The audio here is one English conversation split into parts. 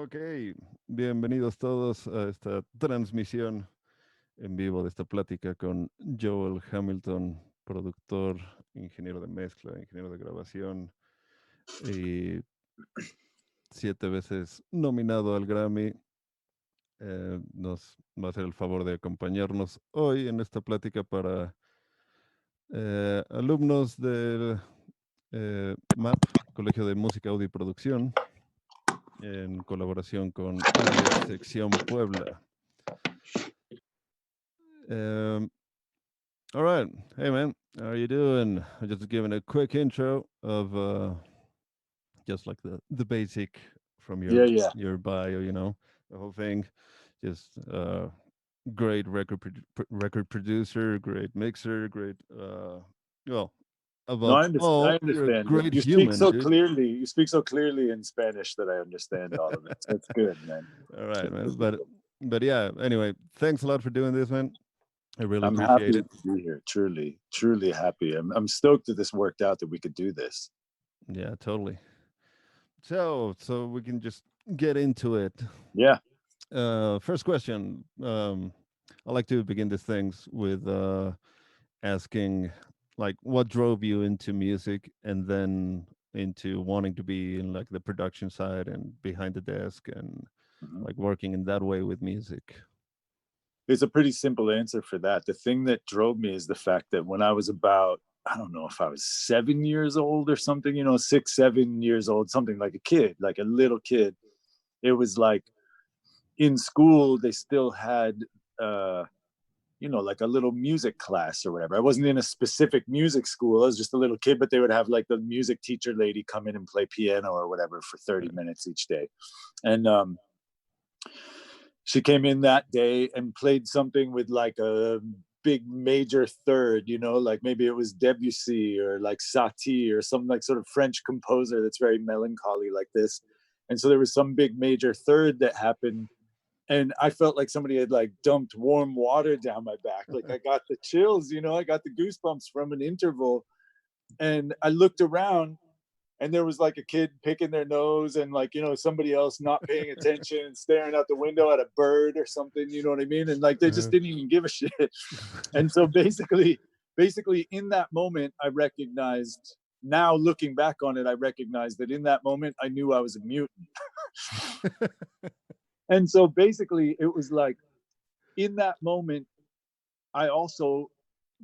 Ok, bienvenidos todos a esta transmisión en vivo de esta plática con Joel Hamilton, productor, ingeniero de mezcla, ingeniero de grabación y 7 veces nominado al Grammy. Nos va a hacer el favor de acompañarnos hoy en esta plática para alumnos del MAP, Colegio de Música, Audio y Producción, en colaboración con AES Sección Puebla. Um, all right. Hey, man. How are you doing? I'm just giving a quick intro of just like the basic from your bio, the whole thing. Just great record producer, great mixer, great well, No, above I all, you're a understand. great You speak human, so dude. clearly. You speak so clearly in Spanish that I understand all of it. So it's good, man. All right, man. But yeah, anyway, thanks a lot for doing this, man. I really I'm appreciate happy it. to be here. Truly, truly happy. I'm stoked that this worked out, that we could do this. Yeah, totally. So we can just get into it. Yeah. First question. I like to begin these things with asking, like, what drove you into music, and then into wanting to be in like the production side and behind the desk and like working in that way with music. It's a pretty simple answer for that. The thing that drove me is the fact that when I was about, I don't know if I was 7 years old or something, 6, 7 years old, something like a kid, like a little kid. It was like in school, they still had, like a little music class or whatever. I wasn't in a specific music school. I was just a little kid, but they would have like the music teacher lady come in and play piano or whatever for 30 minutes each day. And she came in that day and played something with like a big major third, like maybe it was Debussy or like Satie or some like sort of French composer that's very melancholy like this. And so there was some big major third that happened. And I felt like somebody had like dumped warm water down my back. Like I got the chills, I got the goosebumps from an interval. And I looked around and there was like a kid picking their nose and like, somebody else not paying attention and staring out the window at a bird or something, you know what I mean? And like, they just didn't even give a shit. And so basically in that moment, I recognized, now looking back on it, I recognized that in that moment, I knew I was a mutant. And so basically it was like, in that moment, I also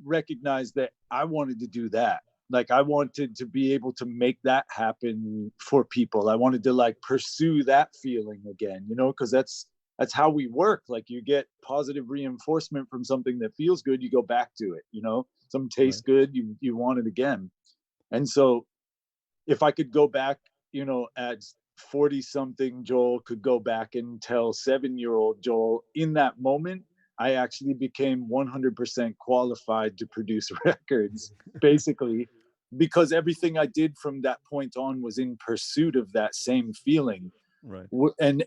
recognized that I wanted to do that. Like I wanted to be able to make that happen for people. I wanted to like pursue that feeling again, because that's how we work. Like you get positive reinforcement from something that feels good, you go back to it, something tastes good, you want it again. And so if I could go back, at 40 something Joel could go back and tell 7-year-old Joel, in that moment, I actually became 100% qualified to produce records, basically, because everything I did from that point on was in pursuit of that same feeling. Right. And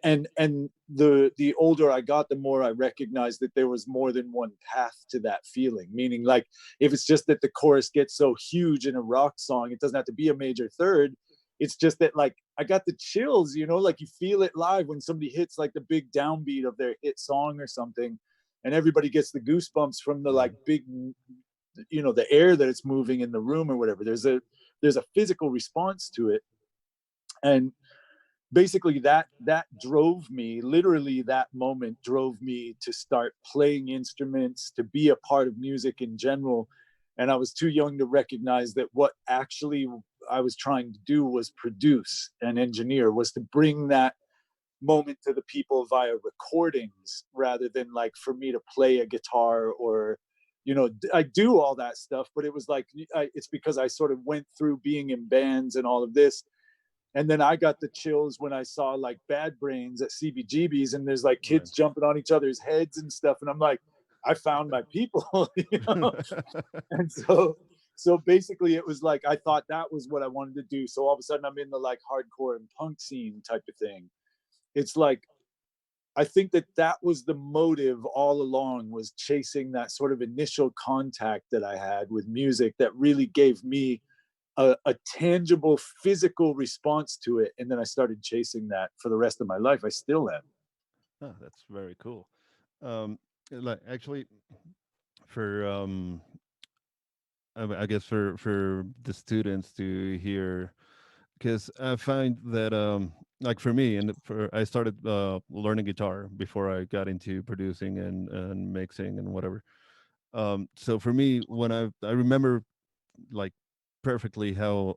the older I got, the more I recognized that there was more than one path to that feeling. Meaning, like, if it's just that the chorus gets so huge in a rock song, it doesn't have to be a major third. It's just that, like, I got the chills, like you feel it live when somebody hits like the big downbeat of their hit song or something, and everybody gets the goosebumps from the like big, the air that it's moving in the room or whatever. There's a physical response to it. And basically that drove me, literally that moment drove me to start playing instruments, to be a part of music in general. And I was too young to recognize that what actually I was trying to do was produce and engineer, was to bring that moment to the people via recordings rather than like for me to play a guitar or, I do all that stuff, but it was like, it's because I sort of went through being in bands and all of this. And then I got the chills when I saw like Bad Brains at CBGB's and there's like kids jumping on each other's heads and stuff. And I'm like, I found my people, And so basically it was like, I thought that was what I wanted to do. So all of a sudden I'm in the like hardcore and punk scene type of thing. It's like, I think that was the motive all along, was chasing that sort of initial contact that I had with music that really gave me a tangible physical response to it. And then I started chasing that for the rest of my life. I still am. Oh, that's very cool. Like actually, for I guess for the students to hear, because I find that like for me, and for I started learning guitar before I got into producing and mixing and whatever. So for me, when I remember like perfectly how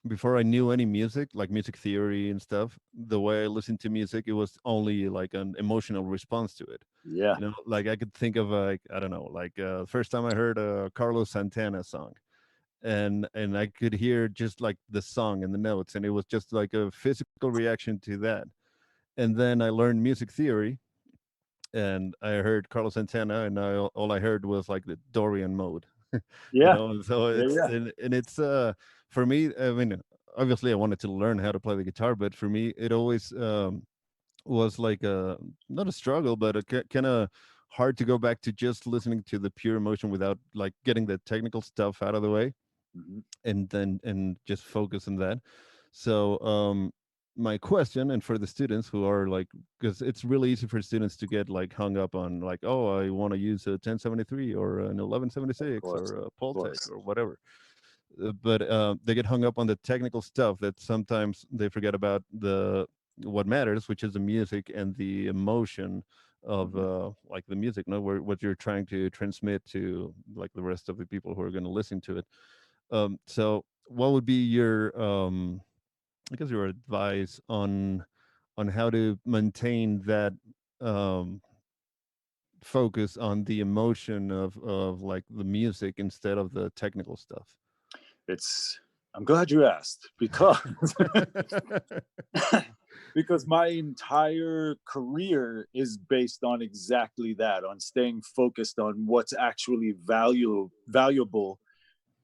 before I knew any music, like music theory and stuff, the way I listened to music, it was only like an emotional response to it. Yeah. You know, like I could think of like I don't know, like first time I heard a Carlos Santana song, and I could hear just like the song and the notes, and it was just like a physical reaction to that. And then I learned music theory, and I heard Carlos Santana, and all I heard was like the Dorian mode, you Yeah. know. And so Yeah. it's Yeah. and it's for me. I mean, obviously, I wanted to learn how to play the guitar, but for me, it always was like a not a struggle, but a kind of hard to go back to just listening to the pure emotion without like getting the technical stuff out of the way, Mm-hmm. and just focus on that. So my question, and for the students who are like, because it's really easy for students to get like hung up on like, oh, I want to use a 1073 or an Of 1176 course. or a Of Pultec course. or whatever. But they get hung up on the technical stuff that sometimes they forget about the what matters, which is the music and the emotion of Mm-hmm. like the music, no, where what you're trying to transmit to like the rest of the people who are going to listen to it. So what would be your I guess your advice on how to maintain that um focus on the emotion of like the music instead of the technical stuff? I'm glad you asked, because because my entire career is based on exactly that, on staying focused on what's actually valuable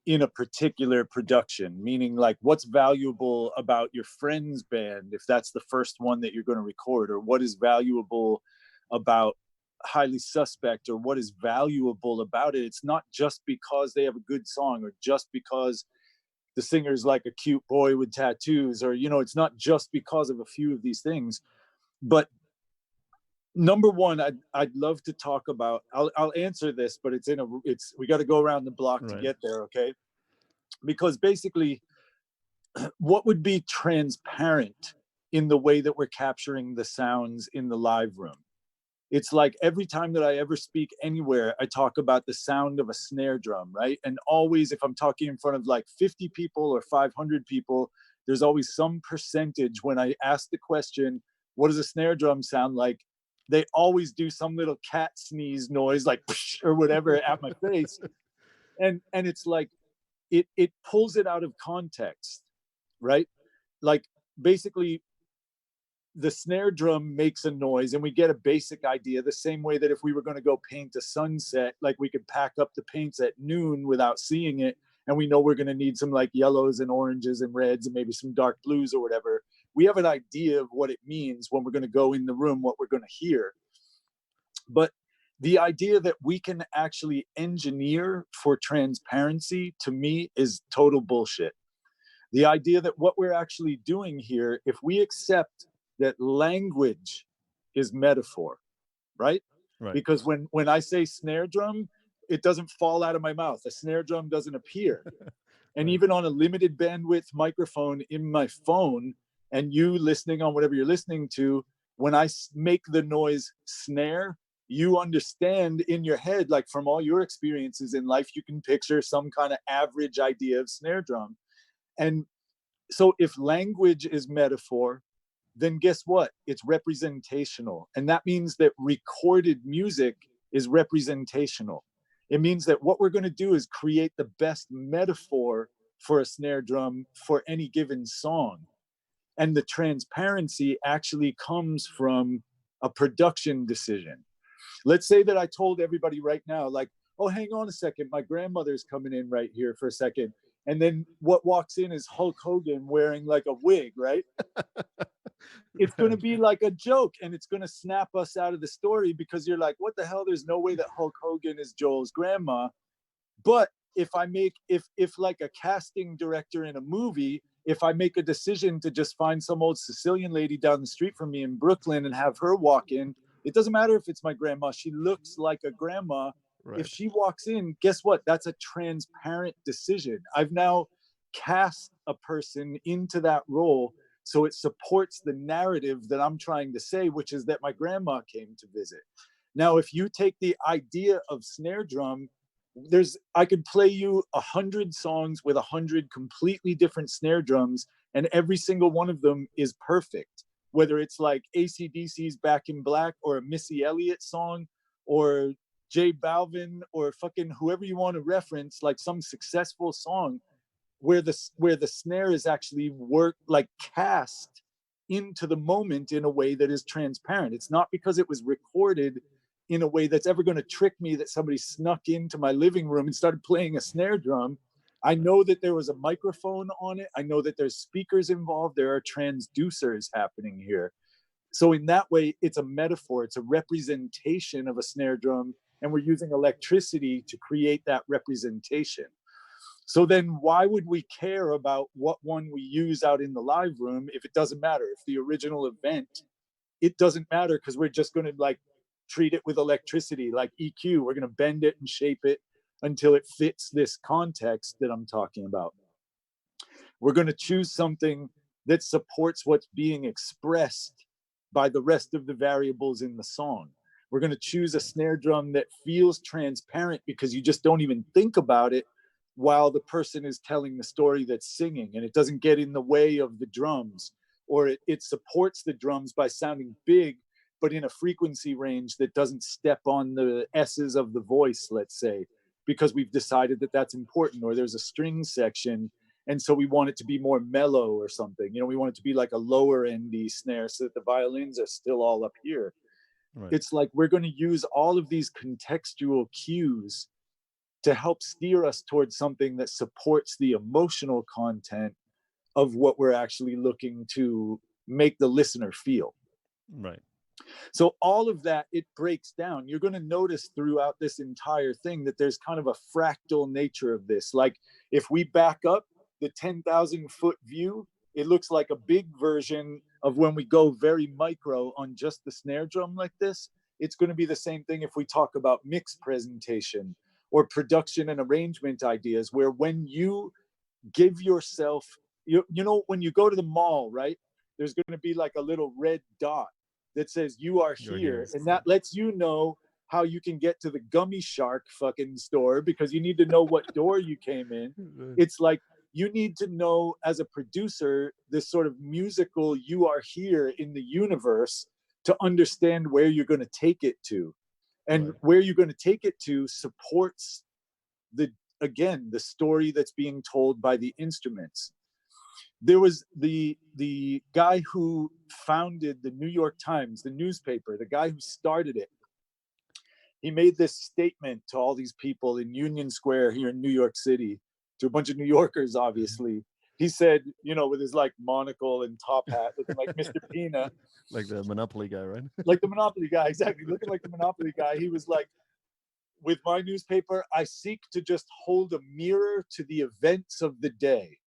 in a particular production, meaning like what's valuable about your friend's band if that's the first one that you're going to record, or what is valuable about Highly Suspect, or what is valuable about it. It's not just because they have a good song, or just because the singer's like a cute boy with tattoos, or it's not just because of a few of these things. But number one, I'd love to talk about, I'll answer this, but we got to go around the block to Right. get there, okay? Because basically, what would be transparent in the way that we're capturing the sounds in the live room? It's like every time that I ever speak anywhere, I talk about the sound of a snare drum, right? And always, if I'm talking in front of like 50 people or 500 people, there's always some percentage when I ask the question, what does a snare drum sound like? They always do some little cat sneeze noise, like or whatever, at my face. And it's like, it pulls it out of context, right? Like basically, the snare drum makes a noise and we get a basic idea, the same way that if we were going to go paint a sunset, like we could pack up the paints at noon without seeing it, and we know we're going to need some like yellows and oranges and reds and maybe some dark blues or whatever. We have an idea of what it means when we're going to go in the room, what we're going to hear. But the idea that we can actually engineer for transparency, to me, is total bullshit. The idea that what we're actually doing here, if we accept that language is metaphor, right? Right. Because when I say snare drum, it doesn't fall out of my mouth. A snare drum doesn't appear. And Right. even on a limited bandwidth microphone in my phone, and you listening on whatever you're listening to, when I make the noise snare, you understand in your head, like from all your experiences in life, you can picture some kind of average idea of snare drum. And so if language is metaphor, then guess what? It's representational. And that means that recorded music is representational. It means that what we're going to do is create the best metaphor for a snare drum for any given song. And the transparency actually comes from a production decision. Let's say that I told everybody right now, like, oh, hang on a second, my grandmother's coming in right here for a second. And then what walks in is Hulk Hogan wearing like a wig, right? It's going to Right. be like a joke, and it's going to snap us out of the story, because you're like, what the hell? There's no way that Hulk Hogan is Joel's grandma. But if like a casting director in a movie, if I make a decision to just find some old Sicilian lady down the street from me in Brooklyn and have her walk in, it doesn't matter if it's my grandma. She looks like a grandma. Right. If she walks in, guess what? That's a transparent decision. I've now cast a person into that role, so it supports the narrative that I'm trying to say, which is that my grandma came to visit. Now, if you take the idea of snare drum, I could play you 100 songs with 100 completely different snare drums, and every single one of them is perfect. Whether it's like AC/DC's Back in Black, or a Missy Elliott song, or J Balvin, or fucking whoever you want to reference, like some successful song where the snare is actually cast into the moment in a way that is transparent. It's not because it was recorded in a way that's ever going to trick me that somebody snuck into my living room and started playing a snare drum. I know that there was a microphone on it. I know that there's speakers involved. There are transducers happening here. So in that way, it's a metaphor. It's a representation of a snare drum, and we're using electricity to create that representation. So then why would we care about what one we use out in the live room if it doesn't matter? If the original event, it doesn't matter, because we're just going to treat it with electricity, like EQ. We're going to bend it and shape it until it fits this context that I'm talking about. We're going to choose something that supports what's being expressed by the rest of the variables in the song. We're going to choose a snare drum that feels transparent because you just don't even think about it while the person is telling the story that's singing, and it doesn't get in the way of the drums, or it supports the drums by sounding big, but in a frequency range that doesn't step on the S's of the voice, let's say, because we've decided that that's important, or there's a string section, and so we want it to be more mellow or something. We want it to be like a lower endy snare so that the violins are still all up here. Right. It's like we're going to use all of these contextual cues to help steer us towards something that supports the emotional content of what we're actually looking to make the listener feel. Right. So all of that, it breaks down. You're going to notice throughout this entire thing that there's kind of a fractal nature of this. Like if we back up the 10,000 foot view, it looks like a big version of when we go very micro on just the snare drum like this. It's going to be the same thing if we talk about mix presentation or production and arrangement ideas, where when you give yourself, when you go to the mall, right, there's going to be like a little red dot that says you are here, and that lets you know how you can get to the Gummy Shark fucking store, because you need to know what door you came in. It's like you need to know, as a producer, this sort of musical you are here in the universe to understand where you're going to take it to. And right. Where you're going to take it to supports the story that's being told by the instruments. There was the guy who founded the New York Times, the newspaper, the guy who started it. He made this statement to all these people in Union Square here in New York City, to a bunch of New Yorkers, obviously. He said, with his monocle and top hat, looking like Mr. Peanut. Like the Monopoly guy, right? Like the Monopoly guy, exactly. Looking like the Monopoly guy. He was like, with my newspaper, I seek to just hold a mirror to the events of the day.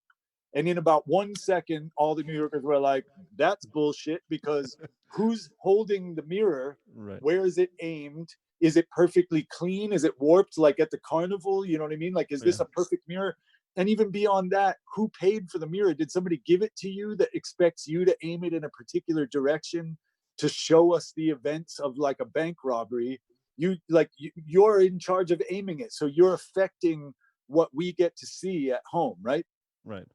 And in about 1 second, all the New Yorkers were like, that's bullshit, because who's holding the mirror? Right. Where is it aimed? Is it perfectly clean? Is it warped like at the carnival? You know what I mean? Like, is this a perfect mirror? And even beyond that, who paid for the mirror? Did somebody give it to you that expects you to aim it in a particular direction to show us the events of like a bank robbery? You're in charge of aiming it. So you're affecting what we get to see at home, right? Right.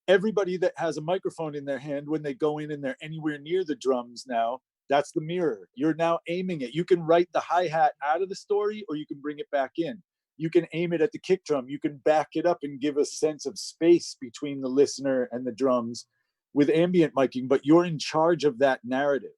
Everybody that has a microphone in their hand, when they go in and they're anywhere near the drums now, that's the mirror. You're now aiming it. You can write the hi-hat out of the story, or you can bring it back in. You can aim it at the kick drum. You can back it up and give a sense of space between the listener and the drums with ambient miking, but you're in charge of that narrative.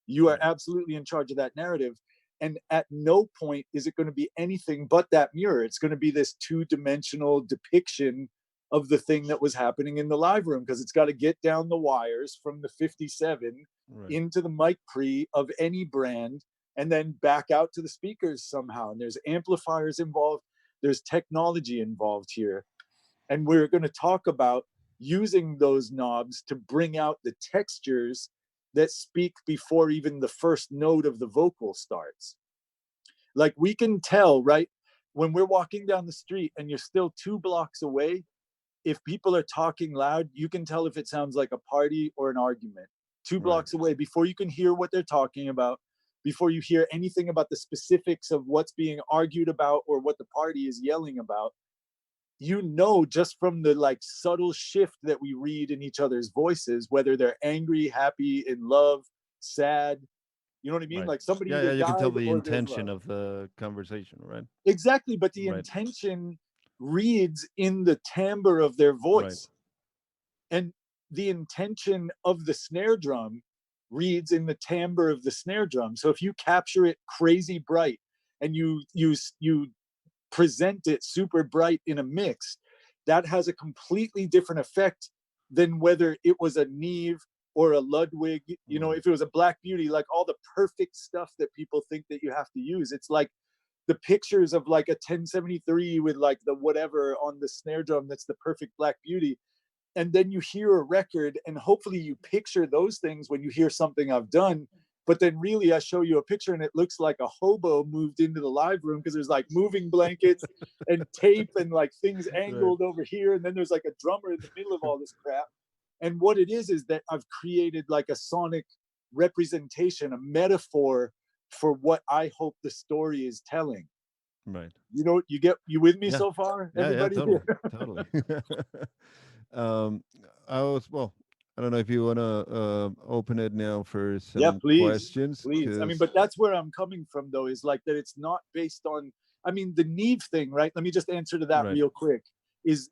You are absolutely in charge of that narrative. And at no point is it going to be anything but that mirror. It's going to be this two-dimensional depiction of the thing that was happening in the live room, because it's got to get down the wires from the 57 into the mic pre of any brand, and then back out to the speakers somehow. And there's amplifiers involved. There's technology involved here. And we're going to talk about using those knobs to bring out the textures that speak before even the first note of the vocal starts. Like we can tell, right? When we're walking down the street and you're still 2 blocks away, if people are talking loud, you can tell if it sounds like a party or an argument. 2 blocks away, before you can hear what they're talking about, before you hear anything about the specifics of what's being argued about or what the party is yelling about, you know, just from the like subtle shift that we read in each other's voices, whether they're angry, happy, in love, sad. You know what I mean? Like somebody yeah, you can tell the or intention of the conversation, right? Exactly, but the intention reads in the timbre of their voice. And the intention of the snare drum reads in the timbre of the snare drum. So if you capture it crazy bright and you present it super bright in a mix, that has a completely different effect than whether it was a Neve or a Ludwig. You know, if it was a Black Beauty, like all the perfect stuff that people think that you have to use, it's like the pictures of like a 1073 with like the whatever on the snare drum that's the perfect Black Beauty. And then you hear a record and hopefully you picture those things when you hear something I've done. But then really I show you a picture and it looks like a hobo moved into the live room because there's like moving blankets and tape and like things angled over here. And then there's like a drummer in the middle of all this crap. And what it is that I've created like a sonic representation, a metaphor for what I hope the story is telling. Right. You know, you with me so far? Everybody? Totally. I don't know if you want to open it now for some questions. Please. I mean, but that's where I'm coming from, though, is like that it's not based on, I mean, the Neve thing, right? Let me just answer to that real quick. Is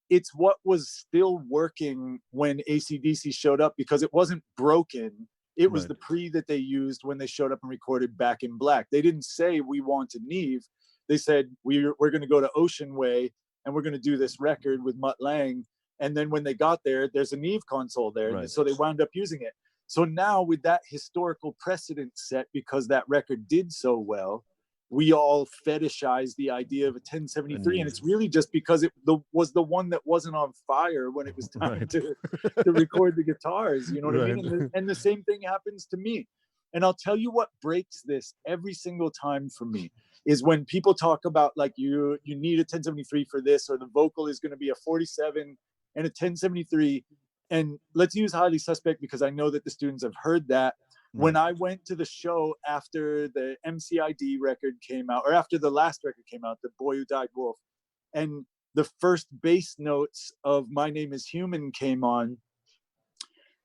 it's what was still working when AC/DC showed up because it wasn't broken. It was the pre that they used when they showed up and recorded Back in Black. They didn't say we want a Neve. They said we're going to go to Ocean Way and we're going to do this record with Mutt Lange. And then when they got there, there's a Neve console there. So they wound up using it. So now with that historical precedent set, because that record did so well, we all fetishize the idea of a 1073. And it's really just because it was the one that wasn't on fire when it was time to record the guitars. You know what I mean? And the same thing happens to me. And I'll tell you what breaks this every single time for me is when people talk about like you need a 1073 for this, or the vocal is going to be a 47 and a 1073. And let's use Highly Suspect because I know that the students have heard that. When I went to the show after the MCID record came out, or after the last record came out, The Boy Who Died Wolf, and the first bass notes of My Name is Human came on,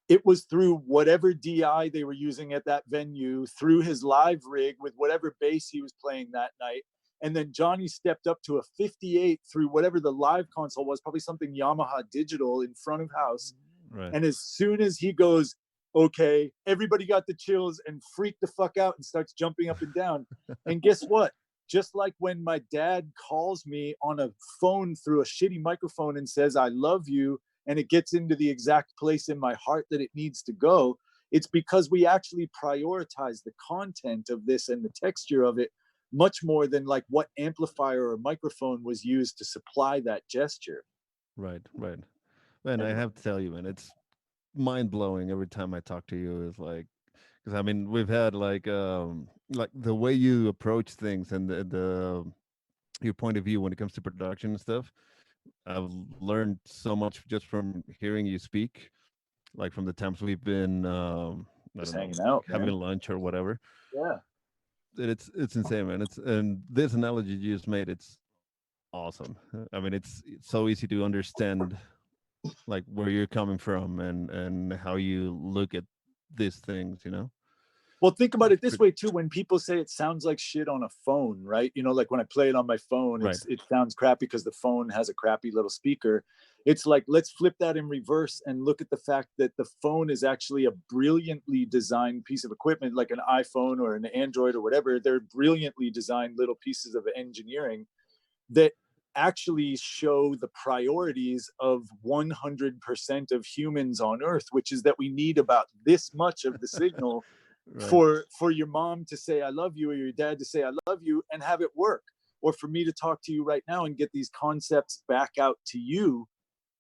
it was through whatever DI they were using at that venue, through his live rig with whatever bass he was playing that night. And then Johnny stepped up to a 58 through whatever the live console was, probably something Yamaha digital in front of house. And as soon as he goes, okay, everybody got the chills and freaked the fuck out and starts jumping up and down. And guess what? Just like when my dad calls me on a phone through a shitty microphone and says, I love you, and it gets into the exact place in my heart that it needs to go, it's because we actually prioritize the content of this and the texture of it much more than like what amplifier or microphone was used to supply that gesture. Right. Man, I have to tell you, man, it's mind-blowing every time I talk to you. Is like, because I mean, we've had like the way you approach things and the your point of view when it comes to production and stuff. I've learned so much just from hearing you speak, like from the times we've been just hanging out, having lunch or whatever. Yeah, it's insane, man. And this analogy you just made, it's awesome. I mean, it's so easy to understand like where you're coming from and how you look at these things, you know. Well, think about it this way too. When people say it sounds like shit on a phone, right? You know, like when I play it on my phone, it sounds crappy because the phone has a crappy little speaker. It's like, let's flip that in reverse and look at the fact that the phone is actually a brilliantly designed piece of equipment, like an iPhone or an Android or whatever. They're brilliantly designed little pieces of engineering that actually show the priorities of 100% of humans on Earth, which is that we need about this much of the signal for your mom to say I love you or your dad to say I love you and have it work. or for me to talk to you right now and get these concepts back out to you,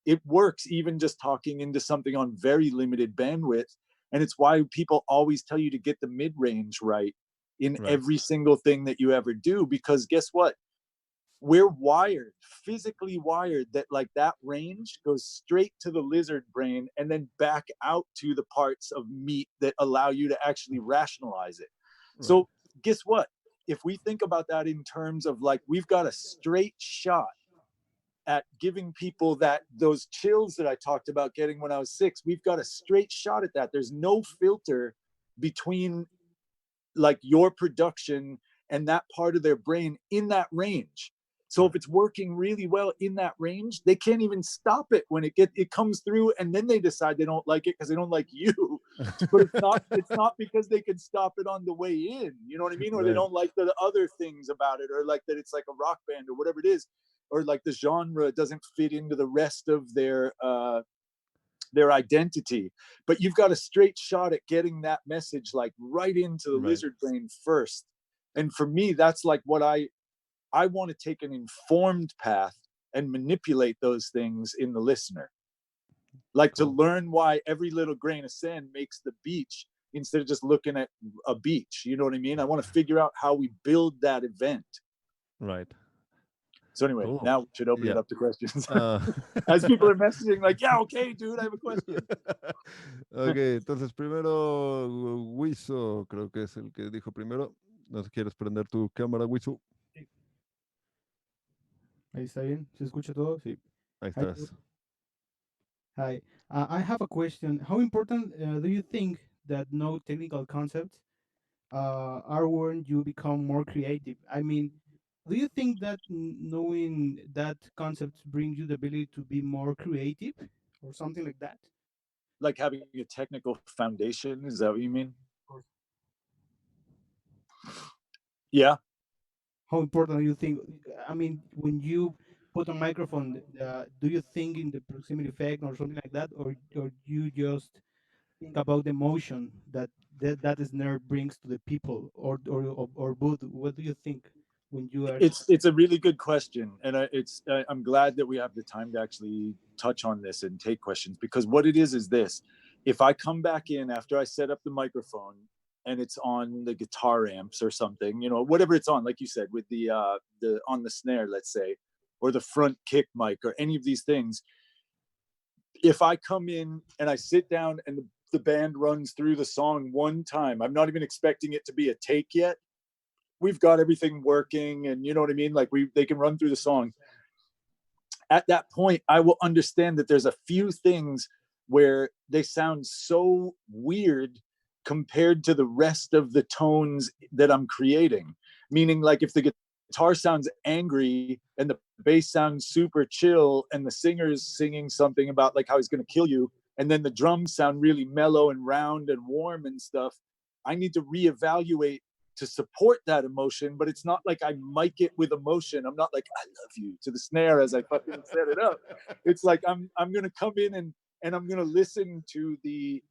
it works even just talking into something on very limited bandwidth. And it's why people always tell you to get the mid-range right in every single thing that you ever do, because guess what? We're wired, physically wired, that like that range goes straight to the lizard brain and then back out to the parts of meat that allow you to actually rationalize it. Right. So guess what? If we think about that in terms of like, we've got a straight shot at giving people those chills that I talked about getting when I was 6, we've got a straight shot at that. There's no filter between like your production and that part of their brain in that range. So if it's working really well in that range, they can't even stop it when it comes through, and then they decide they don't like it because they don't like you. But it's not because they can stop it on the way in, you know what I mean? Or they don't like the other things about it, or like that it's like a rock band or whatever it is, or like the genre doesn't fit into the rest of their identity. But you've got a straight shot at getting that message like right into the lizard brain first. And for me, that's like what I want to take an informed path and manipulate those things in the listener. Like to learn why every little grain of sand makes the beach instead of just looking at a beach. You know what I mean? I want to figure out how we build that event. Right. So anyway, now we should open it up to questions. As people are messaging like, yeah, okay, dude, I have a question. Ok, entonces primero Wiso, creo que es el que dijo primero. ¿No quieres prender tu cámara, Wiso? Sí. Ahí está bien, ¿se escucha todo? Sí. Ahí estás. Hi, I have a question. How important do you think that no technical concepts are when you become more creative? I mean, do you think that knowing that concepts brings you the ability to be more creative or something like that? Like having a technical foundation, is that what you mean? Yeah. How important do you think? I mean, when you put a microphone, do you think in the proximity effect or something like that, or you just think about the emotion that snare brings to the people, or both? What do you think when you are? It's a really good question, and I'm glad that we have the time to actually touch on this and take questions, because what it is this: if I come back in after I set up the microphone and it's on the guitar amps or something, you know, whatever it's on, like you said, with the on the snare, let's say, or the front kick mic or any of these things, if I come in and I sit down and the band runs through the song one time, I'm not even expecting it to be a take yet. We've got everything working, and you know what I mean? Like they can run through the song. At that point, I will understand that there's a few things where they sound so weird compared to the rest of the tones that I'm creating. Meaning, like if the guitar sounds angry and the bass sounds super chill and the singer's singing something about like how he's going to kill you, and then the drums sound really mellow and round and warm and stuff, I need to reevaluate to support that emotion. But it's not like I mic it with emotion. I'm not like, I love you to the snare as I fucking set it up. It's like I'm going to come in and I'm going to listen to the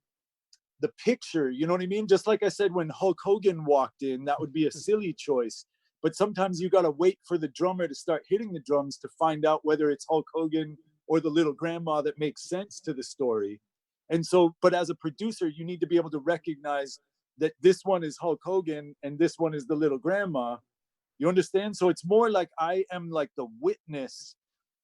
picture, you know what I mean? Just like I said, when Hulk Hogan walked in, that would be a silly choice. But sometimes you got to wait for the drummer to start hitting the drums to find out whether it's Hulk Hogan or the little grandma that makes sense to the story. And so, but as a producer, you need to be able to recognize that this one is Hulk Hogan and this one is the little grandma. You understand? So it's more like I am like the witness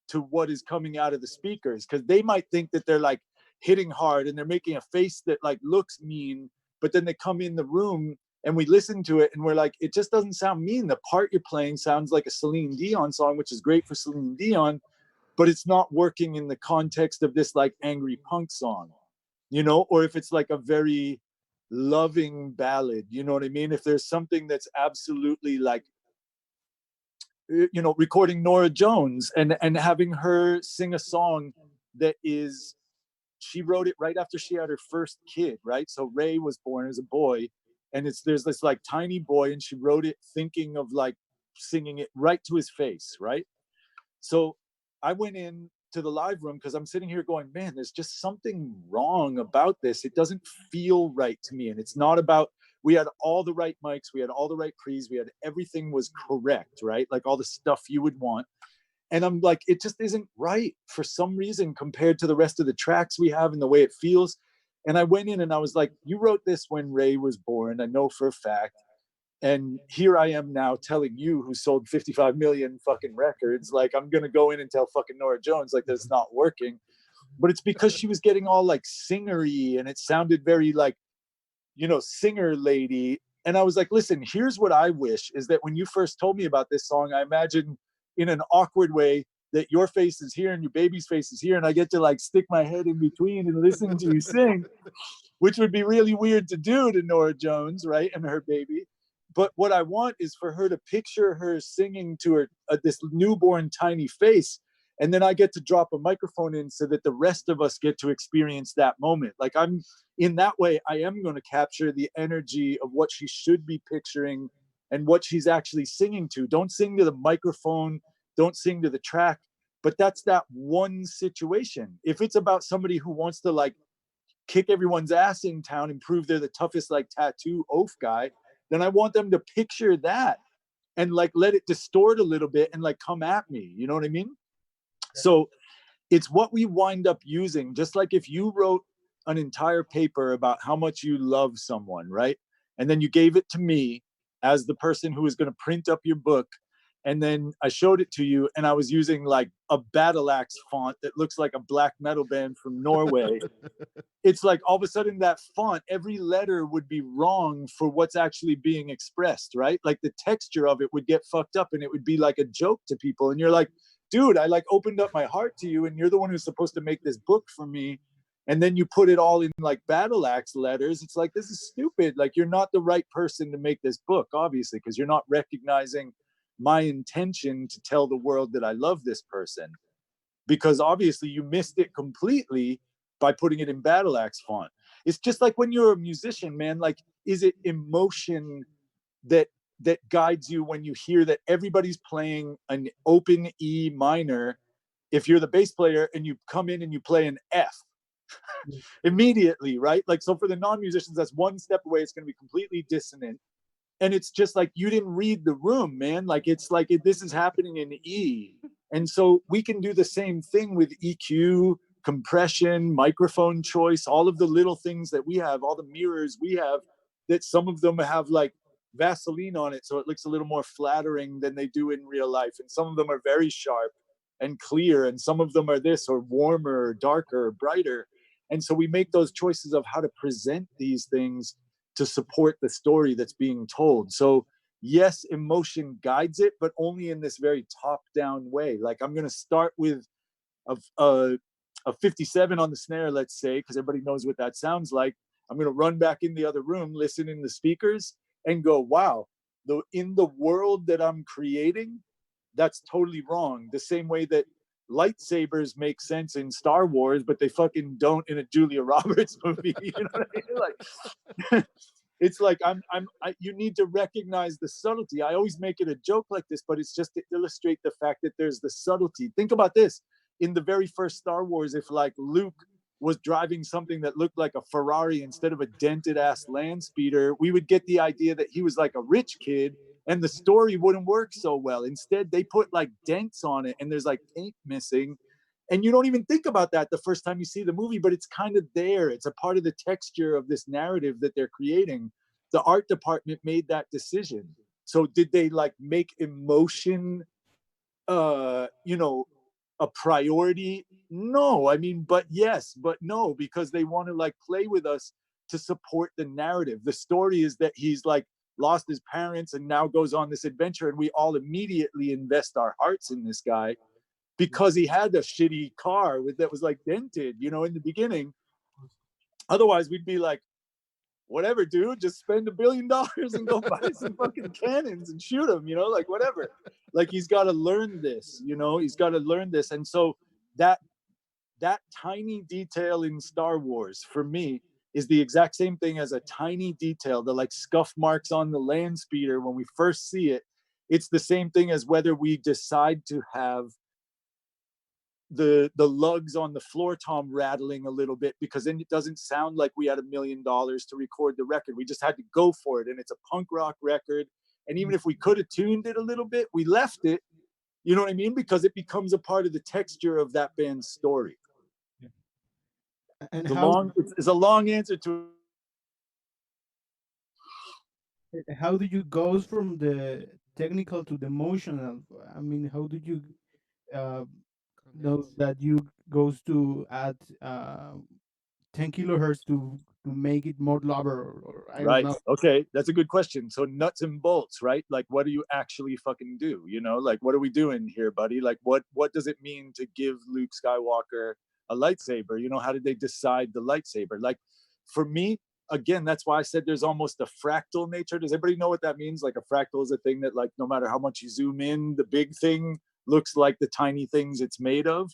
to what is coming out of the speakers, because they might think that they're like hitting hard and they're making a face that like looks mean, but then they come in the room and we listen to it and we're like, it just doesn't sound mean. The part you're playing sounds like a Celine Dion song, which is great for Celine Dion, but it's not working in the context of this like angry punk song, you know? Or if it's like a very loving ballad, you know what I mean? If there's something that's absolutely like, you know, recording Norah Jones and having her sing a song that is, she wrote it right after she had her first kid, right? So Ray was born as a boy, and there's this like tiny boy, and she wrote it thinking of like singing it right to his face, right? So I went in to the live room because I'm sitting here going, man, there's just something wrong about this. It doesn't feel right to me. And it's not about we had all the right mics, we had all the right pre's, we had everything was correct, right? Like all the stuff you would want. And I'm like, it just isn't right for some reason compared to the rest of the tracks we have and the way it feels. And I went in and I was like, you wrote this when Ray was born, I know for a fact. And here I am now telling you, who sold 55 million fucking records, like I'm going to go in and tell fucking Norah Jones like that's not working. But it's because she was getting all like singery and it sounded very like, you know, singer lady. And I was like, listen, here's what I wish is that when you first told me about this song, I imagine in an awkward way that your face is here and your baby's face is here. And I get to like stick my head in between and listen to you sing, which would be really weird to do to Norah Jones, right? And her baby. But what I want is for her to picture her singing to her this newborn tiny face. And then I get to drop a microphone in so that the rest of us get to experience that moment. Like I'm in that way, I am going to capture the energy of what she should be picturing and what she's actually singing to. Don't sing to the microphone. Don't sing to the track. But that's that one situation. If it's about somebody who wants to like kick everyone's ass in town and prove they're the toughest like tattoo oaf guy, then I want them to picture that and like let it distort a little bit and like come at me. You know what I mean? So it's what we wind up using. Just like if you wrote an entire paper about how much you love someone, right? And then you gave it to me as the person who was going to print up your book. And then I showed it to you and I was using like a battle axe font that looks like a black metal band from Norway. It's like all of a sudden that font, every letter would be wrong for what's actually being expressed, right? Like the texture of it would get fucked up and it would be like a joke to people. And you're like, dude, I like opened up my heart to you and you're the one who's supposed to make this book for me. And then you put it all in like battle axe letters. It's like, this is stupid. Like you're not the right person to make this book, obviously, because you're not recognizing my intention to tell the world that I love this person. Because obviously you missed it completely by putting it in battle axe font. It's just like when you're a musician, man, like, is it emotion that guides you when you hear that everybody's playing an open E minor? If you're the bass player and you come in and you play an F immediately, right? Like, so for the non-musicians, that's one step away. It's going to be completely dissonant. And it's just like, you didn't read the room, man. Like, it's like, this is happening in E. And so we can do the same thing with EQ, compression, microphone choice, all of the little things that we have, all the mirrors we have, that some of them have like Vaseline on it, so it looks a little more flattering than they do in real life. And some of them are very sharp and clear, and some of them are this, or warmer, or darker, or brighter. And so we make those choices of how to present these things to support the story that's being told. So yes, emotion guides it, but only in this very top-down way. Like, I'm going to start with a 57 on the snare, let's say, because everybody knows what that sounds like. I'm going to run back in the other room, listen in the speakers, and go, wow, in the world that I'm creating, that's totally wrong. The same way that lightsabers make sense in Star Wars, but they fucking don't in a Julia Roberts movie. You know what I mean? Like, it's like you need to recognize the subtlety. I always make it a joke like this, but it's just to illustrate the fact that there's the subtlety. Think about this. In the very first Star Wars, if like Luke was driving something that looked like a Ferrari instead of a dented ass land speeder, we would get the idea that he was like a rich kid and the story wouldn't work so well. Instead, they put like dents on it and there's like paint missing. And you don't even think about that the first time you see the movie, but it's kind of there. It's a part of the texture of this narrative that they're creating. The art department made that decision. So did they like make emotion, a priority? No, I mean, but yes, but no, because they want to like play with us to support the narrative. The story is that he's like lost his parents and now goes on this adventure, and we all immediately invest our hearts in this guy because he had a shitty car that was like dented, in the beginning. Otherwise, we'd be like, whatever, dude, just spend $1 billion and go buy some fucking cannons and shoot them, like whatever. Like, he's got to learn this, he's got to learn this. And so that tiny detail in Star Wars for me is the exact same thing as a tiny detail, the like scuff marks on the land speeder when we first see it. It's the same thing as whether we decide to have the lugs on the floor tom rattling a little bit, because then it doesn't sound like we had $1 million to record the record. We just had to go for it, and it's a punk rock record. And even if we could have tuned it a little bit, we left it. You know what I mean? Because it becomes a part of the texture of that band's story. And it's a long answer to. How do you go from the technical to the emotional? I mean, how did you know that you goes to add 10 kilohertz to make it more louder, or I don't Right. know. Okay, that's a good question. So nuts and bolts, right? Like, what do you actually fucking do? You know, like, what are we doing here, buddy? Like, what does it mean to give Luke Skywalker a lightsaber? You know, how did they decide the lightsaber? Like, for me, again, that's why I said there's almost a fractal nature. Does everybody know what that means? Like, a fractal is a thing that, like, no matter how much you zoom in, the big thing looks like the tiny things it's made of.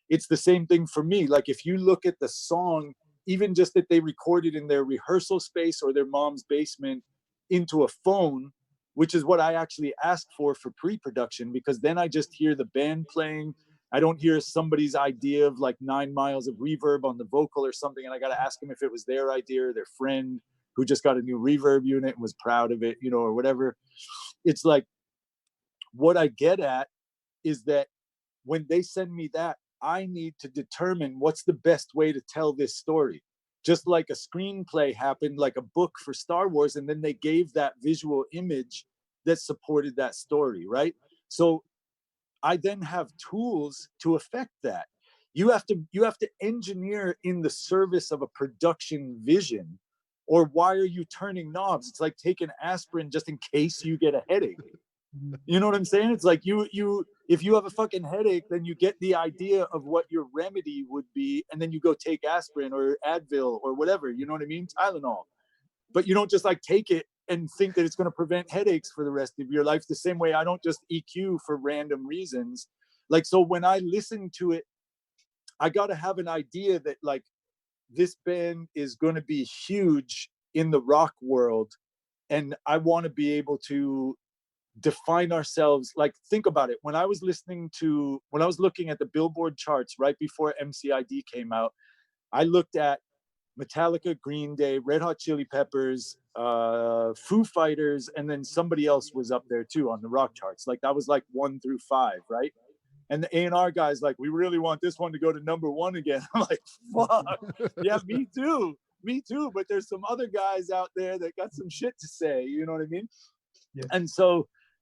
It's the same thing for me. Like, if you look at the song, even just that they recorded in their rehearsal space or their mom's basement into a phone, which is what I actually asked for pre-production, because then I just hear the band playing. I don't hear somebody's idea of like 9 miles of reverb on the vocal or something, and I got to ask them if it was their idea or their friend who just got a new reverb unit and was proud of it, you know, or whatever. It's like, what I get at is that when they send me that, I need to determine what's the best way to tell this story. Just like a screenplay happened, like a book for Star Wars, and then they gave that visual image that supported that story, right? So I then have tools to affect that. You have to engineer in the service of a production vision, or why are you turning knobs? It's like taking aspirin just in case you get a headache. You know what I'm saying? It's like if you have a fucking headache, then you get the idea of what your remedy would be, and then you go take aspirin or Advil or whatever, you know what I mean? Tylenol. But you don't just like take it and think that it's going to prevent headaches for the rest of your life. The same way I don't just EQ for random reasons. Like, so when I listen to it, I got to have an idea that like this band is going to be huge in the rock world, and I want to be able to define ourselves. Like, think about it. When I was looking at the Billboard charts right before MCID came out, I looked at Metallica, Green Day, Red Hot Chili Peppers, Foo Fighters, and then somebody else was up there too on the rock charts. Like, that was like 1 through 5, right? And the A&R guys like, we really want this one to go to #1 again. I'm like, fuck, yeah, me too, but there's some other guys out there that got some shit to say, you know what I mean? Yeah.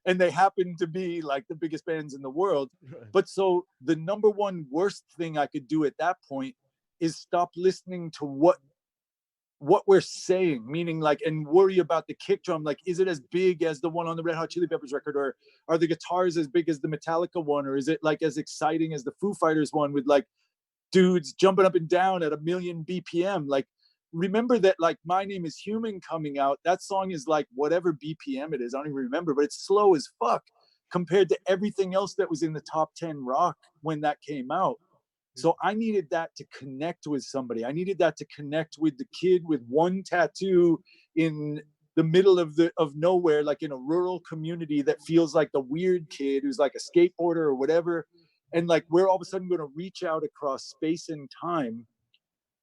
And they happen to be like the biggest bands in the world. Right. But so the #1 worst thing I could do at that point is stop listening to what we're saying, meaning like, and worry about the kick drum. Like, is it as big as the one on the Red Hot Chili Peppers record, or are the guitars as big as the Metallica one, or is it like as exciting as the Foo Fighters one with like dudes jumping up and down at 1,000,000 BPM? Like, remember that like My Name Is Human coming out, that song is like whatever BPM it is, I don't even remember, but it's slow as fuck compared to everything else that was in the top 10 rock when that came out. So I needed that to connect with somebody. I needed that to connect with the kid with one tattoo in the middle of nowhere, like in a rural community, that feels like the weird kid who's like a skateboarder or whatever. And like, we're all of a sudden going to reach out across space and time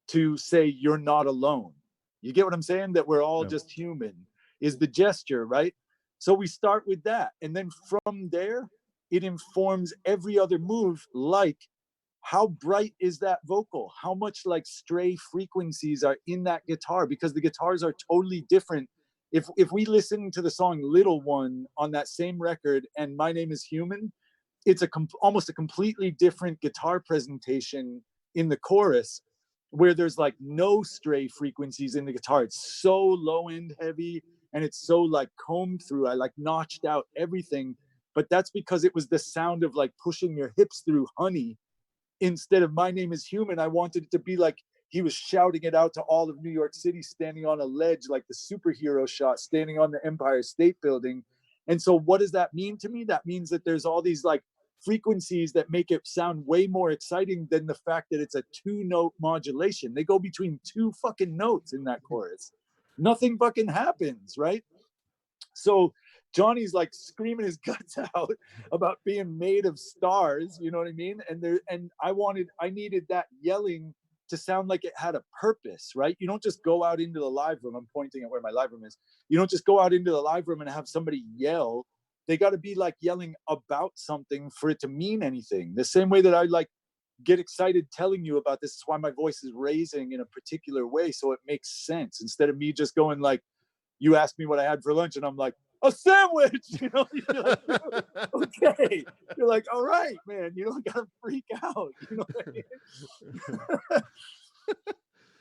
to say, you're not alone. You get what I'm saying? That we're all just human is the gesture, right? So we start with that. And then from there, it informs every other move. Like, how bright is that vocal? How much like stray frequencies are in that guitar? Because the guitars are totally different. If we listen to the song Little One on that same record and My Name Is Human, it's almost a completely different guitar presentation in the chorus, where there's like no stray frequencies in the guitar. It's so low end heavy, and it's so like combed through. I like notched out everything, but that's because it was the sound of like pushing your hips through honey. Instead of My Name Is Human, I wanted it to be like he was shouting it out to all of New York City, standing on a ledge, like the superhero shot, standing on the Empire State Building. And so what does that mean to me? That means that there's all these like frequencies that make it sound way more exciting than the fact that it's a 2-note modulation. They go between 2 fucking notes in that chorus. Nothing fucking happens, right? So Johnny's like screaming his guts out about being made of stars, you know what I mean? And I needed that yelling to sound like it had a purpose, right? You don't just go out into the live room. I'm pointing at where my live room is. You don't just go out into the live room and have somebody yell. They got to be like yelling about something for it to mean anything. The same way that I like get excited telling you about this is why my voice is raising in a particular way, so it makes sense, instead of me just going like, you asked me what I had for lunch and I'm like, a sandwich, you know. You're like, okay, you're like, all right, man, you don't gotta freak out, you know what I mean?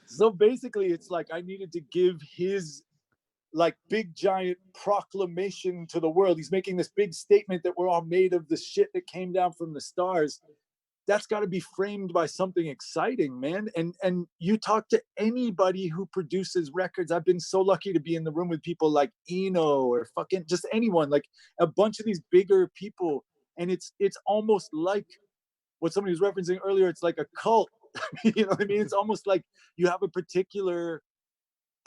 So basically it's like I needed to give his like big giant proclamation to the world. He's making this big statement that we're all made of the shit that came down from the stars. That's got to be framed by something exciting, man. And you talk to anybody who produces records. I've been so lucky to be in the room with people like Eno or fucking just anyone, like a bunch of these bigger people. And it's almost like what somebody was referencing earlier. It's like a cult. You know what I mean? It's almost like you have a particular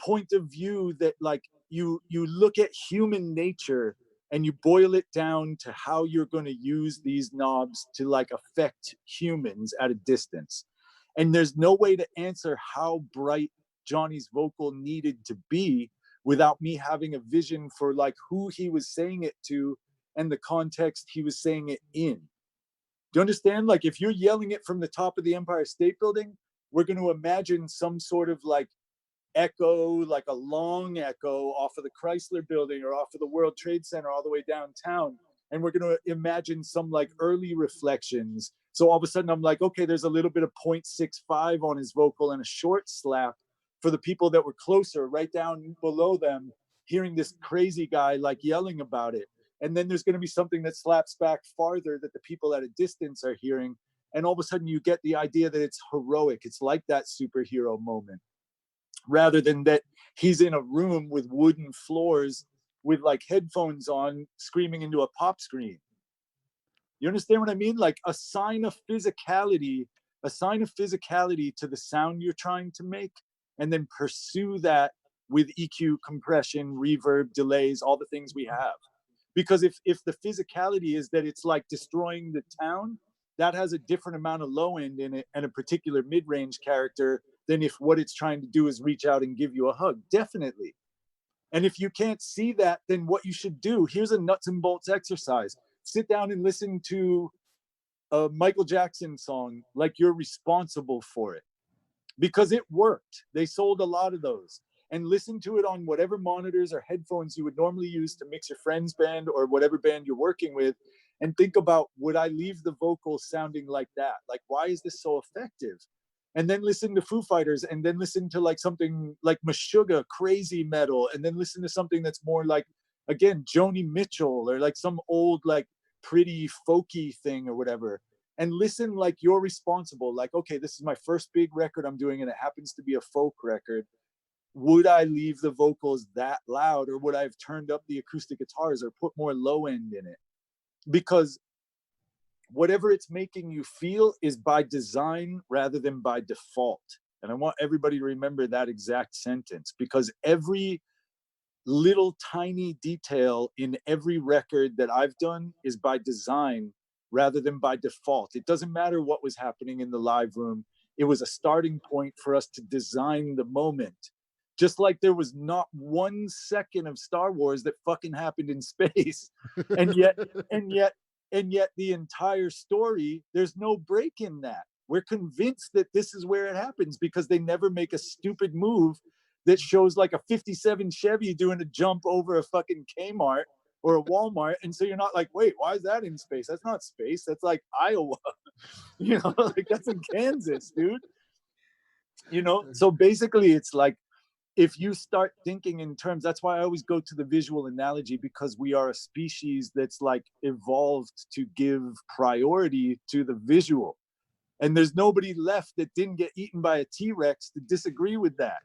point of view that like you look at human nature and you boil it down to how you're going to use these knobs to like affect humans at a distance. And there's no way to answer how bright Johnny's vocal needed to be without me having a vision for like who he was saying it to and the context he was saying it in. Do you understand? Like if you're yelling it from the top of the Empire State Building, we're going to imagine some sort of like echo, like a long echo off of the Chrysler Building or off of the World Trade Center all the way downtown. And we're going to imagine some like early reflections. So all of a sudden I'm like, okay, there's a little bit of 0.65 on his vocal and a short slap for the people that were closer, right down below them, hearing this crazy guy like yelling about it. And then there's going to be something that slaps back farther that the people at a distance are hearing. And all of a sudden you get the idea that it's heroic. It's like that superhero moment, rather than that he's in a room with wooden floors with like headphones on screaming into a pop screen. You understand what I mean? Like assign a physicality to the sound you're trying to make, and then pursue that with EQ, compression, reverb, delays, all the things we have. Because if the physicality is that it's like destroying the town, that has a different amount of low end in it and a particular mid-range character than if what it's trying to do is reach out and give you a hug. Definitely. And if you can't see that, then what you should do, here's a nuts and bolts exercise. Sit down and listen to a Michael Jackson song like you're responsible for it, because it worked. They sold a lot of those. And listen to it on whatever monitors or headphones you would normally use to mix your friend's band or whatever band you're working with, and think about, would I leave the vocals sounding like that? Like, why is this so effective? And then listen to Foo Fighters, and then listen to like something like Meshuggah, crazy metal, and then listen to something that's more like, again, Joni Mitchell, or like some old like pretty folky thing or whatever. And listen like you're responsible. Like, okay, this is my first big record I'm doing, and it happens to be a folk record. Would I leave the vocals that loud, or would I have turned up the acoustic guitars or put more low end in it? Because whatever it's making you feel is by design rather than by default. And I want everybody to remember that exact sentence, because every little tiny detail in every record that I've done is by design rather than by default. It doesn't matter what was happening in the live room. It was a starting point for us to design the moment. Just like there was not 1 second of Star Wars that fucking happened in space. And yet the entire story, there's no break in that. We're convinced that this is where it happens because they never make a stupid move that shows like a 57 Chevy doing a jump over a fucking Kmart or a Walmart. And so you're not like, wait, why is that in space? That's not space. That's like Iowa. You know, like that's in Kansas, dude. You know, so basically it's like, if you start thinking in terms, that's why I always go to the visual analogy, because we are a species that's like evolved to give priority to the visual. And there's nobody left that didn't get eaten by a T-Rex to disagree with that.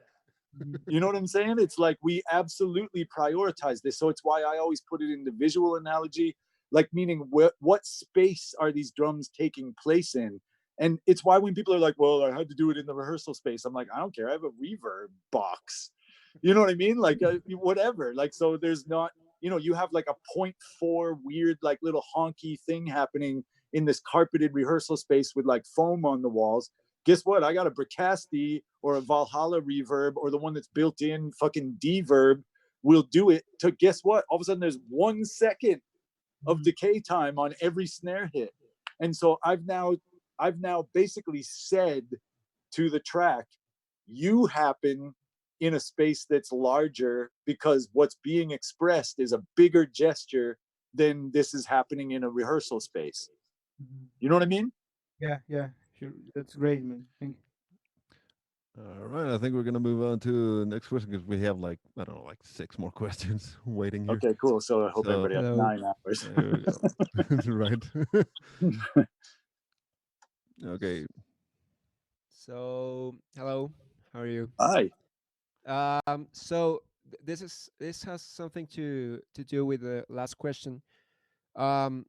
You know what I'm saying? It's like we absolutely prioritize this. So it's why I always put it in the visual analogy, like meaning what space are these drums taking place in? And it's why when people are like, well, I had to do it in the rehearsal space, I'm like, I don't care. I have a reverb box. You know what I mean? Like whatever. Like, so there's not, you have like a 0.4 weird, like little honky thing happening in this carpeted rehearsal space with like foam on the walls. Guess what? I got a Bricasti or a Valhalla reverb or the one that's built in fucking deverb. We'll do it to, guess what? All of a sudden there's 1 second of decay time on every snare hit. And so I've now basically said to the track, you happen in a space that's larger because what's being expressed is a bigger gesture than this is happening in a rehearsal space. You know what I mean? Yeah, sure. That's great, man. Thank you. All right, I think we're gonna move on to the next question because we have like, I don't know, like 6 more questions waiting here. Okay, cool. So I hope So everybody has 9 hours. there we go. Right. Okay. So, hello, how are you? Hi. So this has something to do with the last question. Um,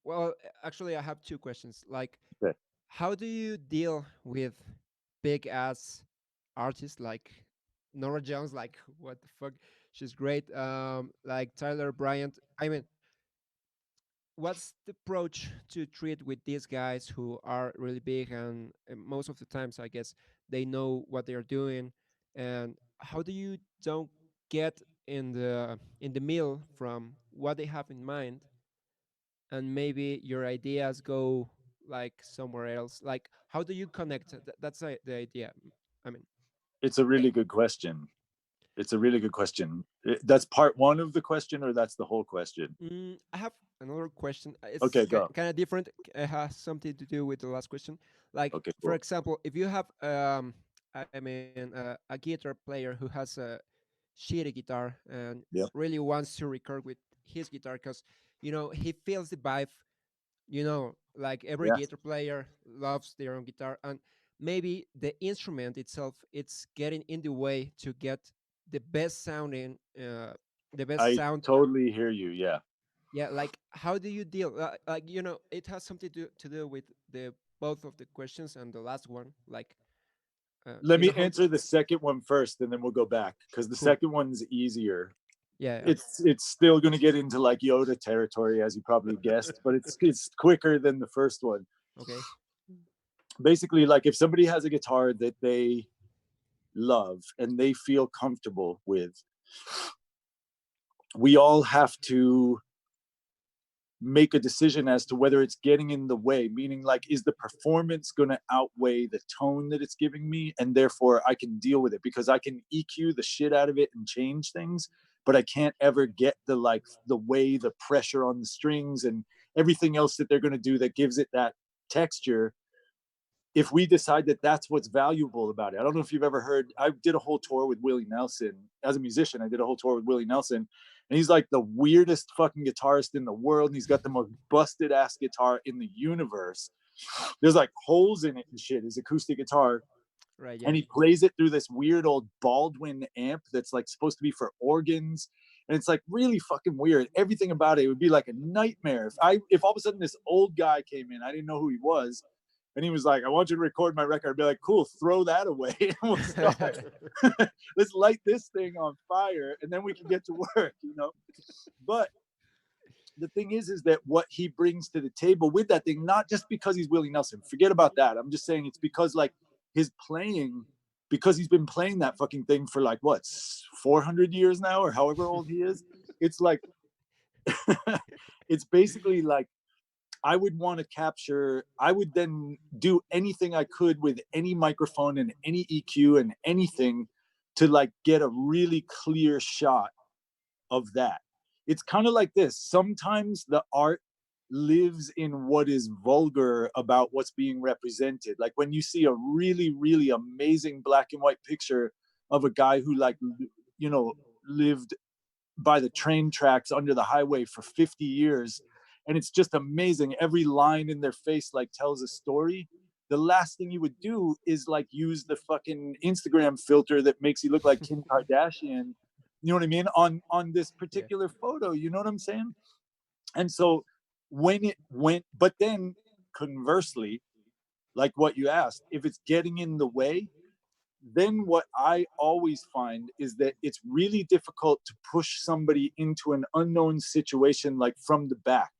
well, actually, I have 2 questions. Like, Okay. how do you deal with big ass artists like Nora Jones? Like, what the fuck? She's great. Like Tyler Bryant. I mean, what's the approach to treat with these guys who are really big and most of the times I guess they know what they're doing, and how do you don't get in the middle from what they have in mind and maybe your ideas go like somewhere else? Like, how do you connect? That's the idea. I mean, It's a really good question. It's a really good question. That's part 1 of the question, or that's the whole question? I have another question. It's Okay, go. kind of different. It has something to do with the last question. Like, Okay, for cool. example, if you have, I mean, a guitar player who has a shitty guitar and Yep. really wants to record with his guitar because, he feels the vibe. Like every Yeah. guitar player loves their own guitar, and maybe the instrument itself it's getting in the way to get the best sounding, the best I sound. totally hear you. Yeah. Yeah, like how do you deal? Like it has something to do with the both of the questions and the last one. Like, Let me how answer the second one first, and then we'll go back because the cool. second one's easier. Yeah, It's still going to get into like Yoda territory, as you probably guessed, but it's quicker than the first one. okay. Basically, like if somebody has a guitar that they love and they feel comfortable with, we all have to make a decision as to whether it's getting in the way, meaning like, is the performance going to outweigh the tone that it's giving me, and therefore I can deal with it because I can EQ the shit out of it and change things, but I can't ever get the way the pressure on the strings and everything else that they're going to do that gives it that texture. If we decide that that's what's valuable about it. I don't know if you've ever heard, I did a whole tour with Willie Nelson as a musician. I did a whole tour with Willie Nelson, and he's like the weirdest fucking guitarist in the world. And he's got the most busted ass guitar in the universe. There's like holes in it and shit, his acoustic guitar. Right. Yeah. And he plays it through this weird old Baldwin amp that's like supposed to be for organs. And it's like really fucking weird. Everything about it would be like a nightmare. If all of a sudden this old guy came in, I didn't know who he was, and he was like, I want you to record my record. I'd be like, cool, throw that away. And we'll start. Let's light this thing on fire and then we can get to work, But the thing is that what he brings to the table with that thing, not just because he's Willie Nelson, forget about that. I'm just saying it's because like his playing, because he's been playing that fucking thing for like what, 400 years now or however old he is. It's like, it's basically like, I would then do anything I could with any microphone and any EQ and anything to like get a really clear shot of that. It's kind of like this. Sometimes the art lives in what is vulgar about what's being represented. Like when you see a really, really amazing black and white picture of a guy who lived by the train tracks under the highway for 50 years, and it's just amazing. Every line in their face like tells a story. The last thing you would do is like use the fucking Instagram filter that makes you look like Kim Kardashian, you know what I mean, on this particular photo, you know what I'm saying? And so when it went, but then conversely, like what you asked, if it's getting in the way, then what I always find is that it's really difficult to push somebody into an unknown situation, like from the back.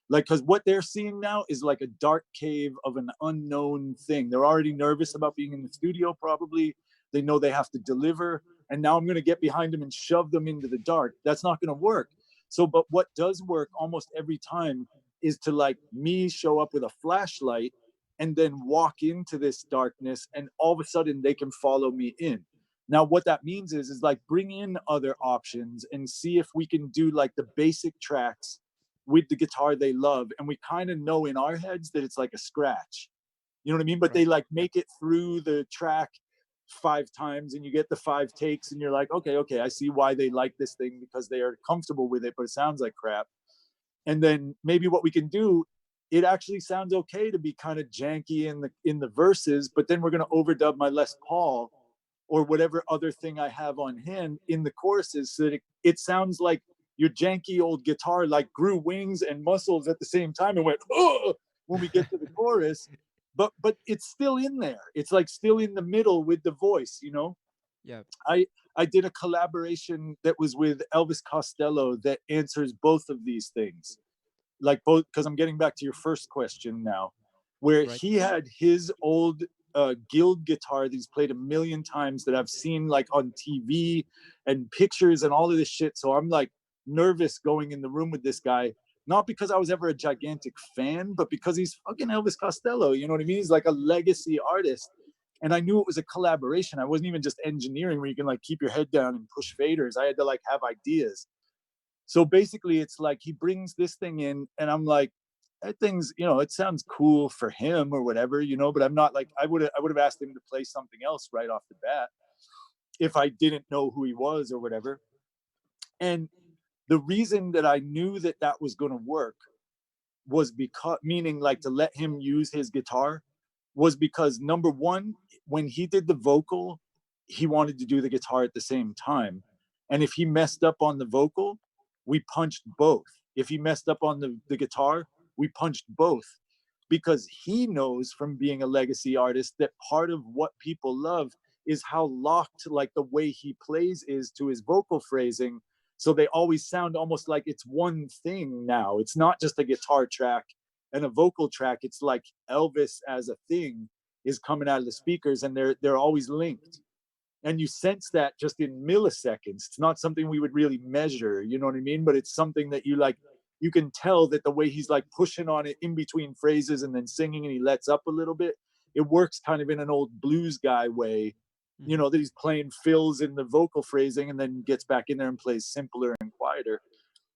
Like, because what they're seeing now is like a dark cave of an unknown thing. They're already nervous about being in the studio, probably. They know they have to deliver. And now I'm going to get behind them and shove them into the dark. That's not going to work. So, but what does work almost every time is to like me show up with a flashlight and then walk into this darkness, and all of a sudden they can follow me in. Now what that means is like bring in other options and see if we can do like the basic tracks with the guitar they love, and we kind of know in our heads that it's like a scratch, you know what I mean, but they like make it through the track 5 times and you get the 5 takes and you're like, okay, I see why they like this thing, because they are comfortable with it, but it sounds like crap. And then maybe what we can do, it actually sounds okay to be kind of janky in the verses, but then we're going to overdub my Les Paul or whatever other thing I have on hand in the choruses, so that it sounds like your janky old guitar like grew wings and muscles at the same time and went, oh, when we get to the chorus. But it's still in there. It's like still in the middle with the voice, you know? Yeah. I did a collaboration that was with Elvis Costello that answers both of these things. Like both, because I'm getting back to your first question now, where he had his old Guild guitar that he's played a million times that I've seen like on TV and pictures and all of this shit. So I'm like nervous going in the room with this guy, not because I was ever a gigantic fan, but because he's fucking Elvis Costello. You know what I mean? He's like a legacy artist. And I knew it was a collaboration. I wasn't even just engineering where you can like keep your head down and push faders. I had to like have ideas. So basically it's like he brings this thing in and I'm like, that thing's, you know, it sounds cool for him or whatever, you know, but I'm not like, I would have asked him to play something else right off the bat if I didn't know who he was or whatever. And the reason that I knew that that was going to work was because, meaning like to let him use his guitar, was because number one, when he did the vocal, he wanted to do the guitar at the same time. And if he messed up on the vocal, we punched both. If he messed up on the guitar, we punched both. Because he knows from being a legacy artist that part of what people love is how locked like the way he plays is to his vocal phrasing. So they always sound almost like it's one thing now. It's not just a guitar track and a vocal track. It's like Elvis as a thing is coming out of the speakers, and they're always linked. And you sense that just in milliseconds. It's not something we would really measure, you know what I mean? But it's something that you like, you can tell that the way he's like pushing on it in between phrases and then singing and he lets up a little bit, it works kind of in an old blues guy way, you know, that he's playing fills in the vocal phrasing and then gets back in there and plays simpler and quieter.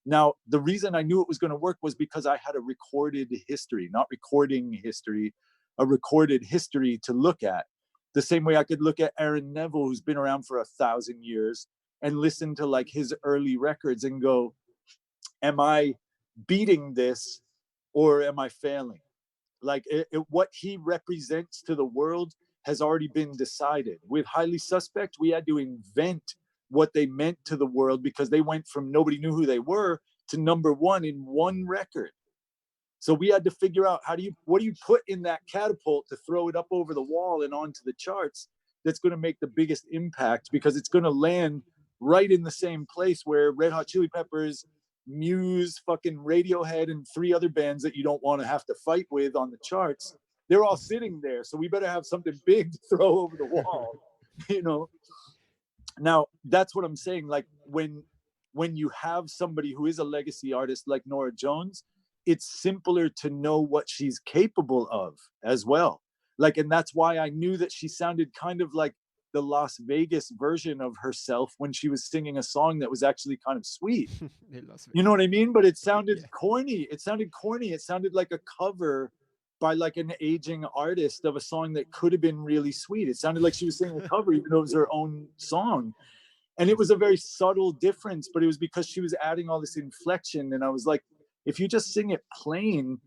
Now, the reason I knew it was going to work was because I had a recorded history, not recording history, a recorded history to look at. The same way I could look at Aaron Neville, who's been around for 1,000 years, and listen to like his early records and go, am I beating this or am I failing? Like what he represents to the world has already been decided. With Highly Suspect, we had to invent what they meant to the world because they went from nobody knew who they were to #1 in one record. So we had to figure out what do you put in that catapult to throw it up over the wall and onto the charts that's going to make the biggest impact, because it's going to land right in the same place where Red Hot Chili Peppers, Muse, fucking Radiohead, and 3 other bands that you don't want to have to fight with on the charts, they're all sitting there. So we better have something big to throw over the wall, you know? Now, that's what I'm saying. Like when you have somebody who is a legacy artist like Norah Jones, it's simpler to know what she's capable of as well. Like, and that's why I knew that she sounded kind of like the Las Vegas version of herself when she was singing a song that was actually kind of sweet. You know what I mean? But it sounded corny. It sounded corny. It sounded like a cover by like an aging artist of a song that could have been really sweet. It sounded like she was singing a cover, even though it was her own song. And it was a very subtle difference, but it was because she was adding all this inflection. And I was like, if you just sing it plain,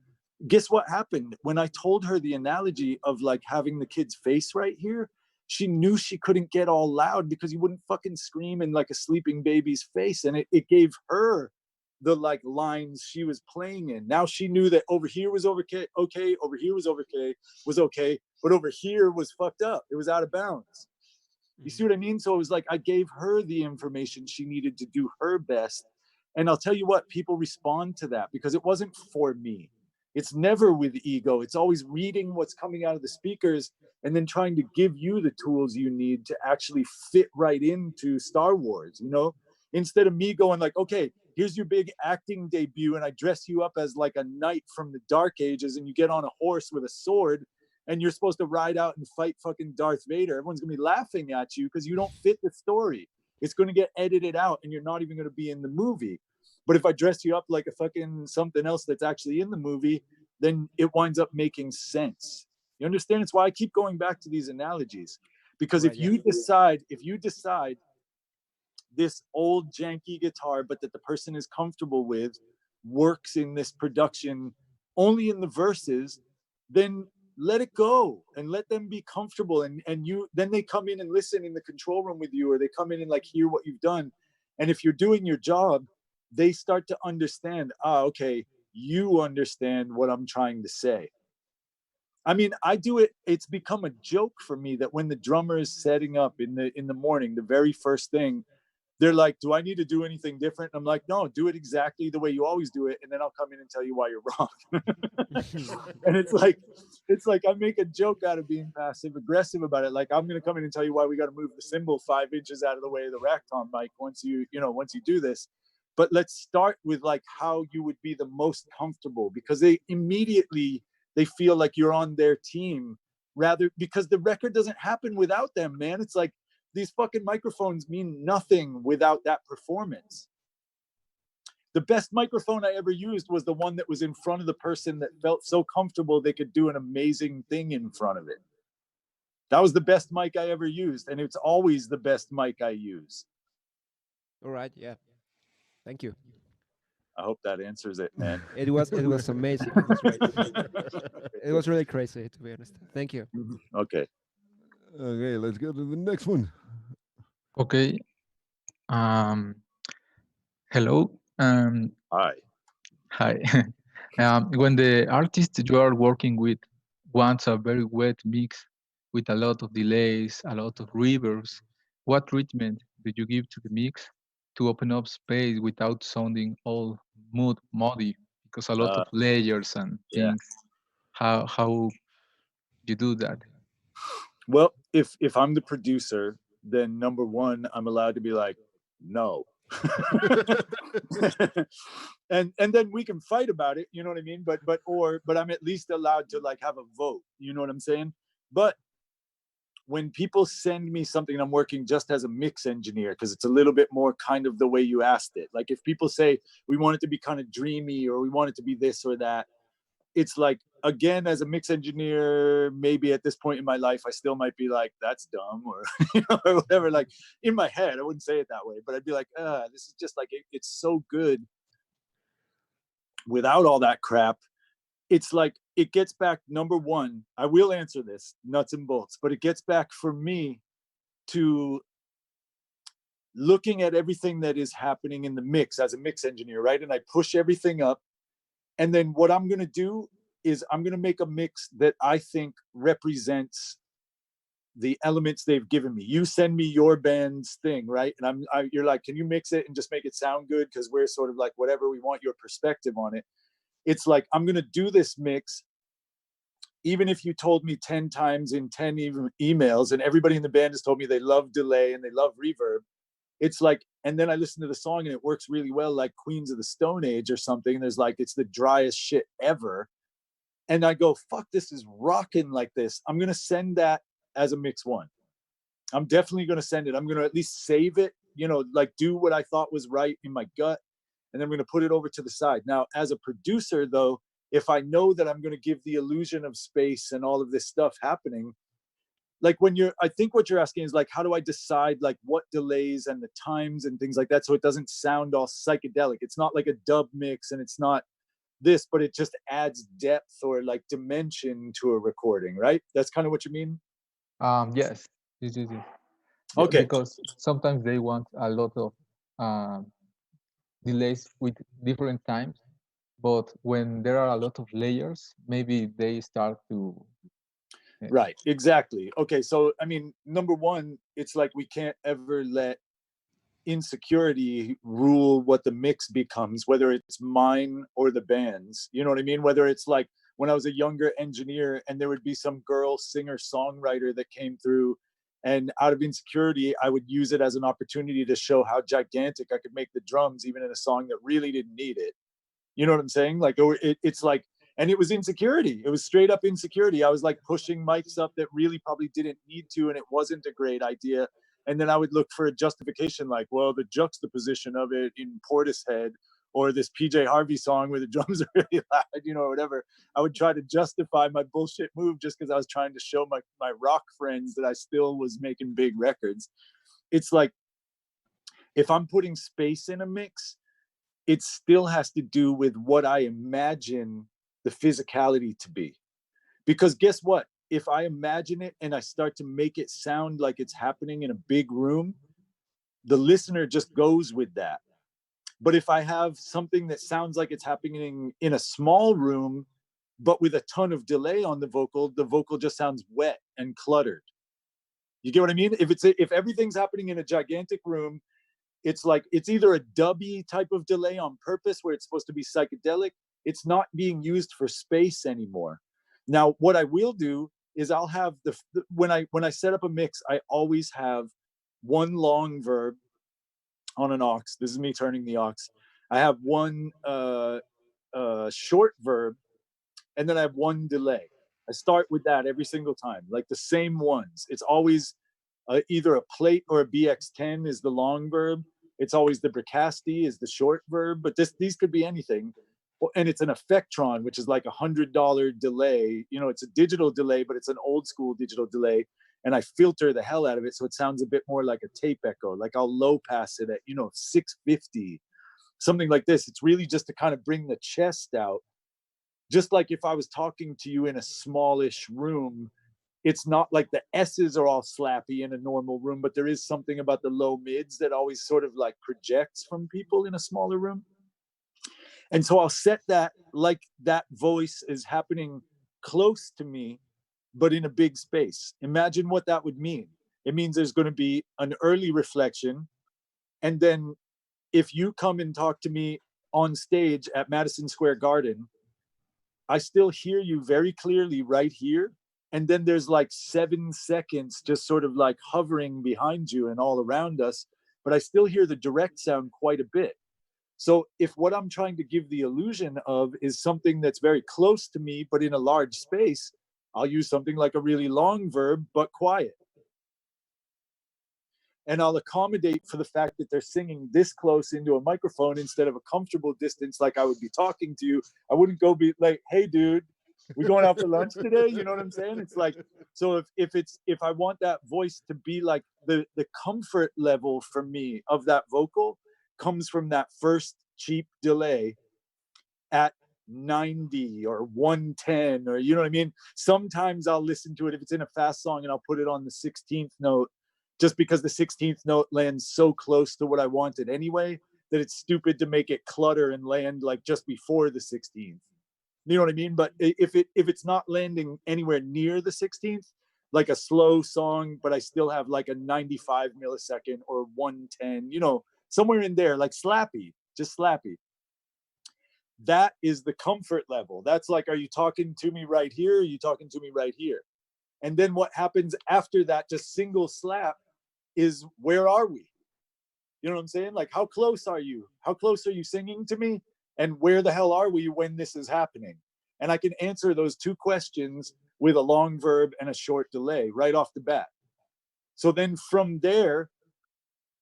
guess what happened? When I told her the analogy of like having the kid's face right here, she knew she couldn't get all loud because you wouldn't fucking scream in like a sleeping baby's face. And it gave her the like lines she was playing in. Now she knew that over here was okay, over here was okay, but over here was fucked up. It was out of bounds. You see what I mean? So it was like I gave her the information she needed to do her best. And I'll tell you what, people respond to that because it wasn't for me. It's never with ego. It's always reading what's coming out of the speakers and then trying to give you the tools you need to actually fit right into Star Wars, you know? Instead of me going like, okay, here's your big acting debut and I dress you up as like a knight from the Dark Ages and you get on a horse with a sword and you're supposed to ride out and fight fucking Darth Vader. Everyone's gonna be laughing at you because you don't fit the story. It's gonna get edited out and you're not even gonna be in the movie. But if I dress you up like a fucking something else that's actually in the movie, then it winds up making sense. You understand? It's why I keep going back to these analogies. Because Right, if you decide this old janky guitar, but that the person is comfortable with, works in this production only in the verses, then let it go and let them be comfortable. And you then they come in and listen in the control room with you, or they come in and like hear what you've done. And if you're doing your job, they start to understand, okay, you understand what I'm trying to say. I mean, I do it. It's become a joke for me that when the drummer is setting up in the morning, the very first thing, they're like, do I need to do anything different? And I'm like, no, do it exactly the way you always do it. And then I'll come in and tell you why you're wrong. And it's like I make a joke out of being passive aggressive about it. Like, I'm going to come in and tell you why we got to move the cymbal 5 inches out of the way of the rack tom mic once you do this. But let's start with like how you would be the most comfortable, because they feel like you're on their team, rather, because the record doesn't happen without them, man. It's like, these fucking microphones mean nothing without that performance. The best microphone I ever used was the one that was in front of the person that felt so comfortable they could do an amazing thing in front of it. That was the best mic I ever used, and it's always the best mic I use. All right, yeah. Thank you. I hope that answers it, man. It was amazing. It was great. It was really crazy, to be honest. Thank you. Okay. Okay, let's go to the next one. Okay. Hello. Hi. Hi. When the artist you are working with wants a very wet mix with a lot of delays, a lot of reverbs, what treatment do you give to the mix to open up space without sounding all muddy? Because a lot of layers and things. Yeah. How you do that? Well, if I'm the producer, then number one, I'm allowed to be like, no. and then we can fight about it, you know what I mean? But I'm at least allowed to like have a vote, you know what I'm saying? But when people send me something, I'm working just as a mix engineer, because it's a little bit more kind of the way you asked it. Like if people say we want it to be kind of dreamy, or we want it to be this or that, it's like, again, as a mix engineer, maybe at this point in my life, I still might be like, that's dumb, or, or whatever. Like in my head, I wouldn't say it that way, but I'd be like, this is just like, it's so good without all that crap. It's like, it gets back, number one, I will answer this nuts and bolts, but it gets back for me to looking at everything that is happening in the mix as a mix engineer, right? And I push everything up. And then what I'm going to do is I'm going to make a mix that I think represents the elements they've given me. You send me your band's thing, right? And you're like, can you mix it and just make it sound good? Because we're sort of like, whatever, we want your perspective on it. It's like, I'm going to do this mix, even if you told me 10 times in 10 emails, and everybody in the band has told me they love delay and they love reverb. It's like, and then I listen to the song and it works really well, like Queens of the Stone Age or something. There's like, it's the driest shit ever. And I go, fuck, this is rocking like this. I'm going to send that as a mix one. I'm definitely going to send it. I'm going to at least save it, like do what I thought was right in my gut. And then I'm going to put it over to the side. Now, as a producer, though, if I know that I'm going to give the illusion of space and all of this stuff happening, like I think what you're asking is like, how do I decide like what delays and the times and things like that, so it doesn't sound all psychedelic? It's not like a dub mix and it's not this, but it just adds depth or like dimension to a recording, right? That's kind of what you mean? Yes. Okay. Because sometimes they want a lot of delays with different times, but when there are a lot of layers, maybe they start to Right, exactly. Okay, so I mean, number one, it's like we can't ever let insecurity rule what the mix becomes, whether it's mine or the band's. You know what I mean? Whether it's like when I was a younger engineer and there would be some girl singer songwriter that came through, and out of insecurity, I would use it as an opportunity to show how gigantic I could make the drums, even in a song that really didn't need it. You know what I'm saying? Like, it's like, and it was insecurity. It was straight up insecurity. I was like pushing mics up that really probably didn't need to, and it wasn't a great idea. And then I would look for a justification, like, well, the juxtaposition of it in Portishead, or this PJ Harvey song where the drums are really loud, you know, or whatever. I would try to justify my bullshit move just because I was trying to show my rock friends that I still was making big records. It's like, if I'm putting space in a mix, it still has to do with what I imagine the physicality to be. Because guess what? If I imagine it and I start to make it sound like it's happening in a big room, the listener just goes with that. But if I have something that sounds like it's happening in a small room, but with a ton of delay on the vocal just sounds wet and cluttered. You get what I mean? If everything's happening in a gigantic room, it's like, it's either a dubby type of delay on purpose where it's supposed to be psychedelic. It's not being used for space anymore. Now, what I will do is I'll have when I set up a mix, I always have one long verb on an aux. This is me turning the aux. I have one short verb, and then I have one delay. I start with that every single time, like the same ones. It's always either a plate or a BX10 is the long verb. It's always the bricasti is the short verb, but these could be anything. And it's an effectron, which is like $100 delay. You know, it's a digital delay, but it's an old school digital delay. And I filter the hell out of it so it sounds a bit more like a tape echo. Like I'll low pass it at, 650, something like this. It's really just to kind of bring the chest out. Just like if I was talking to you in a smallish room, it's not like the S's are all slappy in a normal room, but there is something about the low mids that always sort of like projects from people in a smaller room. And so I'll set that like that voice is happening close to me, but in a big space. Imagine what that would mean. It means there's going to be an early reflection. And then if you come and talk to me on stage at Madison Square Garden, I still hear you very clearly right here. And then there's like 7 seconds just sort of like hovering behind you and all around us. But I still hear the direct sound quite a bit. So if what I'm trying to give the illusion of is something that's very close to me, but in a large space, I'll use something like a really long verb, but quiet. And I'll accommodate for the fact that they're singing this close into a microphone instead of a comfortable distance like I would be talking to you. I wouldn't go be like, hey, dude, we going out for lunch today? You know what I'm saying? It's like, so if I want that voice to be like the comfort level for me of that vocal comes from that first cheap delay at 90 or 110, or you know what I mean? Sometimes I'll listen to it if it's in a fast song and I'll put it on the 16th note just because the 16th note lands so close to what I wanted anyway that it's stupid to make it clutter and land like just before the 16th. You know what I mean? But if it's not landing anywhere near the 16th, like a slow song, but I still have like a 95 millisecond or 110, somewhere in there, like slappy, just slappy. That is the comfort level. That's like, are you talking to me right here? Are you talking to me right here? And then what happens after that, just single slap, is where are we? You know what I'm saying? Like, how close are you? How close are you singing to me? And where the hell are we when this is happening? And I can answer those two questions with a long verb and a short delay right off the bat. So then from there,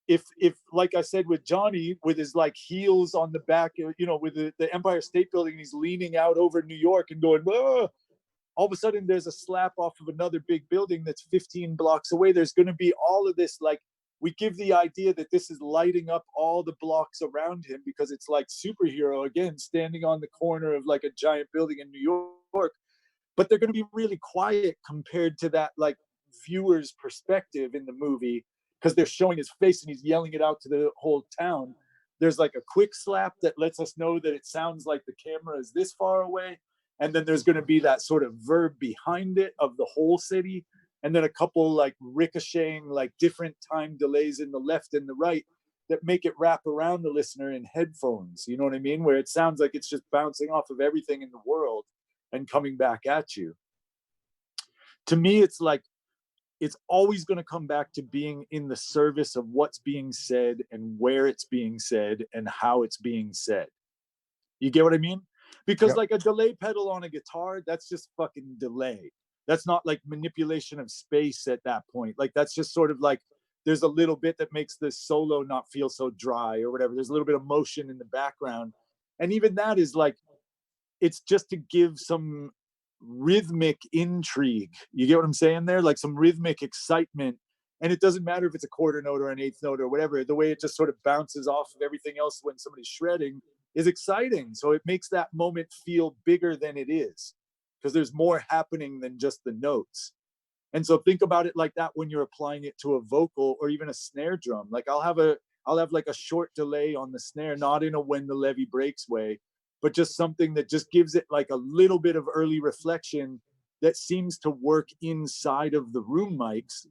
if like I said with Johnny, with his like heels on the back, with the Empire State Building, and he's leaning out over New York and going, whoa, all of a sudden there's a slap off of another big building that's 15 blocks away. There's going to be all of this, like, we give the idea that this is lighting up all the blocks around him because it's like superhero, again, standing on the corner of like a giant building in New York. But they're going to be really quiet compared to that, like, viewer's perspective in the movie, because they're showing his face and he's yelling it out to the whole town. There's like a quick slap that lets us know that it sounds like the camera is this far away. and then there's going to be that sort of verb behind it of the whole city, and then a couple like ricocheting, like different time delays in the left and the right that make it wrap around the listener in headphones. You know what I mean? Where it sounds like it's just bouncing off of everything in the world and coming back at you. To me, it's like, it's always going to come back to being in the service of what's being said and where it's being said and how it's being said. You get what I mean? Because like a delay pedal on a guitar, that's just fucking delay. That's not like manipulation of space at that point. Like that's just sort of like, there's a little bit that makes the solo not feel so dry or whatever. There's a little bit of motion in the background. And even that is like, it's just to give some rhythmic intrigue. You get what I'm saying there? Like some rhythmic excitement. And it doesn't matter if it's a quarter note or an eighth note or whatever. The way it just sort of bounces off of everything else when somebody's shredding is exciting. So it makes that moment feel bigger than it is, because there's more happening than just the notes. And so think about it like that when you're applying it to a vocal or even a snare drum. Like I'll have like a short delay on the snare, not in a when the levee breaks way, but just something that just gives it like a little bit of early reflection that seems to work inside of the room mics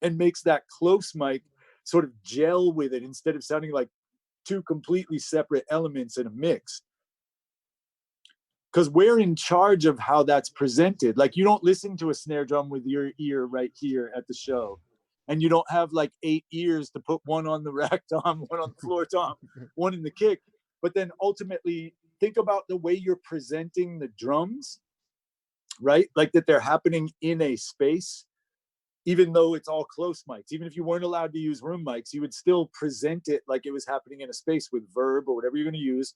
and makes that close mic sort of gel with it instead of sounding like two completely separate elements in a mix. Because we're in charge of how that's presented. Like you don't listen to a snare drum with your ear right here at the show. And you don't have like 8 ears to put one on the rack tom, one on the floor tom, one in the kick. But then ultimately think about the way you're presenting the drums, right? Like that they're happening in a space, even though it's all close mics. Even if you weren't allowed to use room mics, you would still present it like it was happening in a space with verb or whatever you're going to use.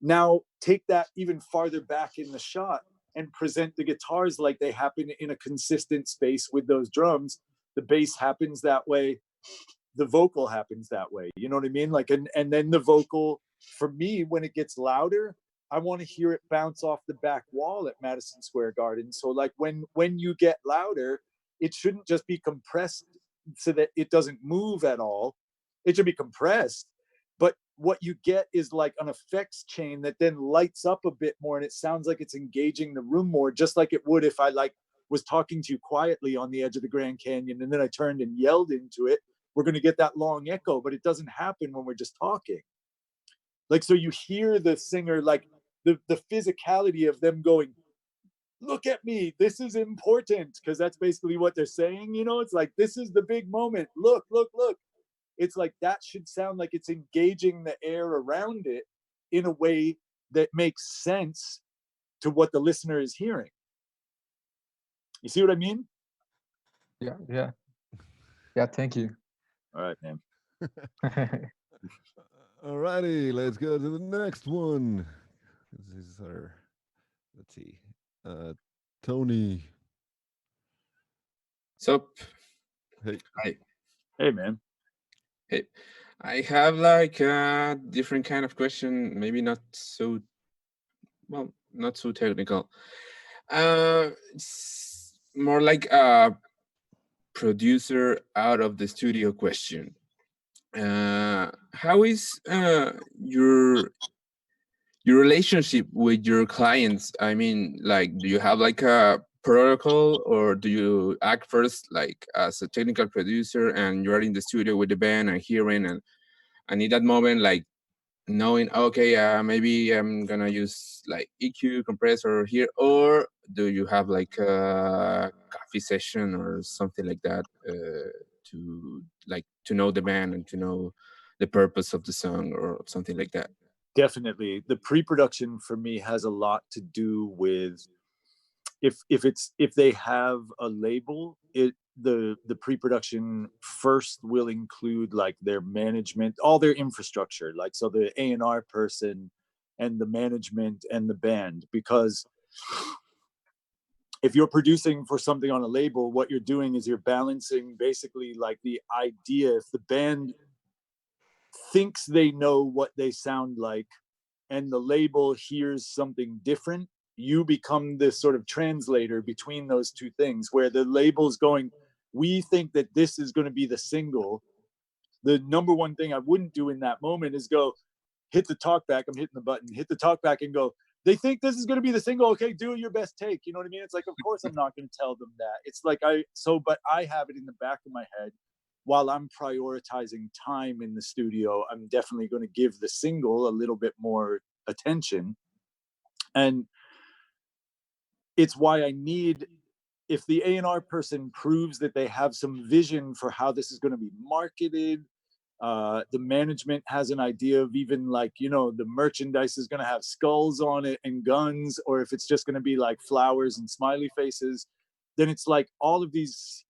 Now take that even farther back in the shot and present the guitars like they happen in a consistent space with those drums. The bass happens that way. The vocal happens that way. You know what I mean? Like, and then the vocal, for me, when it gets louder, I want to hear it bounce off the back wall at Madison Square Garden. So like when you get louder, it shouldn't just be compressed so that it doesn't move at all. It should be compressed. But what you get is like an effects chain that then lights up a bit more, and it sounds like it's engaging the room more, just like it would if I like was talking to you quietly on the edge of the Grand Canyon and then I turned and yelled into it. We're going to get that long echo, but it doesn't happen when we're just talking. Like, so you hear the singer, like the physicality of them going, look at me, this is important, because that's basically what they're saying. You know, it's like, this is the big moment. Look, look, look. It's like that should sound like it's engaging the air around it in a way that makes sense to what the listener is hearing. You see what I mean? Yeah. Thank you. All right, man. Alrighty, let's go to the next one. This is our, let's see, Tony. So, Hey. Hi. Hey, man. Hey, I have like a different kind of question, maybe not so, well, not so technical. It's more like a producer out of the studio question. How is your relationship with your clients? I mean, like, do you have like a protocol, or do you act first like as a technical producer and you're in the studio with the band and hearing and in that moment, like knowing, okay, maybe I'm gonna use like EQ compressor here, or do you have like a coffee session or something like that to know the band and to know the purpose of the song or something like that? Definitely. The pre-production for me has a lot to do with if they have a label, the pre-production first will include like their management, all their infrastructure, like so the A&R person and the management and the band. Because if you're producing for something on a label, what you're doing is you're balancing basically like the idea. If the band thinks they know what they sound like and the label hears something different, you become this sort of translator between those two things, where the label's going, we think that this is going to be the single. The number one thing I wouldn't do in that moment is go, hit the talkback, I'm hitting the button, hit the talkback and go, they think this is going to be the single. Okay, do your best take. You know what I mean? It's like, of course I'm not going to tell them that. It's like but I have it in the back of my head while I'm prioritizing time in the studio. I'm definitely going to give the single a little bit more attention. And it's why I need, if the A&R person proves that they have some vision for how this is going to be marketed, the management has an idea of even like, you know, the merchandise is going to have skulls on it and guns, or if it's just going to be like flowers and smiley faces, then it's like all of these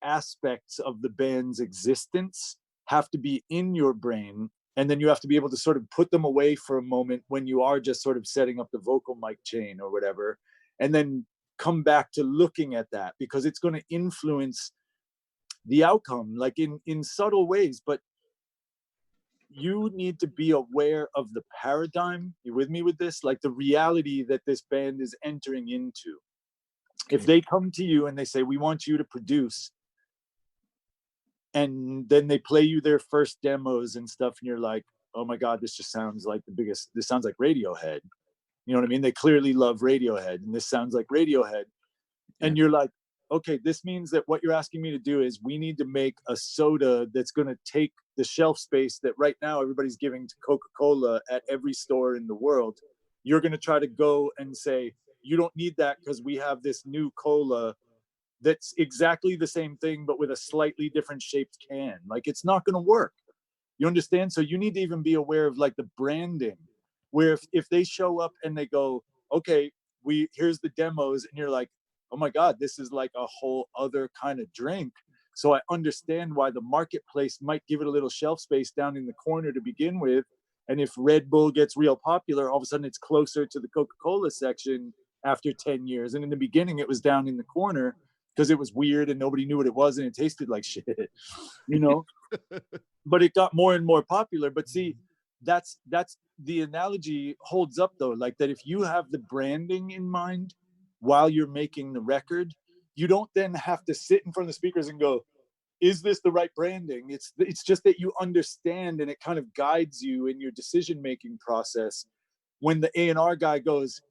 aspects of the band's existence have to be in your brain. And then you have to be able to sort of put them away for a moment when you are just sort of setting up the vocal mic chain or whatever, and then come back to looking at that, because it's going to influence the outcome, like in subtle ways. But you need to be aware of the paradigm. You with me with this? Like the reality that this band is entering into. If they come to you and they say, we want you to produce, and then they play you their first demos and stuff, and you're like, oh my God, this just sounds like this sounds like Radiohead. You know what I mean? They clearly love Radiohead, and this sounds like Radiohead. Yeah. And you're like, okay, this means that what you're asking me to do is we need to make a soda that's going to take the shelf space that right now everybody's giving to Coca-Cola at every store in the world. You're going to try to go and say, you don't need that because we have this new cola that's exactly the same thing, but with a slightly different shaped can. Like, it's not going to work. You understand? So you need to even be aware of like the branding, where if they show up and they go, okay, here's the demos, and you're like, oh my God, this is like a whole other kind of drink. So I understand why the marketplace might give it a little shelf space down in the corner to begin with. And if Red Bull gets real popular, all of a sudden it's closer to the Coca-Cola section after 10 years. And in the beginning, it was down in the corner because it was weird and nobody knew what it was and it tasted like shit, you know? But it got more and more popular. But see, that's the analogy holds up though, like that if you have the branding in mind while you're making the record, you don't then have to sit in front of the speakers and go, is this the right branding? It's just that you understand, and it kind of guides you in your decision-making process. When the A&R guy goes,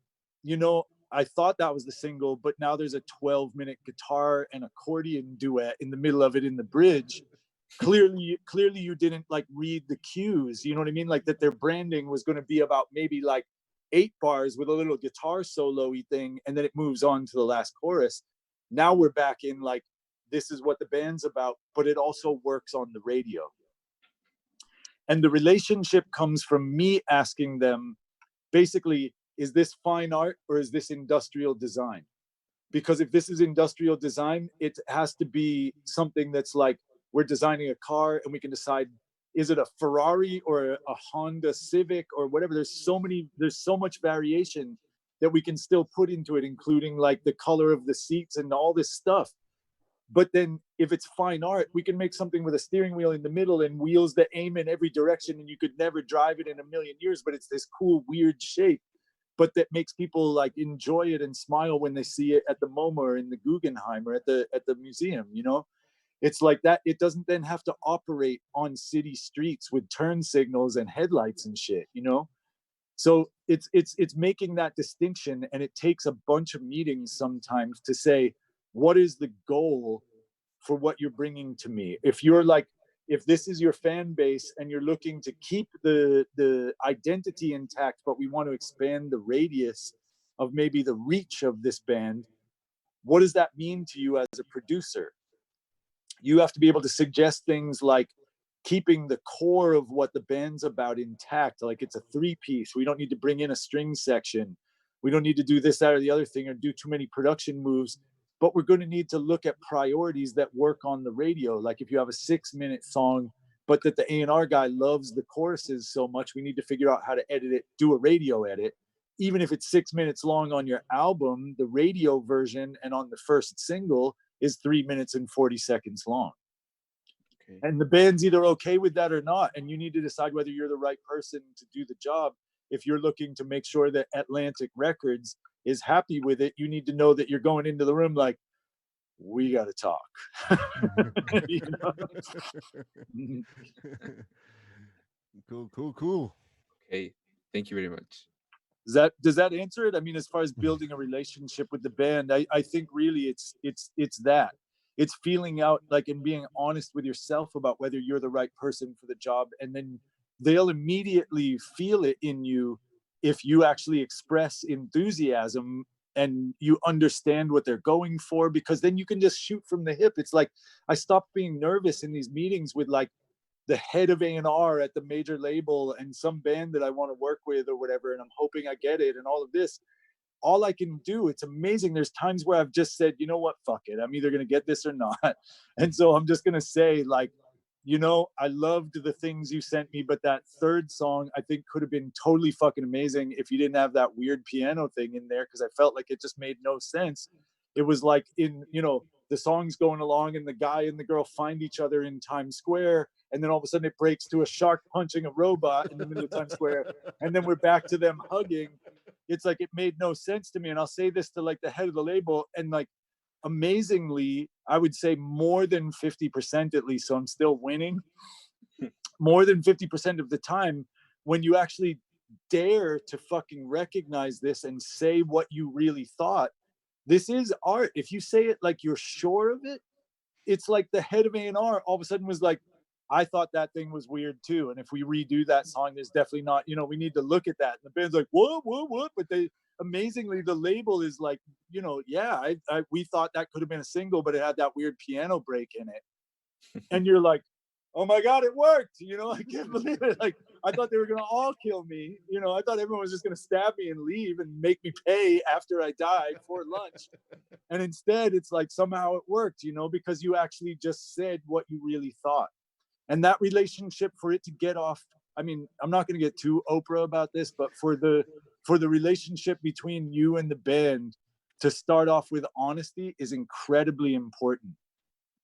you know, I thought that was the single, but now there's a 12-minute guitar and accordion duet in the middle of it in the bridge. Clearly you didn't like read the cues, you know what I mean? Like that their branding was going to be about maybe like 8 bars with a little guitar solo-y thing, and then it moves on to the last chorus. Now we're back in like, this is what the band's about, but it also works on the radio. And the relationship comes from me asking them, basically, is this fine art or is this industrial design? Because if this is industrial design, it has to be something that's like, we're designing a car and we can decide, is it a Ferrari or a Honda Civic or whatever? There's so much variation that we can still put into it, including like the color of the seats and all this stuff. But then if it's fine art, we can make something with a steering wheel in the middle and wheels that aim in every direction, and you could never drive it in a million years, but it's this cool, weird shape, but that makes people like enjoy it and smile when they see it at the MoMA or in the Guggenheim or at the museum, you know? It's like that. It doesn't then have to operate on city streets with turn signals and headlights and shit, you know? So it's making that distinction, and it takes a bunch of meetings sometimes to say, what is the goal for what you're bringing to me? If you're like, if this is your fan base and you're looking to keep the identity intact, but we want to expand the radius of maybe the reach of this band, what does that mean to you as a producer? You have to be able to suggest things like keeping the core of what the band's about intact. Like it's a 3-piece. We don't need to bring in a string section. We don't need to do this, that, or the other thing, or do too many production moves. But we're going to need to look at priorities that work on the radio. Like if you have a 6-minute song, but that the A&R guy loves the choruses so much, we need to figure out how to edit it, do a radio edit. Even if it's 6 minutes long on your album, the radio version and on the first single is 3 minutes and 40 seconds long. Okay. And the band's either okay with that or not. And you need to decide whether you're the right person to do the job. If you're looking to make sure that Atlantic Records is happy with it, you need to know that you're going into the room like, we got to talk. You know? Cool. Okay. Thank you very much. Does that answer it? I mean, as far as building a relationship with the band, I think really it's that. It's feeling out like and being honest with yourself about whether you're the right person for the job, and then they'll immediately feel it in you if you actually express enthusiasm and you understand what they're going for, because then you can just shoot from the hip. It's like I stopped being nervous in these meetings with like the head of A&R at the major label and some band that I want to work with or whatever, and I'm hoping I get it and all of this. All I can do, it's amazing. There's times where I've just said, you know what, fuck it. I'm either going to get this or not. And so I'm just going to say, like, you know, I loved the things you sent me, but that third song I think could have been totally fucking amazing if you didn't have that weird piano thing in there, because I felt like it just made no sense. It was like in, you know, the song's going along and the guy and the girl find each other in Times Square, and then all of a sudden it breaks to a shark punching a robot in the middle of Times Square, and then we're back to them hugging. It's like it made no sense to me. And I'll say this to like the head of the label, and like amazingly, I would say more than 50% at least, so I'm still winning, more than 50% of the time, when you actually dare to fucking recognize this and say what you really thought, this is art. If you say it like you're sure of it, it's like the head of A&R all of a sudden was like, I thought that thing was weird too. And if we redo that song, there's definitely not, you know, we need to look at that. And the band's like, what? But they, amazingly, the label is like, you know, yeah, we thought that could have been a single, but it had that weird piano break in it. And you're like, oh my God, it worked. You know, I can't believe it. Like, I thought they were going to all kill me. You know, I thought everyone was just going to stab me and leave and make me pay after I died for lunch. And instead, it's like somehow it worked, you know, because you actually just said what you really thought. And that relationship, for it to get off, I mean, I'm not going to get too Oprah about this, but for the relationship between you and the band to start off with honesty is incredibly important.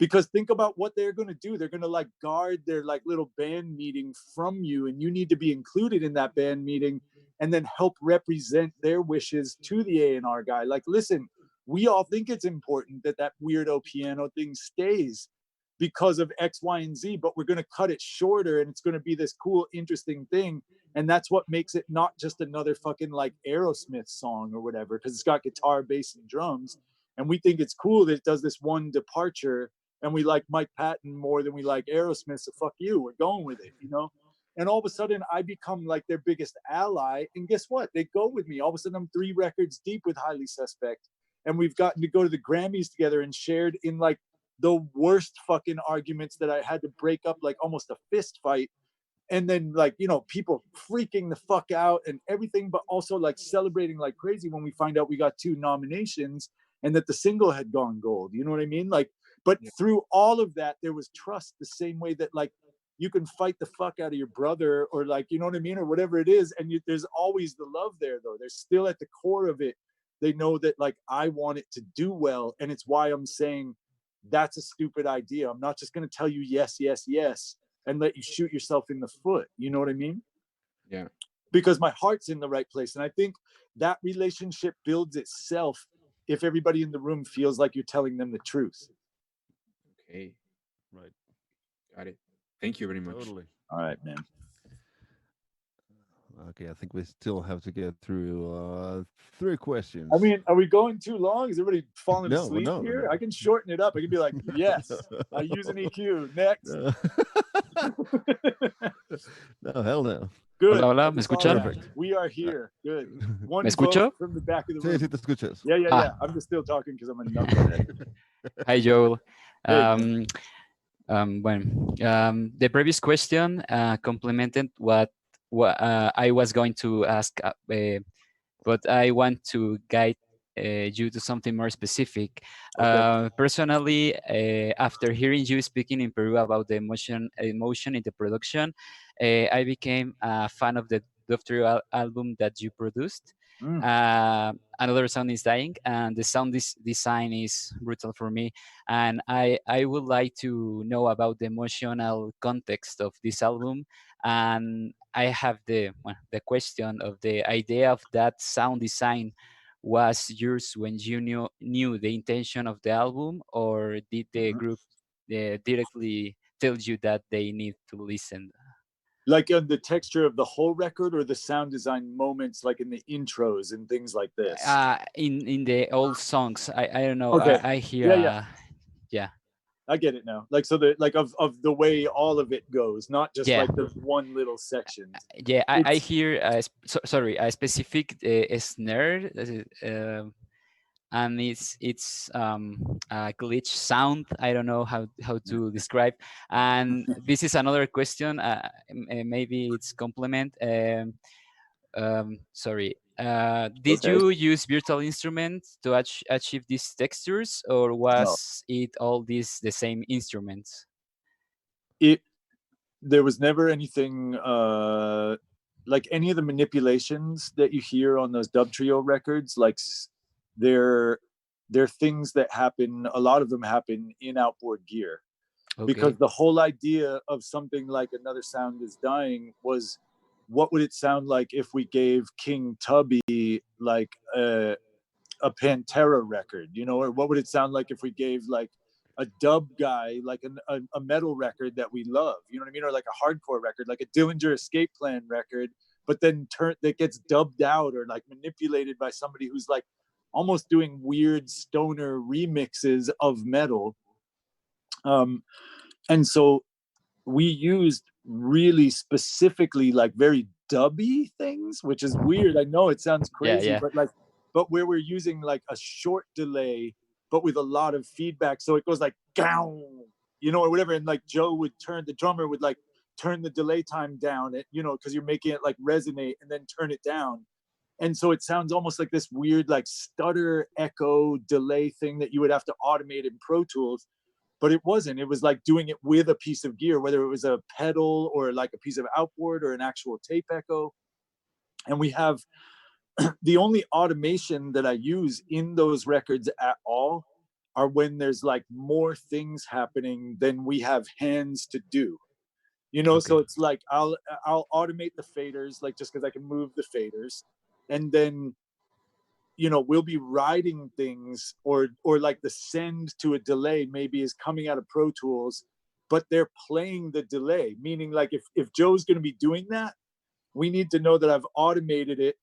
Because think about what they're going to do. They're going to like guard their like little band meeting from you, and you need to be included in that band meeting and then help represent their wishes to the A&R guy. Like, listen, we all think it's important that that weirdo piano thing stays because of X, Y, and Z, but we're going to cut it shorter and it's going to be this cool, interesting thing. And that's what makes it not just another fucking like Aerosmith song or whatever, because it's got guitar, bass, and drums. And we think it's cool that it does this one departure, and we like Mike Patton more than we like Aerosmith, so fuck you, we're going with it, you know? And all of a sudden I become like their biggest ally, and guess what? They go with me. All of a sudden I'm 3 records deep with Highly Suspect, and we've gotten to go to the Grammys together and shared in like the worst fucking arguments that I had to break up, like almost a fist fight. And then like, you know, people freaking the fuck out and everything, but also like celebrating like crazy when we find out we got 2 nominations and that the single had gone gold. You know what I mean? Like, but through all of that, there was trust, the same way that like you can fight the fuck out of your brother, or like, you know what I mean? Or whatever it is. And there's always the love there though. There's still at the core of it. They know that like, I want it to do well. And it's why I'm saying that's a stupid idea. I'm not just going to tell you yes, yes, yes, and let you shoot yourself in the foot. You know what I mean? Yeah. Because my heart's in the right place. And I think that relationship builds itself if everybody in the room feels like you're telling them the truth. Okay. Right. Got it. Thank you very much. Totally. All right, man. Okay, I think we still have to get through 3 questions. I mean, are we going too long? Is everybody falling No, asleep no, here? no. I can shorten it up. I can be like, yes, I use an EQ. Next. No, hell no. Good. Hola, hola, I ¿me just saw escuchan? that. We are here. Good. One ¿Me escucho? vote from the back of the Sí, room. sí te escuchas. Yeah, yeah, Ah. yeah. I'm just still talking because I'm a knucklehead. Hi, Joel. Hey, The previous question complemented what I was going to ask, but I want to guide you to something more specific. Okay. Personally, after hearing you speaking in Peru about the emotion in the production, I became a fan of the Doctor album that you produced. Another sound is dying, and the sound design is brutal for me. And I would like to know about the emotional context of this album. And I have the question of the idea of that sound design was yours when you knew the intention of the album, or did the group directly tell you that they need to listen? Like on the texture of the whole record, or the sound design moments, like in the intros and things like this? In the old songs, I don't know. Okay. I hear. Yeah. I get it now. Like, so the like of the way all of it goes, not just like the one little section. Yeah, I hear sorry, a specific snare, and it's a glitch sound. I don't know how to describe. And this is another question. Maybe it's complement. Sorry. Did you use virtual instruments to achieve these textures, or was it all the same instruments? There was never anything like any of the manipulations that you hear on those dub trio records. Like they're things that happen. A lot of them happen in outboard gear, because the whole idea of something like Another Sound Is Dying was, what would it sound like if we gave King Tubby like a Pantera record, you know, or what would it sound like if we gave like a dub guy like a metal record that we love, you know what I mean, or like a hardcore record, like a Dillinger Escape Plan record, but then that gets dubbed out or like manipulated by somebody who's like almost doing weird stoner remixes of metal. And so we used really specifically like very dubby things, which is weird. I know it sounds crazy, but where we're using like a short delay, but with a lot of feedback. So it goes like, you know, or whatever. And like the drummer would like turn the delay time down, you know, because you're making it like resonate, and then turn it down. And so it sounds almost like this weird, like stutter echo delay thing that you would have to automate in Pro Tools. But it wasn't. It was like doing it with a piece of gear, whether it was a pedal or like a piece of outboard or an actual tape echo. And we have the only automation that I use in those records at all are when there's like more things happening than we have hands to do. You know, so it's like I'll automate the faders, like just because I can move the faders, and then, you know, we'll be writing things, or like the send to a delay maybe is coming out of Pro Tools, but they're playing the delay, meaning like if Joe's going to be doing that, we need to know that I've automated it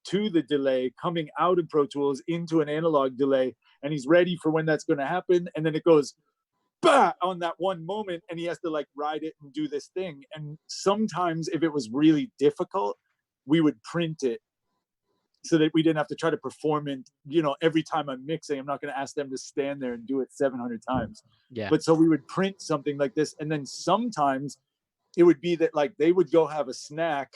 to the delay coming out of Pro Tools into an analog delay, and he's ready for when that's going to happen. And then it goes bah on that one moment, and he has to like ride it and do this thing. And sometimes if it was really difficult, we would print it so that we didn't have to try to perform it, you know, every time I'm mixing. I'm not going to ask them to stand there and do it 700 times. But so we would print something like this. And then sometimes it would be that like they would go have a snack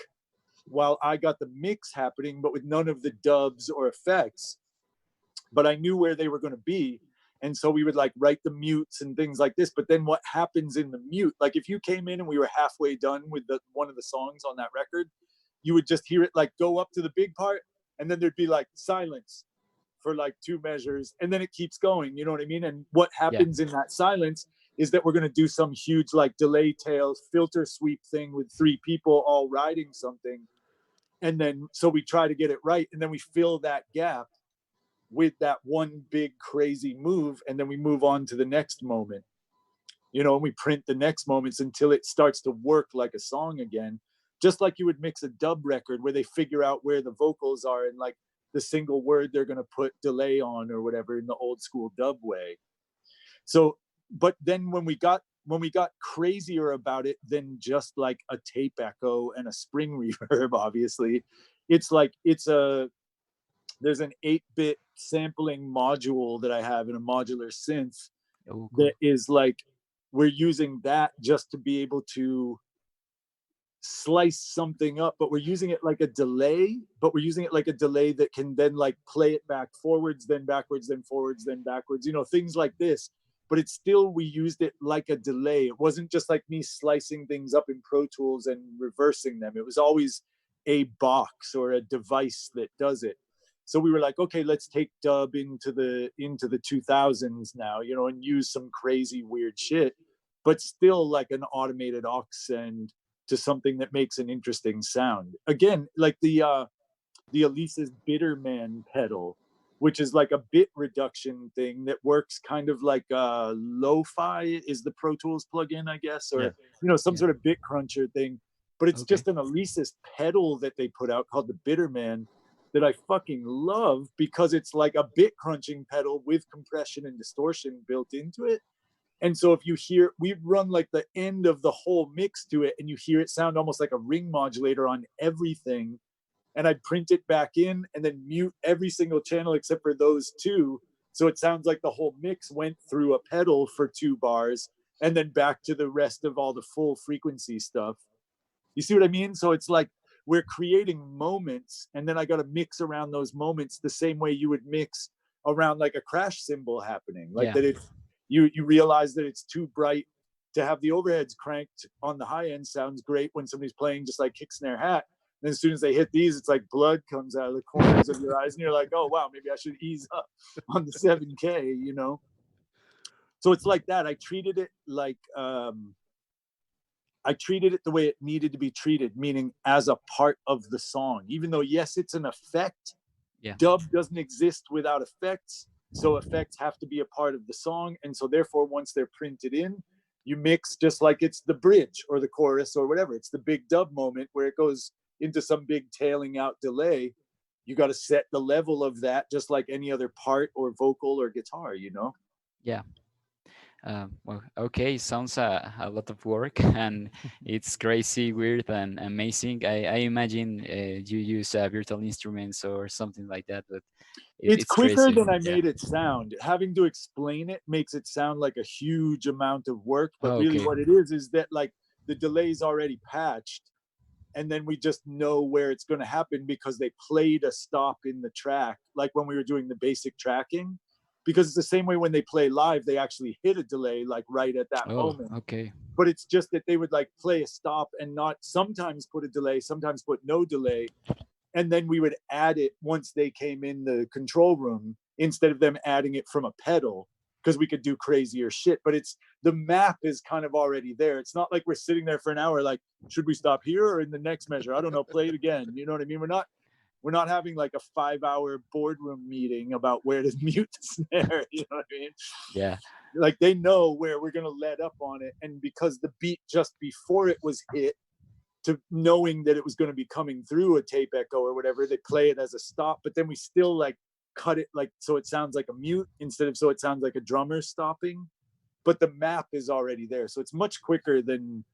while I got the mix happening, but with none of the dubs or effects. But I knew where they were going to be. And so we would like write the mutes and things like this. But then what happens in the mute, like if you came in and we were halfway done with one of the songs on that record, you would just hear it like go up to the big part, and then there'd be like silence for like 2 measures, and then it keeps going, you know what I mean? And what happens in that silence is that we're going to do some huge like delay tail filter sweep thing with 3 people all riding something. And then so we try to get it right, and then we fill that gap with that one big crazy move, and then we move on to the next moment, you know, and we print the next moments until it starts to work like a song again, just like you would mix a dub record where they figure out where the vocals are and like the single word they're going to put delay on or whatever in the old school dub way. So, but then when we got crazier about it than just like a tape echo and a spring reverb, obviously, it's like there's an 8-bit sampling module that I have in a modular synth that is like, we're using that just to be able to slice something up, but we're using it like a delay, that can then like play it back forwards, then backwards, then forwards, then backwards, you know, things like this. But it's still, we used it like a delay. It wasn't just like me slicing things up in Pro Tools and reversing them. It was always a box or a device that does it. So we were like, okay, let's take dub into the 2000s now, you know, and use some crazy weird shit, but still like an automated aux send to something that makes an interesting sound. Again, like the Elise's Bitterman pedal, which is like a bit reduction thing that works kind of like lo-fi is the Pro Tools plugin, I guess, or you know, some sort of bit cruncher thing. but it's just an Alesis pedal that they put out called the Bitter Man that I fucking love, because it's like a bit crunching pedal with compression and distortion built into it. And so if you hear, we run like the end of the whole mix to it, and you hear it sound almost like a ring modulator on everything. And I'd print it back in and then mute every single channel except for those two. So it sounds like the whole mix went through a pedal for 2 bars and then back to the rest of all the full frequency stuff. You see what I mean? So it's like we're creating moments, and then I got to mix around those moments the same way you would mix around like a crash cymbal happening. Like that it's, you realize that it's too bright to have the overheads cranked on the high end sounds great when somebody's playing just like kick, snare, hat. And as soon as they hit these, it's like blood comes out of the corners of your eyes, and you're like, oh, wow, maybe I should ease up on the 7K, you know? So it's like that. I treated it like, I treated it the way it needed to be treated, meaning as a part of the song. Even though, yes, it's an effect, dub doesn't exist without effects. So effects have to be a part of the song. And so therefore, once they're printed in, you mix just like it's the bridge or the chorus or whatever. It's the big dub moment where it goes into some big tailing out delay. You got to set the level of that just like any other part or vocal or guitar, you know? Yeah. Well, okay, sounds a lot of work, and it's crazy, weird, and amazing. I imagine you use virtual instruments or something like that, but it's quicker crazy. than I made it sound. Having to explain it makes it sound like a huge amount of work, but really what it is that like the delay's already patched, and then we just know where it's going to happen because they played a stop in the track, like when we were doing the basic tracking. Because it's the same way when they play live, they actually hit a delay like right at that moment. But it's just that they would like play a stop and not sometimes put a delay, sometimes put no delay. And then we would add it once they came in the control room instead of them adding it from a pedal, because we could do crazier shit. But it's the map is kind of already there. It's not like we're sitting there for an hour like, should we stop here or in the next measure? I don't know, play it again. You know what I mean? We're not having like a 5-hour boardroom meeting about where to mute the snare. You know what I mean? Yeah. Like they know where we're going to let up on it. And because the beat just before it was hit, to knowing that it was going to be coming through a tape echo or whatever, they play it as a stop, but then we still like cut it like so it sounds like a mute instead of so it sounds like a drummer stopping. But the map is already there. So it's much quicker than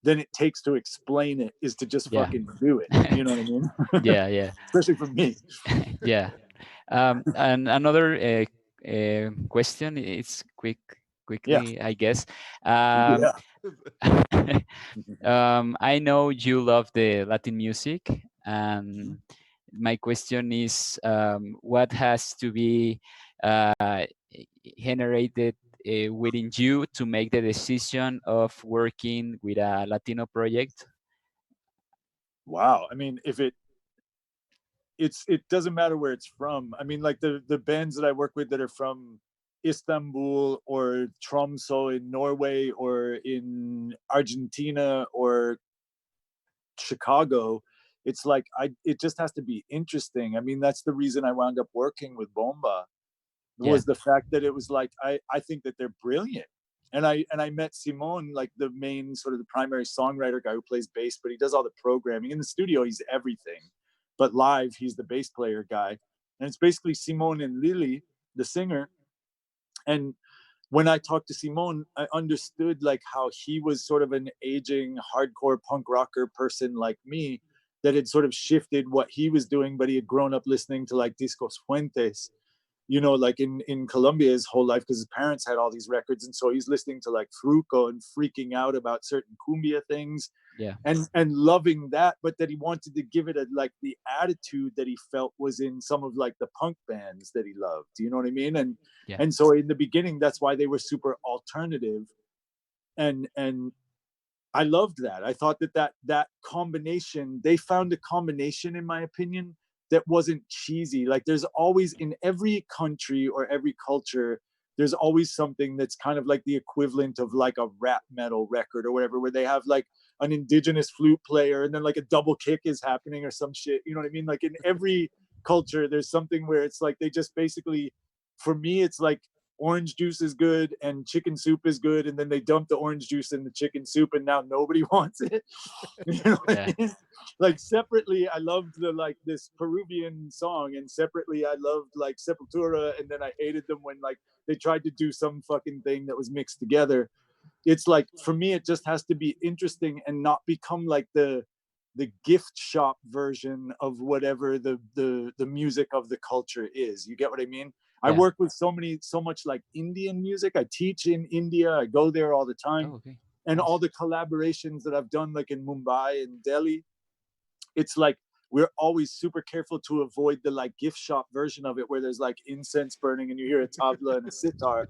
it takes to explain it is to just fucking do it. You know what I mean? Yeah. Especially for me. Yeah. And another question, it's quickly, I guess. I know you love the Latin music, and my question is, what has to be generated within you to make the decision of working with a Latino project? Wow. I mean, if it doesn't matter where it's from. I mean, like the bands that I work with that are from Istanbul or Tromsø in Norway or in Argentina or Chicago, it's like it just has to be interesting. I mean, that's the reason I wound up working with Bomba, was the fact that it was like I think that they're brilliant. And I met Simon, like the main sort of the primary songwriter guy who plays bass, but he does all the programming. In the studio, he's everything. But live, he's the bass player guy. And it's basically Simon and Lily, the singer. And when I talked to Simon, I understood like how he was sort of an aging hardcore punk rocker person like me that had sort of shifted what he was doing, but he had grown up listening to like Discos Fuentes, you know, like in Colombia his whole life because his parents had all these records. And so he's listening to like Fruco and freaking out about certain cumbia things and loving that, but that he wanted to give it like the attitude that he felt was in some of like the punk bands that he loved. You know what I mean? And so in the beginning, that's why they were super alternative. And I loved that. I thought that combination, they found a combination, in my opinion, that wasn't cheesy. Like there's always in every country or every culture, there's always something that's kind of like the equivalent of like a rap metal record or whatever, where they have like an indigenous flute player and then like a double kick is happening or some shit. You know what I mean? Like in every culture, there's something where it's like they just basically, for me, it's like orange juice is good and chicken soup is good, and then they dump the orange juice in the chicken soup and now nobody wants it. You know what I mean? Like separately I loved this Peruvian song, and separately I loved like Sepultura, and then I hated them when like they tried to do some fucking thing that was mixed together. It's like, for me, it just has to be interesting and not become like the gift shop version of whatever the music of the culture is. You get what I mean? I work with so much like Indian music. I teach in India. I go there all the time. And all the collaborations that I've done, like in Mumbai and Delhi, it's like, we're always super careful to avoid the like gift shop version of it, where there's like incense burning and you hear a tabla and a sitar.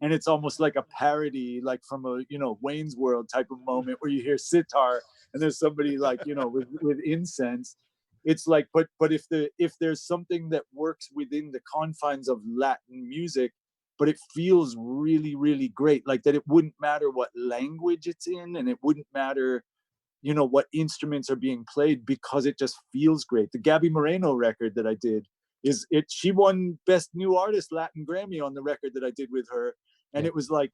And it's almost like a parody, like from a, you know, Wayne's World type of moment where you hear sitar and there's somebody like, you know, with incense. It's like, but if there's something that works within the confines of Latin music, but it feels really, really great, like that it wouldn't matter what language it's in, and it wouldn't matter, you know, what instruments are being played, because it just feels great. The Gabby Moreno record that I did, she won Best New Artist Latin Grammy on the record that I did with her. And it was like,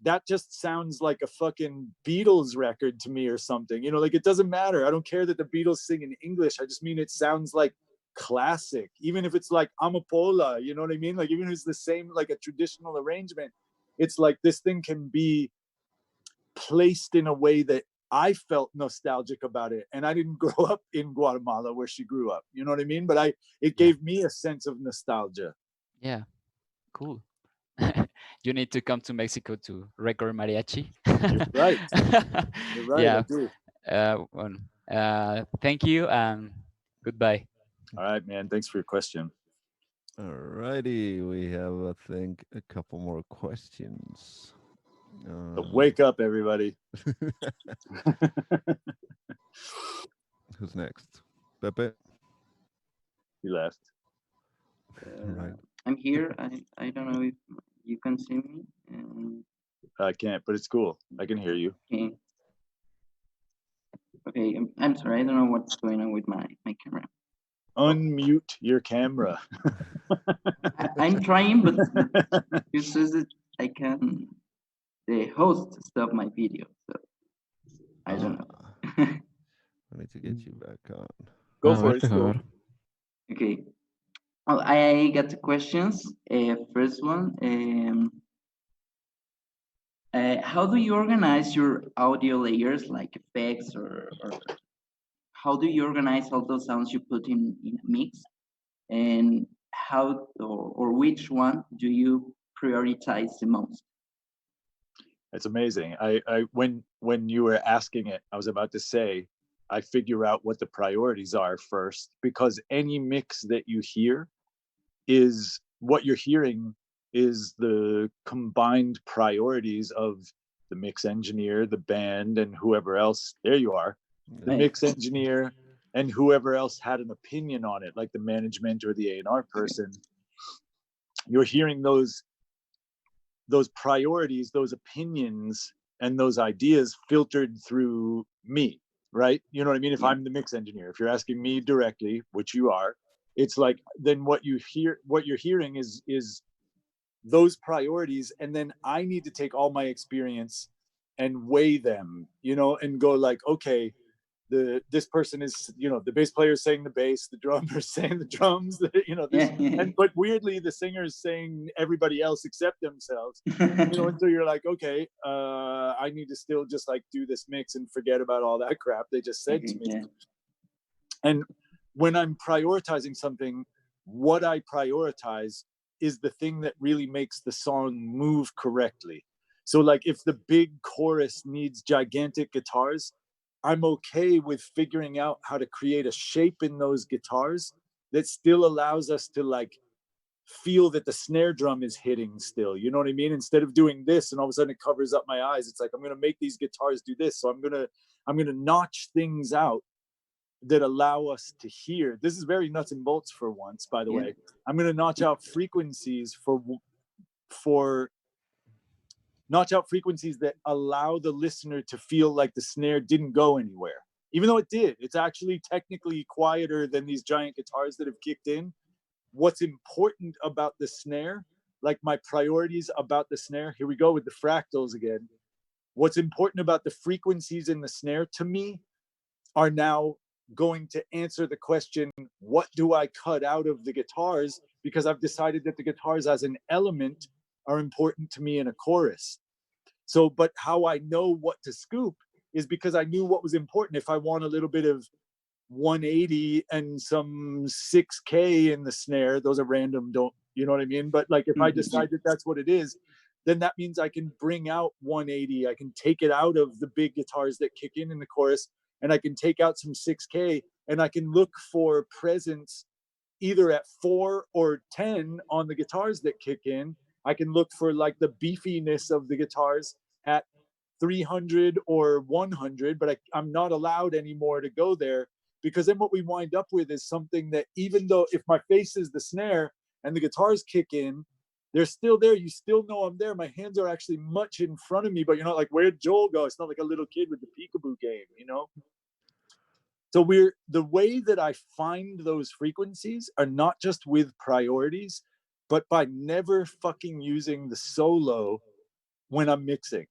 that just sounds like a fucking Beatles record to me or something, you know, like it doesn't matter. I don't care that the Beatles sing in English. I just mean it sounds like classic, even if it's like Amapola, you know what I mean? Like, even if it's the same, like a traditional arrangement, it's like this thing can be placed in a way that I felt nostalgic about it. And I didn't grow up in Guatemala where she grew up, you know what I mean? But it gave me a sense of nostalgia. Yeah, cool. You need to come to Mexico to record mariachi. You're right. You're right. Yeah. Thank you and goodbye. All right, man. Thanks for your question. All righty. We have, I think, a couple more questions. So wake up, everybody. Who's next? Pepe? He left. Right. I'm here. I don't know if you can see me. I can't, but it's cool. I can hear you. Okay. Okay, I'm sorry. I don't know what's going on with my camera. Unmute your camera. I'm trying, but it says that the host stopped my video, so I don't know. I need to get you back on. Go for it. Cool. Okay. Well, I got the questions. First one, how do you organize your audio layers, like effects, or how do you organize all those sounds you put in a mix? And how or which one do you prioritize the most? It's amazing. I when you were asking it, I was about to say, I figure out what the priorities are first, because any mix that you hear is what you're hearing is the combined priorities of the mix engineer, the band, and whoever else. There you are. The mix engineer and whoever else had an opinion on it, like the management or the A&R person. You're hearing those priorities, those opinions, and those ideas filtered through me, right? You know what I mean? If I'm the mix engineer, if you're asking me directly, which you are, it's like, then what you're hearing is those priorities, and then I need to take all my experience and weigh them, you know, and go like, okay, this person is, you know, the bass player is saying the bass, the drummer is saying the drums, you know, this, but weirdly the singer is saying everybody else except themselves, you know, until you're like, okay, I need to still just like do this mix and forget about all that crap they just said to me. And when I'm prioritizing something, what I prioritize is the thing that really makes the song move correctly. So like if the big chorus needs gigantic guitars, I'm okay with figuring out how to create a shape in those guitars that still allows us to like feel that the snare drum is hitting still, you know what I mean? Instead of doing this and all of a sudden it covers up my eyes, it's like, I'm going to make these guitars do this. So I'm going to notch things out that allow us to hear. This is very nuts and bolts for once, by the way. I'm going to notch out frequencies that allow the listener to feel like the snare didn't go anywhere, even though it did. It's actually technically quieter than these giant guitars that have kicked in. What's important about the snare like my priorities about the snare. Here we go with the fractals again. What's important about the frequencies in the snare to me are now going to answer the question, what do I cut out of the guitars? Because I've decided that the guitars as an element are important to me in a chorus. So, but how I know what to scoop is because I knew what was important. If I want a little bit of 180 and some 6K in the snare, those are random, don't, you know what I mean? But like, if I decide that that's what it is, then that means I can bring out 180. I can take it out of the big guitars that kick in the chorus, and I can take out some 6K, and I can look for presence either at 4 or 10 on the guitars that kick in. I can look for like the beefiness of the guitars at 300 or 100, but I'm not allowed anymore to go there, because then what we wind up with is something that, even though if my face is the snare and the guitars kick in, they're still there. You still know I'm there. My hands are actually much in front of me, but you're not like, where'd Joel go? It's not like a little kid with the peekaboo game, you know? So the way that I find those frequencies are not just with priorities, but by never fucking using the solo when I'm mixing.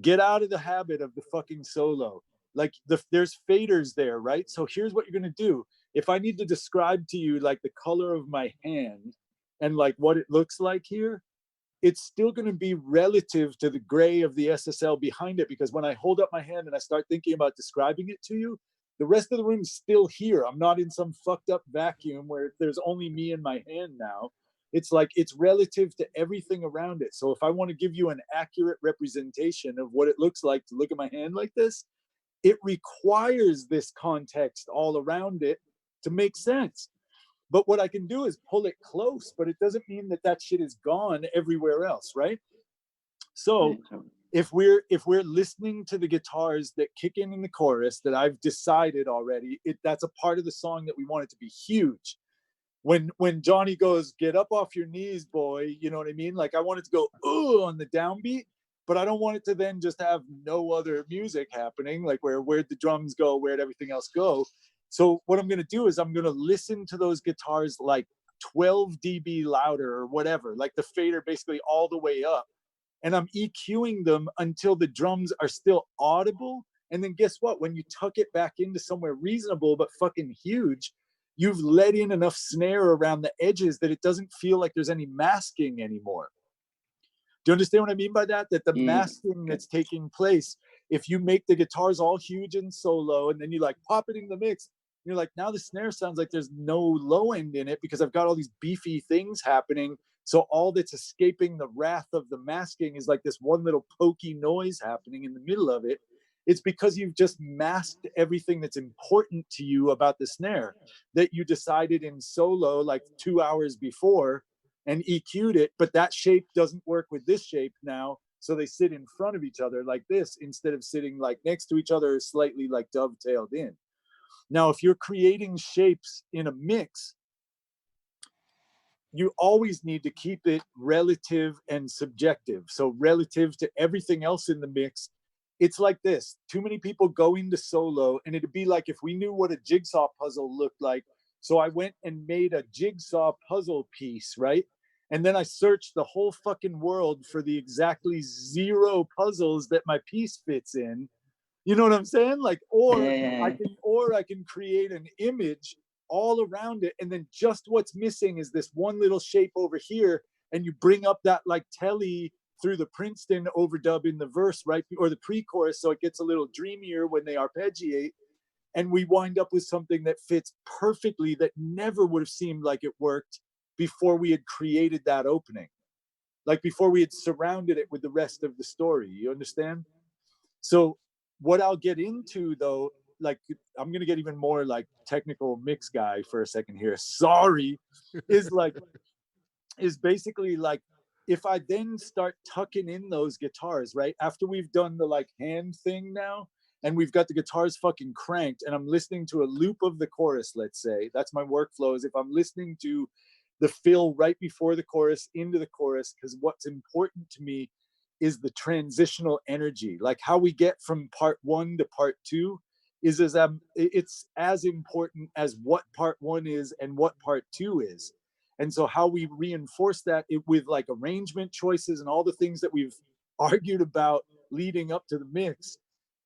Get out of the habit of the fucking solo. Like there's faders there, right? So here's what you're going to do. If I need to describe to you like the color of my hand and like what it looks like here, it's still going to be relative to the gray of the SSL behind it, because when I hold up my hand and I start thinking about describing it to you, the rest of the room is still here. I'm not in some fucked up vacuum where there's only me and my hand now. It's like it's relative to everything around it. So if I want to give you an accurate representation of what it looks like to look at my hand like this, it requires this context all around it to make sense. But what I can do is pull it close, but it doesn't mean that that shit is gone everywhere else, right? So if we're listening to the guitars that kick in the chorus that I've decided already, that's a part of the song that we want it to be huge. When Johnny goes, get up off your knees, boy, you know what I mean? Like I want it to go, ooh, on the downbeat, but I don't want it to then just have no other music happening, like where'd the drums go, where'd everything else go. So what I'm going to do is I'm going to listen to those guitars like 12 dB louder or whatever, like the fader basically all the way up. And I'm EQing them until the drums are still audible. And then guess what? When you tuck it back into somewhere reasonable but fucking huge, you've let in enough snare around the edges that it doesn't feel like there's any masking anymore. Do you understand what I mean by that? That the masking that's taking place, if you make the guitars all huge and solo, and then you like pop it in the mix, you're like, now the snare sounds like there's no low end in it because I've got all these beefy things happening. So all that's escaping the wrath of the masking is like this one little pokey noise happening in the middle of it. It's because you've just masked everything that's important to you about the snare that you decided in solo like 2 hours before and EQ'd it, but that shape doesn't work with this shape now. So they sit in front of each other like this instead of sitting like next to each other, slightly like dovetailed in. Now, if you're creating shapes in a mix, you always need to keep it relative and subjective. So relative to everything else in the mix, it's like this. Too many people go into solo, and it'd be like if we knew what a jigsaw puzzle looked like. So I went and made a jigsaw puzzle piece, right? And then I searched the whole fucking world for the exactly 0 puzzles that my piece fits in. You know what I'm saying? Like, I can create an image all around it, and then just what's missing is this one little shape over here, and you bring up that like telly through the Princeton overdub in the verse, right, or the pre-chorus, so it gets a little dreamier when they arpeggiate, and we wind up with something that fits perfectly that never would have seemed like it worked before we had created that opening, like before we had surrounded it with the rest of the story. You understand? So what I'll get into though, like I'm going to get even more like technical mix guy for a second here. Sorry, is basically like, if I then start tucking in those guitars, right? After we've done the like hand thing now, and we've got the guitars fucking cranked, and I'm listening to a loop of the chorus, let's say, that's my workflow, is if I'm listening to the fill right before the chorus into the chorus, because what's important to me is the transitional energy. Like how we get from part 1 to part 2 is it's as important as what part 1 is and what part 2 is. And so how we reinforce that with like arrangement choices and all the things that we've argued about leading up to the mix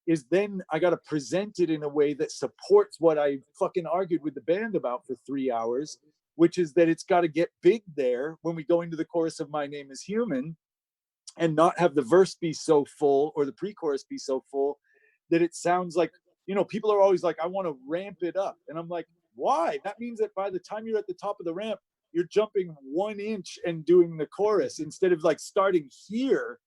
is then I got to present it in a way that supports what I fucking argued with the band about for 3 hours, which is that it's got to get big there when we go into the chorus of My Name is Human, and not have the verse be so full or the pre-chorus be so full that it sounds like, you know, people are always like, I want to ramp it up. And I'm like, why? That means that by the time you're at the top of the ramp, you're jumping 1 inch and doing the chorus instead of like starting here.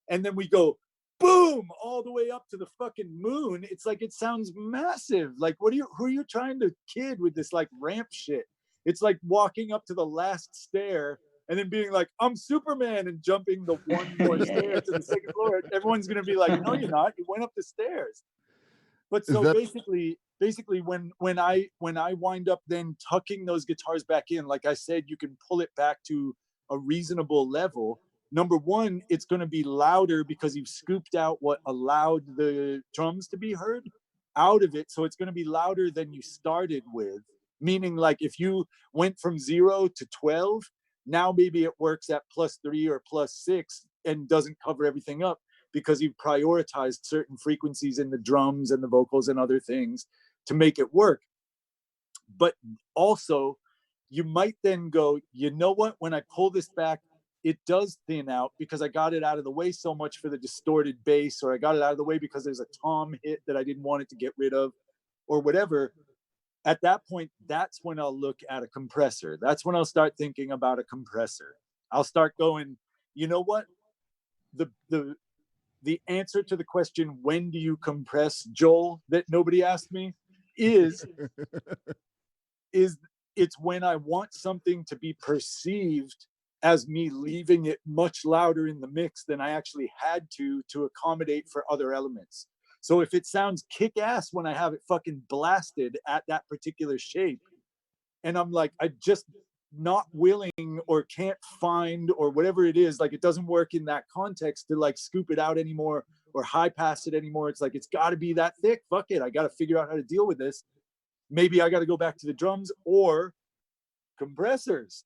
And then we go, boom, all the way up to the fucking moon. It's like, it sounds massive. Like, who are you trying to kid with this like ramp shit? It's like walking up to the last stair and then being like, I'm Superman, and jumping the one more stair to the second floor. Everyone's going to be like, no, you're not. You went up the stairs. But so basically when I wind up then tucking those guitars back in, like I said, you can pull it back to a reasonable level. Number one, it's going to be louder because you've scooped out what allowed the drums to be heard out of it. So it's going to be louder than you started with. Meaning, like, if you went from 0 to 12, now maybe it works at +3 or +6 and doesn't cover everything up because you've prioritized certain frequencies in the drums and the vocals and other things to make it work. But also, you might then go, you know what, when I pull this back, it does thin out because I got it out of the way so much for the distorted bass, or I got it out of the way because there's a tom hit that I didn't want it to get rid of, or whatever. At that point, that's when I'll look at a compressor. That's when I'll start thinking about a compressor. I'll start going, you know what? The answer to the question, when do you compress, Joel, that nobody asked me, is it's when I want something to be perceived as me leaving it much louder in the mix than I actually had to accommodate for other elements. So if it sounds kick-ass when I have it fucking blasted at that particular shape, and I'm like, I just not willing or can't find or whatever it is, like it doesn't work in that context to like scoop it out anymore or high pass it anymore. It's like, it's got to be that thick. Fuck it. I got to figure out how to deal with this. Maybe I got to go back to the drums or compressors.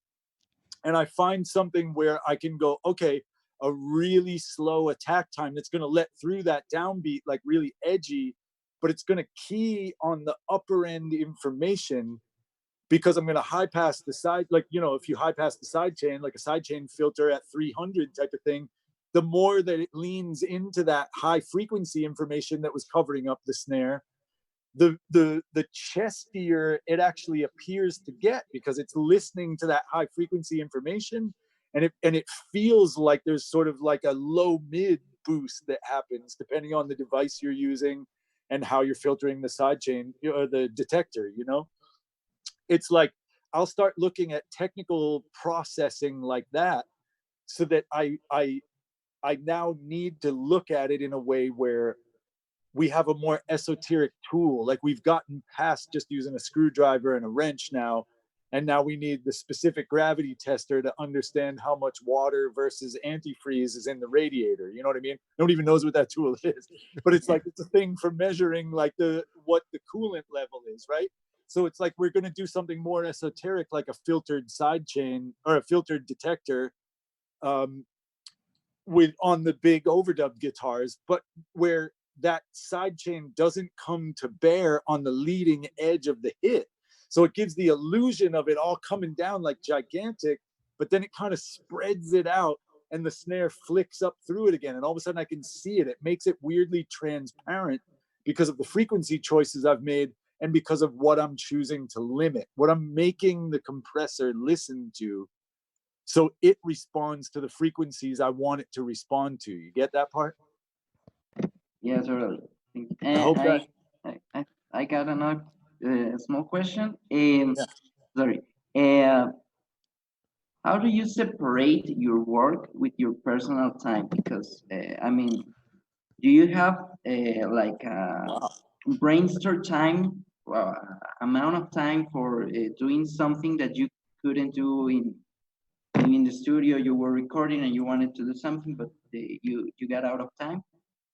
And I find something where I can go, okay, a really slow attack time that's going to let through that downbeat, like really edgy, but it's going to key on the upper end information because I'm going to high pass the side. Like, you know, if you high pass the side chain, like a side chain filter at 300 type of thing, the more that it leans into that high frequency information that was covering up the snare, the chestier it actually appears to get because it's listening to that high frequency information, and it feels like there's sort of like a low mid boost that happens depending on the device you're using and how you're filtering the sidechain or the detector. You know, it's like I'll start looking at technical processing like that, so that I now need to look at it in a way where we have a more esoteric tool. Like we've gotten past just using a screwdriver and a wrench now. And now we need the specific gravity tester to understand how much water versus antifreeze is in the radiator. You know what I mean? No one even knows what that tool is, but it's like, it's a thing for measuring like what the coolant level is, right? So it's like, we're going to do something more esoteric, like a filtered sidechain or a filtered detector with on the big overdub guitars, but where that sidechain doesn't come to bear on the leading edge of the hit. So it gives the illusion of it all coming down like gigantic, but then it kind of spreads it out and the snare flicks up through it again. And all of a sudden I can see it. It makes it weirdly transparent because of the frequency choices I've made and because of what I'm choosing to limit, what I'm making the compressor listen to. So it responds to the frequencies I want it to respond to. You get that part? Yeah, totally. I hope that. I got another small question. Yeah. Sorry. How do you separate your work with your personal time? Because I mean, do you have like brainstorm time, amount of time for doing something that you couldn't do in the studio? You were recording and you wanted to do something, but you got out of time.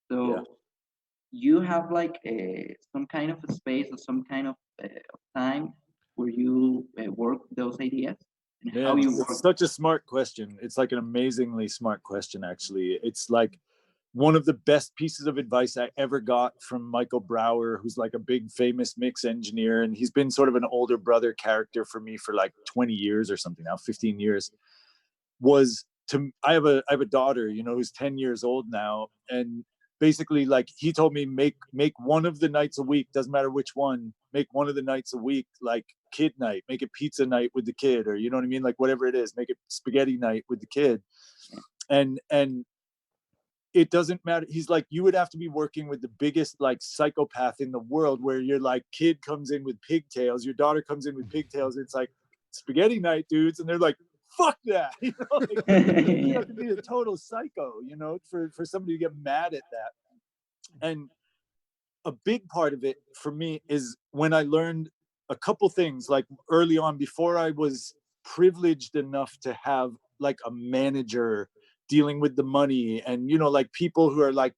So. Yeah. You have like some kind of a space or some kind of time where you work those ideas and Man, how you work? it's such a smart question. It's like an amazingly smart question, actually. It's like one of the best pieces of advice I ever got from Michael Brower, who's like a big famous mix engineer. And he's been sort of an older brother character for me for like 20 years or something now, 15 years, was I have a daughter, you know, who's 10 years old now. And basically, like, he told me, make one of the nights a week, doesn't matter which one, make one of the nights a week like kid night, make it pizza night with the kid, or you know what I mean, like whatever it is, make it spaghetti night with the kid. And it doesn't matter. He's like, you would have to be working with the biggest like psychopath in the world, where your like kid comes in with pigtails, your daughter comes in with pigtails, it's like spaghetti night, dudes, and they're like, fuck that, you know, like, you have to be a total psycho, you know, for somebody to get mad at that. And a big part of it for me is when I learned a couple things, like early on, before I was privileged enough to have like a manager dealing with the money, and, you know, like people who are like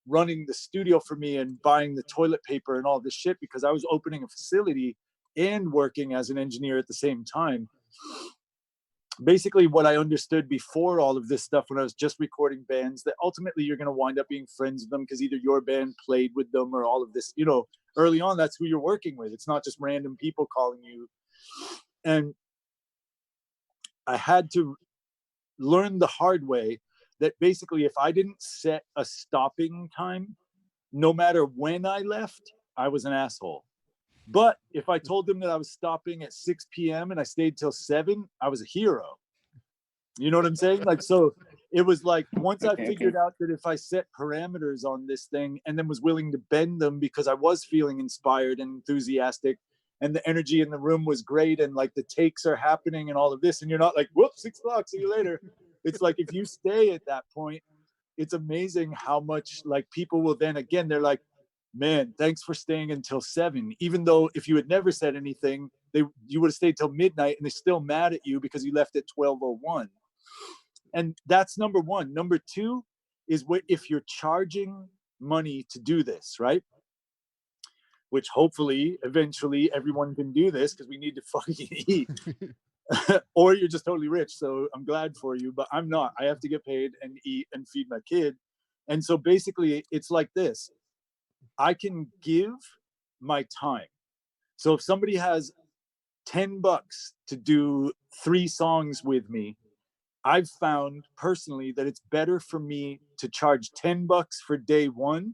running the studio for me and buying the toilet paper and all this shit, because I was opening a facility and working as an engineer at the same time. Basically, what I understood before all of this stuff, when I was just recording bands, that ultimately you're going to wind up being friends with them because either your band played with them or all of this, you know, early on, that's who you're working with. It's not just random people calling you. And I had to learn the hard way that basically if I didn't set a stopping time, no matter when I left, I was an asshole. But if I told them that I was stopping at 6 p.m. and I stayed till 7, I was a hero. You know what I'm saying? Like, so it was like, once I figured out that if I set parameters on this thing and then was willing to bend them because I was feeling inspired and enthusiastic and the energy in the room was great and like the takes are happening and all of this, and you're not like, whoop, 6 o'clock, see you later. It's like, if you stay at that point, it's amazing how much like people will then, again, they're like, man, thanks for staying until 7. Even though if you had never said anything, you would have stayed till midnight and they're still mad at you because you left at 12:01. And that's number one. Number two is what if you're charging money to do this, right? Which hopefully, eventually, everyone can do this because we need to fucking eat. Or you're just totally rich. So I'm glad for you, but I'm not. I have to get paid and eat and feed my kid. And so basically, it's like this. I can give my time. So if somebody has $10 to do 3 songs with me, I've found personally that it's better for me to charge $10 for day 1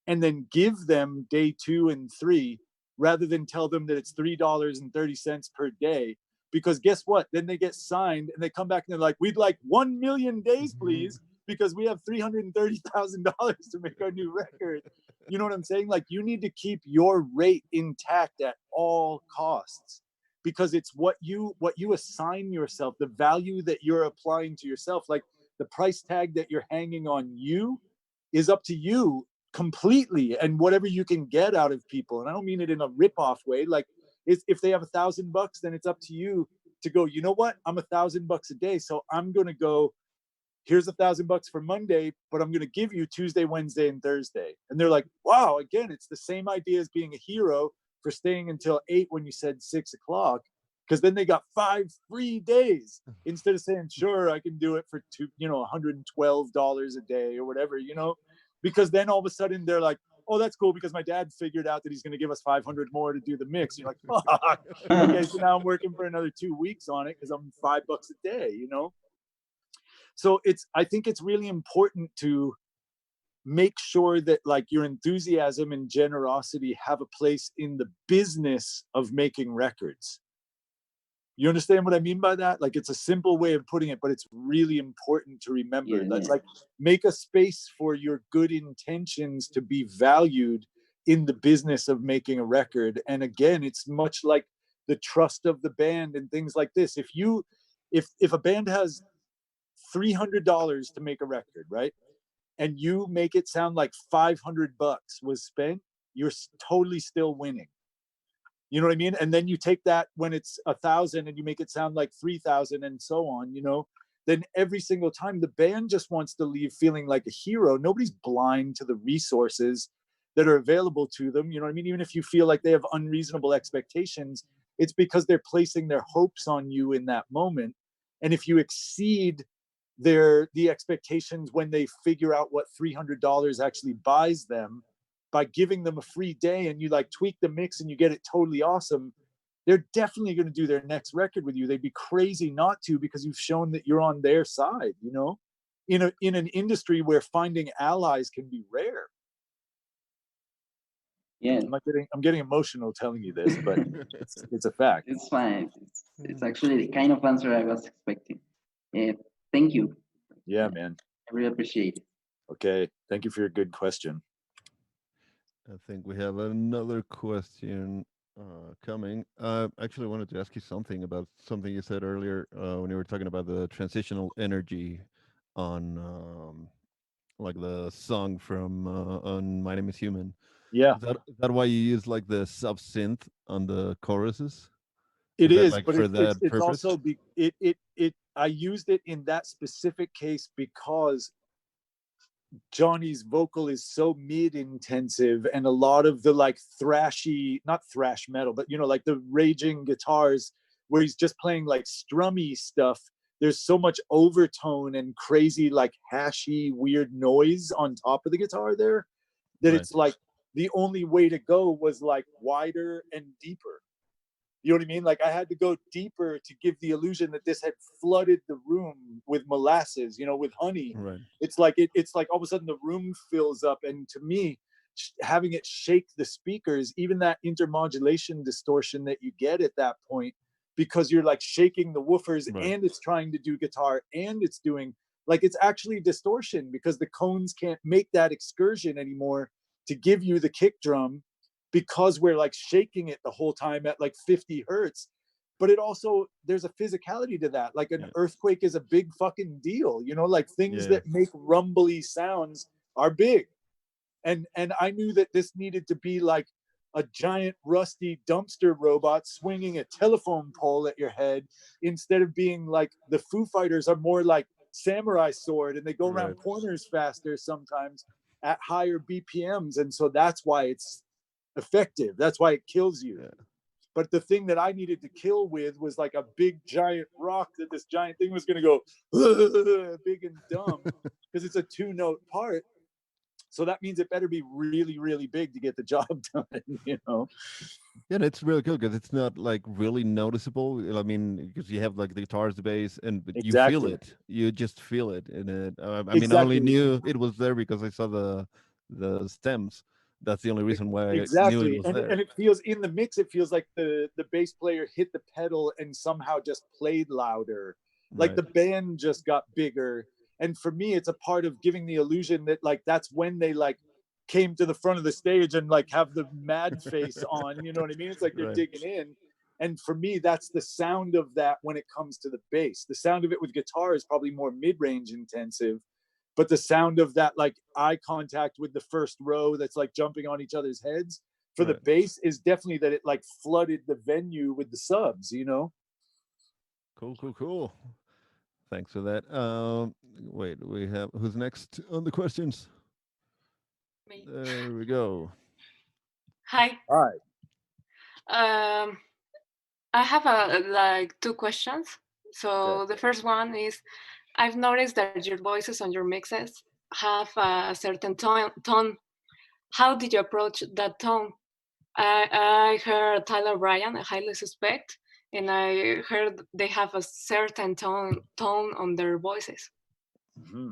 and then give them day 2 and 3 rather than tell them that it's $3.30 per day. Because guess what? Then they get signed and they come back and they're like, we'd like 1 million days, please, because we have $330,000 to make our new record. You know what I'm saying? Like, you need to keep your rate intact at all costs, because it's what you assign yourself, the value that you're applying to yourself. Like, the price tag that you're hanging on you is up to you completely, and whatever you can get out of people. And I don't mean it in a rip-off way. Like, if they have $1,000, then it's up to you to go, you know what? I'm $1,000 a day. So I'm going to go, here's $1,000 for Monday, but I'm going to give you Tuesday, Wednesday, and Thursday. And they're like, wow, again, it's the same idea as being a hero for staying until 8 when you said 6 o'clock, because then they got 5 free days instead of saying, sure, I can do it for $112 a day or whatever, because then all of a sudden they're like, oh, that's cool, because my dad figured out that he's going to give us 500 more to do the mix. You're like, fuck. Okay, so now I'm working for another 2 weeks on it because I'm $5 a day, So I think it's really important to make sure that like your enthusiasm and generosity have a place in the business of making records. You understand what I mean by that? Like, it's a simple way of putting it, but it's really important to remember. That's like, make a space for your good intentions to be valued in the business of making a record. And again, it's much like the trust of the band and things like this. If a band has $300 to make a record, right? And you make it sound like $500 was spent, you're totally still winning. You know what I mean? And then you take that when it's 1,000 and you make it sound like 3,000 and so on, then every single time the band just wants to leave feeling like a hero. Nobody's blind to the resources that are available to them. You know what I mean? Even if you feel like they have unreasonable expectations, it's because they're placing their hopes on you in that moment. And if you exceed the expectations when they figure out what $300 actually buys them, by giving them a free day and you like tweak the mix and you get it totally awesome, they're definitely going to do their next record with you. They'd be crazy not to, because you've shown that you're on their side, you know, in an industry where finding allies can be rare. Yeah, I'm getting emotional telling you this, but it's a fact. it's fine. It's actually the kind of answer I was expecting. Thank you. Yeah, man. I really appreciate it. Okay. Thank you for your good question. I think we have another question coming. I actually wanted to ask you something about something you said earlier when you were talking about the transitional energy on like the song from on My Name Is Human. Yeah. Is that why you use like the sub synth on the choruses? It is, like but for it's purpose? also I used it in that specific case because Johnny's vocal is so mid-intensive, and a lot of the like thrashy, not thrash metal, but you know, like the raging guitars where he's just playing like strummy stuff. There's so much overtone and crazy like hashy weird noise on top of the guitar there that it's like the only way to go was like wider and deeper. You know what I mean? Like I had to go deeper to give the illusion that this had flooded the room with molasses, you know, with honey. Right. It's like all of a sudden the room fills up. And to me, having it shake the speakers, even that intermodulation distortion that you get at that point, because you're like shaking the woofers and it's trying to do guitar and it's doing like, it's actually distortion because the cones can't make that excursion anymore to give you the kick drum, because we're like shaking it the whole time at like 50 hertz. But it also, there's a physicality to that. Like an earthquake is a big fucking deal, you know, like things that make rumbly sounds are big. And I knew that this needed to be like a giant rusty dumpster robot swinging a telephone pole at your head, instead of being like the Foo Fighters are more like samurai sword and they go around corners faster sometimes at higher BPMs. And so that's why it's effective. That's why it kills you. But the thing that I needed to kill with was like a big giant rock that this giant thing was going to go big and dumb because it's a 2-note part. So that means it better be really, really big to get the job done, you know? Yeah, it's really cool because it's not like really noticeable. I mean, because you have like the guitars, the bass, and but you feel it. You just feel it. And I mean, I only knew it was there because I saw the stems. That's the only reason why I knew it was there. And it feels in the mix, it feels like the bass player hit the pedal and somehow just played louder. Like the band just got bigger. And for me, it's a part of giving the illusion that like, that's when they like came to the front of the stage and like have the mad face on, you know what I mean? It's like they're digging in. And for me, that's the sound of that when it comes to the bass. The sound of it with guitar is probably more mid-range intensive. But the sound of that like eye contact with the first row that's like jumping on each other's heads for the bass is definitely that it like flooded the venue with the subs, you know? Cool. Thanks for that. Wait, we have who's next on the questions? Me. There we go. Hi. Hi. I have like 2 questions. So the first one is, I've noticed that your voices on your mixes have a certain tone. How did you approach that tone? I heard Tyler Bryan, I highly suspect, and I heard they have a certain tone on their voices. Mm-hmm.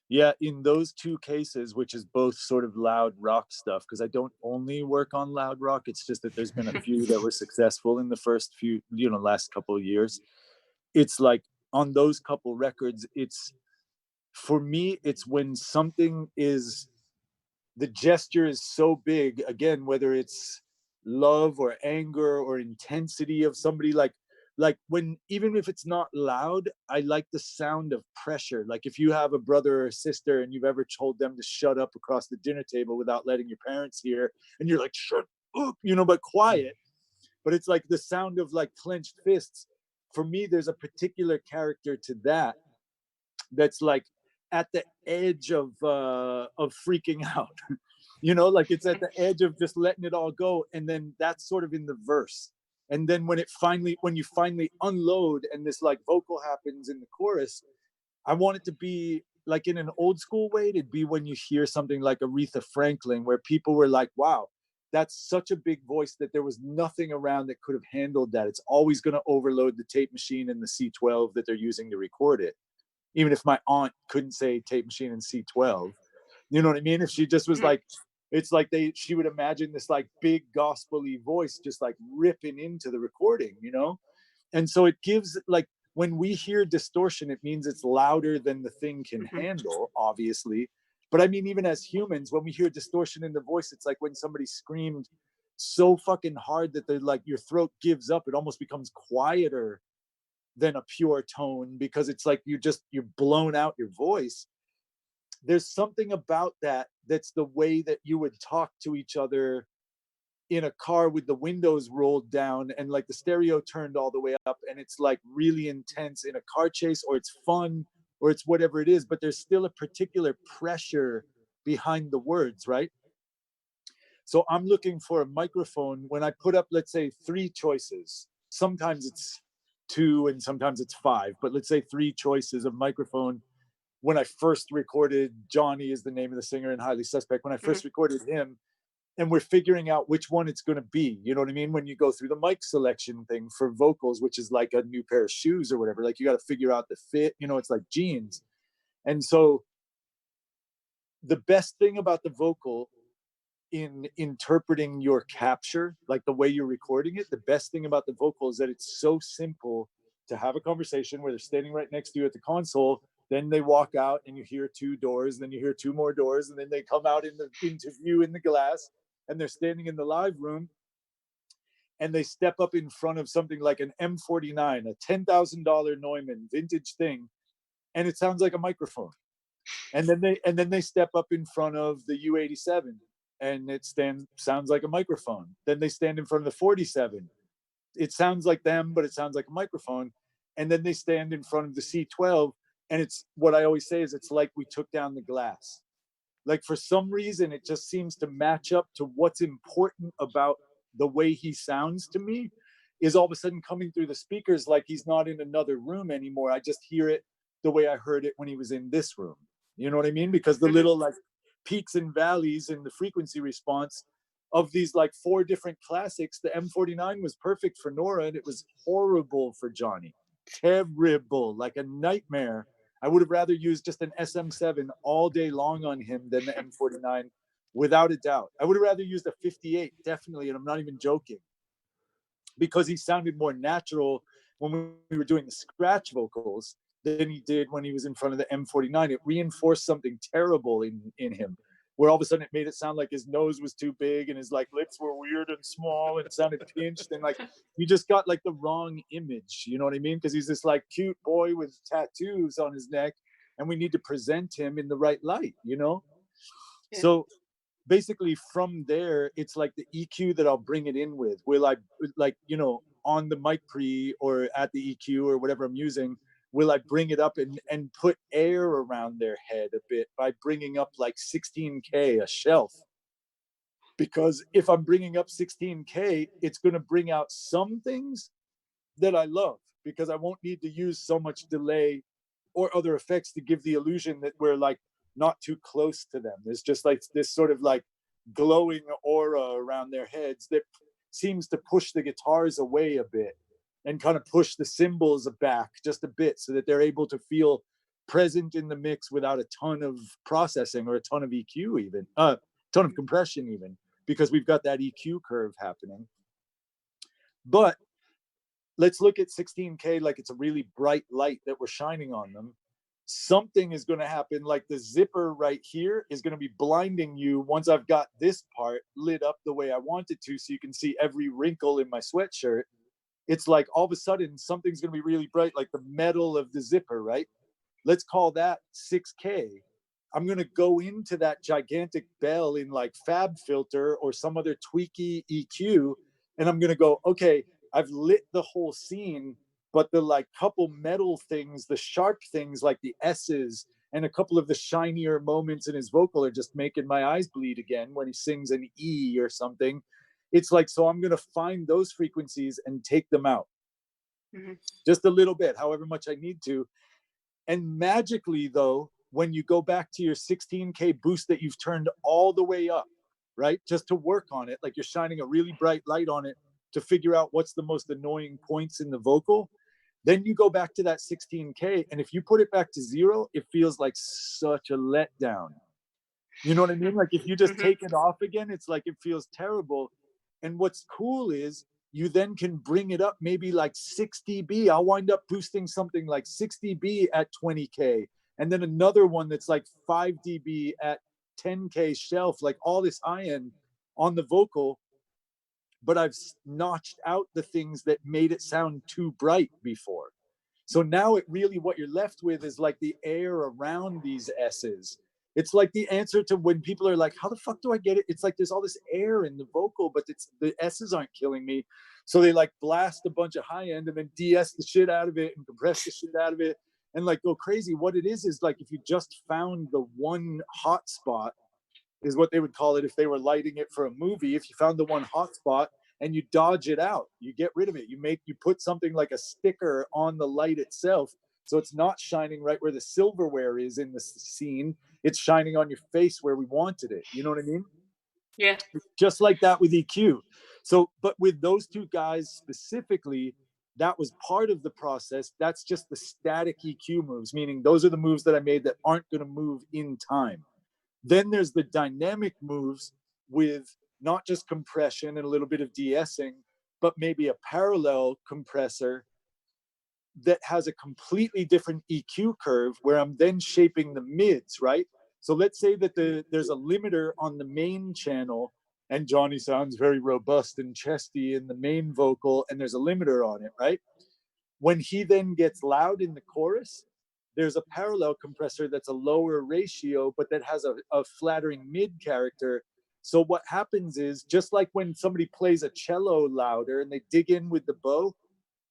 Yeah, in those 2 cases, which is both sort of loud rock stuff, because I don't only work on loud rock, it's just that there's been a few that were successful in the first few, you know, last couple of years. It's like on those couple records, it's, for me, it's when something is, the gesture is so big, again, whether it's love or anger or intensity of somebody, like when, even if it's not loud, I like the sound of pressure. Like if you have a brother or a sister and you've ever told them to shut up across the dinner table without letting your parents hear, and you're like, shut up, you know, but quiet. But it's like the sound of like clenched fists. For me, there's a particular character to that that's like at the edge of freaking out. You know, like it's at the edge of just letting it all go. And then that's sort of in the verse. And then when you finally unload and this like vocal happens in the chorus, I want it to be like in an old school way. It'd be when you hear something like Aretha Franklin, where people were like, wow, that's such a big voice that there was nothing around that could have handled that. It's always going to overload the tape machine and the C12 that they're using to record it. Even if my aunt couldn't say tape machine and C12, you know what I mean? If she just was like, it's like she would imagine this like big gospel-y voice just like ripping into the recording, you know? And so it gives like, when we hear distortion, it means it's louder than the thing can handle, obviously. But I mean, even as humans, when we hear distortion in the voice, it's like when somebody screamed so fucking hard that they're like, your throat gives up. It almost becomes quieter than a pure tone, because it's like you're blown out your voice. There's something about that's the way that you would talk to each other in a car with the windows rolled down and like the stereo turned all the way up, and it's like really intense in a car chase, or it's fun, or it's whatever it is, but there's still a particular pressure behind the words, right? So I'm looking for a microphone. When I put up, let's say 3 choices, sometimes it's 2 and sometimes it's 5, but let's say 3 choices of microphone. When I first recorded, Johnny is the name of the singer in Highly Suspect. When I first recorded him, and we're figuring out which one it's going to be, you know what I mean? When you go through the mic selection thing for vocals, which is like a new pair of shoes or whatever, like you got to figure out the fit, you know, it's like jeans. And so the best thing about the vocal in interpreting your capture, like the way you're recording it, the best thing about the vocal is that it's so simple to have a conversation where they're standing right next to you at the console. Then they walk out and you hear 2 doors, then you hear 2 more doors, and then they come out into view in the glass, and they're standing in the live room, and they step up in front of something like an M49, a $10,000 Neumann vintage thing, and it sounds like a microphone. And then they step up in front of the U87, and it sounds like a microphone. Then they stand in front of the 47. It sounds like them, but it sounds like a microphone. And then they stand in front of the C12, and it's what I always say is it's like we took down the glass. Like for some reason, it just seems to match up to what's important about the way he sounds to me is all of a sudden coming through the speakers like he's not in another room anymore. I just hear it the way I heard it when he was in this room. You know what I mean? Because the little like peaks and valleys in the frequency response of these like 4 different classics, the M49 was perfect for Nora, and it was horrible for Johnny. Terrible, like a nightmare. I would have rather used just an SM7 all day long on him than the M49, without a doubt. I would have rather used a 58, definitely, and I'm not even joking, because he sounded more natural when we were doing the scratch vocals than he did when he was in front of the M49. It reinforced something terrible in him, where all of a sudden it made it sound like his nose was too big and his like lips were weird and small and it sounded pinched, and like you just got like the wrong image, you know what I mean? Because he's this like cute boy with tattoos on his neck, and we need to present him in the right light, you know? Yeah. So basically from there, it's like the EQ that I'll bring it in with. Will I, like, you know, on the mic pre or at the EQ or whatever I'm using, will I bring it up and put air around their head a bit by bringing up like 16K, a shelf? Because if I'm bringing up 16K, it's going to bring out some things that I love, because I won't need to use so much delay or other effects to give the illusion that we're like not too close to them. There's just like this sort of like glowing aura around their heads that seems to push the guitars away a bit and kind of push the cymbals back just a bit so that they're able to feel present in the mix without a ton of processing or a ton of EQ, even a ton of compression, even, because we've got that EQ curve happening. But let's look at 16K like it's a really bright light that we're shining on them. Something is going to happen, like the zipper right here is going to be blinding you once I've got this part lit up the way I want it to, so you can see every wrinkle in my sweatshirt. It's like all of a sudden something's going to be really bright, like the metal of the zipper, right? Let's call that 6K. I'm going to go into that gigantic bell in like Fab Filter or some other tweaky EQ, and I'm going to go, okay, I've lit the whole scene, but the like couple metal things, the sharp things like the S's and a couple of the shinier moments in his vocal are just making my eyes bleed again when he sings an E or something. It's like, so I'm going to find those frequencies and take them out. Just a little bit, however much I need to. And magically, though, when you go back to your 16K boost that you've turned all the way up, right, just to work on it, like you're shining a really bright light on it to figure out what's the most annoying points in the vocal, then you go back to that 16K, and if you put it back to 0, it feels like such a letdown. You know what I mean? Like if you just take it off again, it's like it feels terrible. And what's cool is you then can bring it up maybe like 6 dB. I'll wind up boosting something like 6 dB at 20K, and then another one that's like 5 dB at 10K shelf, like all this high end on the vocal. But I've notched out the things that made it sound too bright before. So now it really, what you're left with is like the air around these S's. It's like the answer to when people are like, how the fuck do I get it? It's like there's all this air in the vocal, but it's the S's aren't killing me. So they like blast a bunch of high end and then DS the shit out of it and compress the shit out of it and like go crazy. What it is like if you just found the one hot spot, is what they would call it if they were lighting it for a movie. If you found the one hot spot and you dodge it out, you get rid of it. You put something like a sticker on the light itself, so it's not shining right where the silverware is in the scene. It's shining on your face where we wanted it. You know what I mean? Yeah. Just like that with EQ. So, but with those two guys specifically, that was part of the process. That's just the static EQ moves, meaning those are the moves that I made that aren't going to move in time. Then there's the dynamic moves with not just compression and a little bit of de-essing, but maybe a parallel compressor that has a completely different EQ curve where I'm then shaping the mids, right? So let's say that there's a limiter on the main channel and Johnny sounds very robust and chesty in the main vocal and there's a limiter on it, right? When he then gets loud in the chorus, there's a parallel compressor that's a lower ratio, but that has a flattering mid character. So what happens is, just like when somebody plays a cello louder and they dig in with the bow,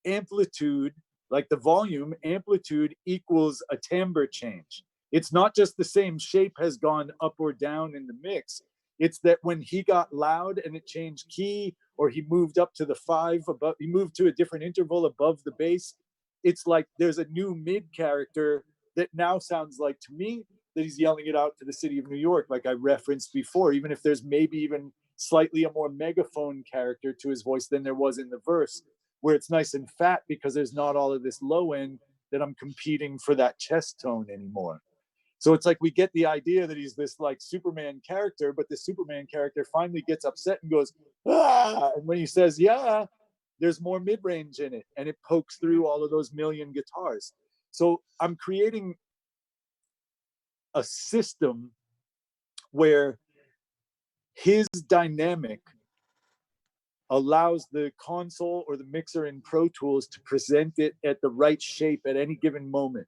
amplitude, like the volume, amplitude equals a timbre change. It's not just the same shape has gone up or down in the mix. It's that when he got loud and it changed key, or he moved up to the 5 above, he moved to a different interval above the bass, it's like there's a new mid character that now sounds like, to me, that he's yelling it out to the city of New York, like I referenced before, even if there's maybe even slightly a more megaphone character to his voice than there was in the verse, where it's nice and fat because there's not all of this low end that I'm competing for that chest tone anymore. So it's like we get the idea that he's this like Superman character, but the Superman character finally gets upset and goes, ah! And when he says, yeah, there's more mid-range in it, and it pokes through all of those million guitars. So I'm creating a system where his dynamic allows the console or the mixer in Pro Tools to present it at the right shape at any given moment.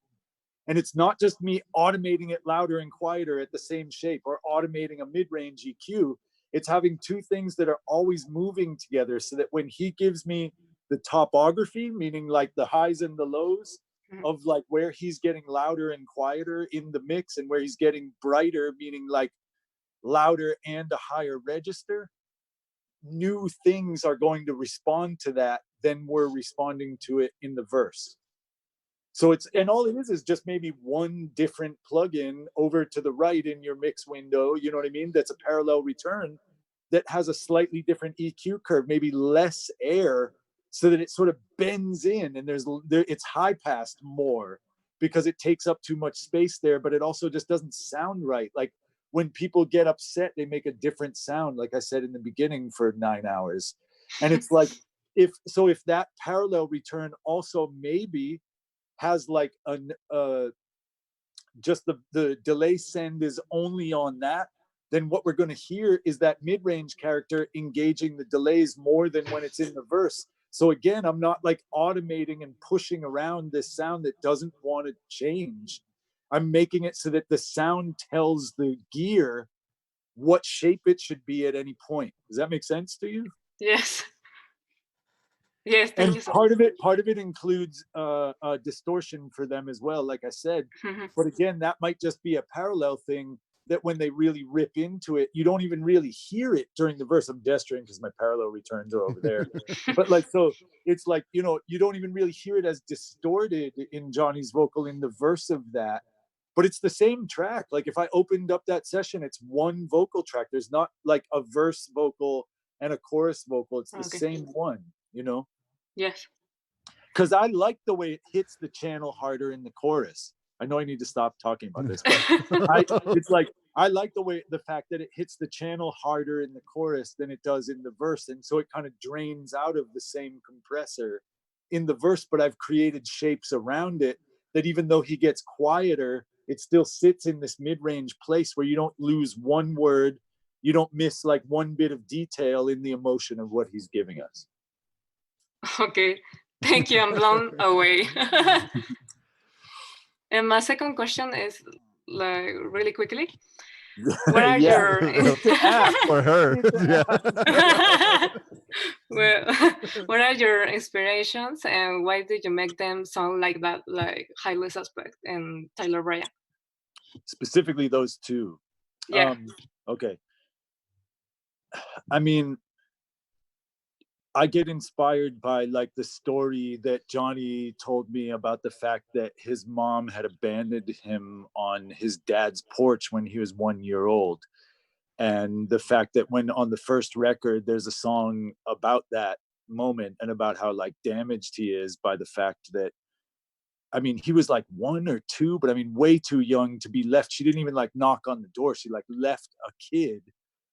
And it's not just me automating it louder and quieter at the same shape or automating a mid-range EQ. It's having two things that are always moving together so that when he gives me the topography, meaning like the highs and the lows of like where he's getting louder and quieter in the mix and where he's getting brighter, meaning like louder and a higher register, new things are going to respond to that than we're responding to it in the verse. So it's, and all it is just maybe one different plugin over to the right in your mix window, you know what I mean? That's a parallel return that has a slightly different EQ curve, maybe less air, so that it sort of bends in and it's high passed more because it takes up too much space there, but it also just doesn't sound right. Like when people get upset, they make a different sound, like I said in the beginning, for 9 hours. And it's like, if that parallel return also maybe has like just the delay send is only on that, then what we're going to hear is that mid-range character engaging the delays more than when it's in the verse. So again, I'm not like automating and pushing around this sound that doesn't want to change. I'm making it so that the sound tells the gear what shape it should be at any point. Does that make sense to you? Yes. Yes, and part of it includes distortion for them as well, like I said. But again, that might just be a parallel thing that when they really rip into it, you don't even really hear it during the verse. I'm gesturing because my parallel returns are over there. But like, so it's like, you know, you don't even really hear it as distorted in Johnny's vocal in the verse of that. But it's the same track. Like if I opened up that session, it's one vocal track. There's not like a verse vocal and a chorus vocal. It's the same one, you know? Yes. Because I like the way it hits the channel harder in the chorus. I know I need to stop talking about this, but it's like, I like the fact that it hits the channel harder in the chorus than it does in the verse. And so it kind of drains out of the same compressor in the verse, but I've created shapes around it that even though he gets quieter, it still sits in this mid-range place where you don't lose one word. You don't miss like one bit of detail in the emotion of what he's giving us. Okay, thank you. I'm blown away. And my second question is like really quickly. What are your for her? Well, what are your inspirations and why did you make them sound like that, like Highly Suspect and Tyler Bryant? Specifically those two. Yeah. Okay. I mean, I get inspired by like the story that Johnny told me about the fact that his mom had abandoned him on his dad's porch when he was 1 year old. And the fact that when on the first record, there's a song about that moment and about how like damaged he is by the fact that, I mean, he was like 1 or 2, but I mean, way too young to be left. She didn't even like knock on the door. She like left a kid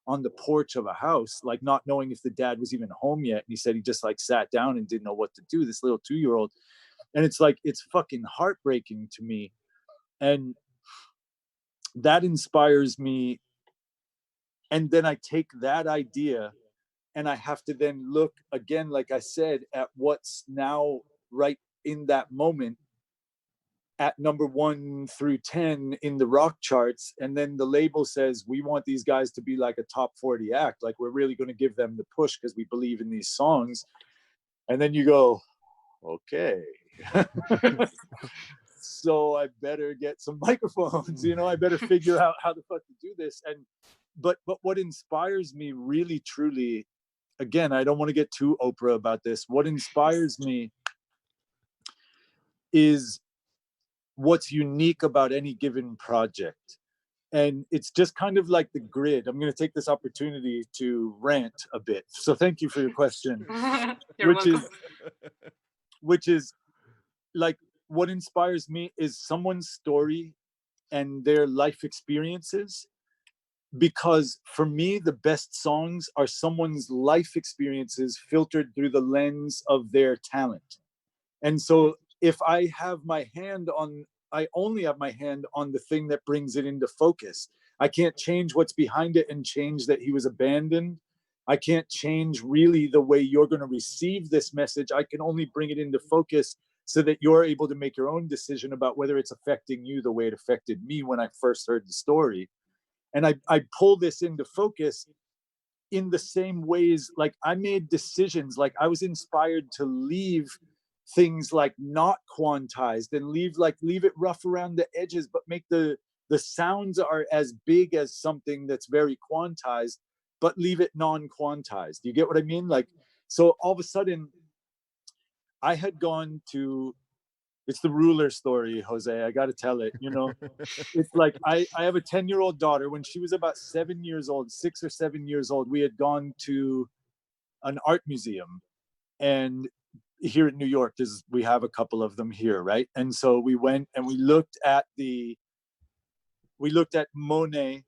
on the porch of a house, like not knowing if the dad was even home yet. And he said he just like sat down and didn't know what to do, this little 2-year-old. And it's like, it's fucking heartbreaking to me. And that inspires me. And then I take that idea and I have to then look again, like I said, at what's now right in that moment at number 1 through 10 in the rock charts. And then the label says, we want these guys to be like a top 40 act. Like we're really going to give them the push because we believe in these songs. And then you go, okay. So I better get some microphones, you know, I better figure out how the fuck to do this. And, but what inspires me really, truly, again, I don't want to get too Oprah about this. What inspires me is what's unique about any given project. And it's just kind of like the grid. I'm going to take this opportunity to rant a bit. So thank you for your question. which is like, what inspires me is someone's story and their life experiences. Because for me, the best songs are someone's life experiences filtered through the lens of their talent. And so if I have my hand on, I only have my hand on the thing that brings it into focus. I can't change what's behind it and change that he was abandoned. I can't change really the way you're going to receive this message. I can only bring it into focus so that you're able to make your own decision about whether it's affecting you the way it affected me when I first heard the story. And I pull this into focus in the same ways. Like I made decisions, like I was inspired to leave things like not quantized and leave it rough around the edges, but make the sounds are as big as something that's very quantized, but leave it non-quantized. You get what I mean? Like, so all of a sudden I had gone to, it's the ruler story, Jose. I got to tell it, you know, it's like, I have a 10-year-old daughter. When she was about 7 years old, 6 or 7 years old, we had gone to an art museum, and here in New York, we have a couple of them here, right? And so we went and we looked at Monet,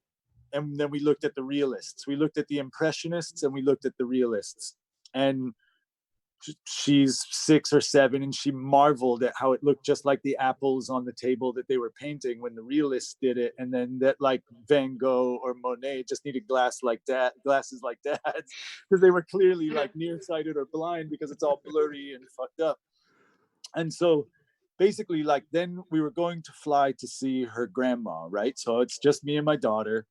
and then we looked at the realists. We looked at the impressionists and we looked at the realists. And she's 6 or 7, and she marveled at how it looked just like the apples on the table that they were painting when the realists did it. And then that like Van Gogh or Monet just needed glasses like that, because they were clearly like nearsighted or blind because it's all blurry and fucked up. And so basically, like, then we were going to fly to see her grandma, right? So it's just me and my daughter.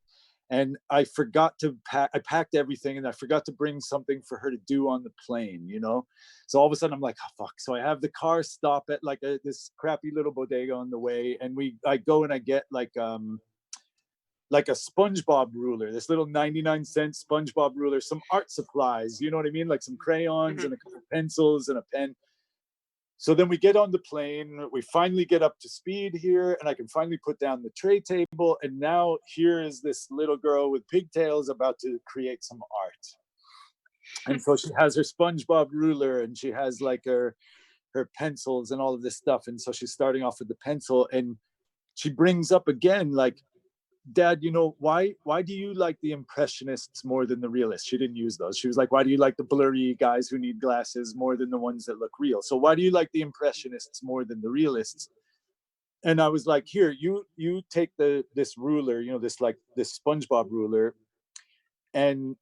And I forgot to pack, I packed everything, and I forgot to bring something for her to do on the plane, you know? So all of a sudden I'm like, oh, fuck. So I have the car stop at like this crappy little bodega on the way. And I go and I get like like a SpongeBob ruler, this little 99-cent SpongeBob ruler, some art supplies, you know what I mean? Like some crayons and a couple pencils and a pen. So then we get on the plane, we finally get up to speed here, and I can finally put down the tray table. And now here is this little girl with pigtails about to create some art. And so she has her SpongeBob ruler, and she has like her pencils and all of this stuff. And so she's starting off with the pencil, and she brings up again, like, Dad, you know, why do you like the impressionists more than the realists? She didn't use those. She was like, why do you like the blurry guys who need glasses more than the ones that look real? So why do you like the impressionists more than the realists? And I was like, here, you take this ruler, you know, this SpongeBob ruler, and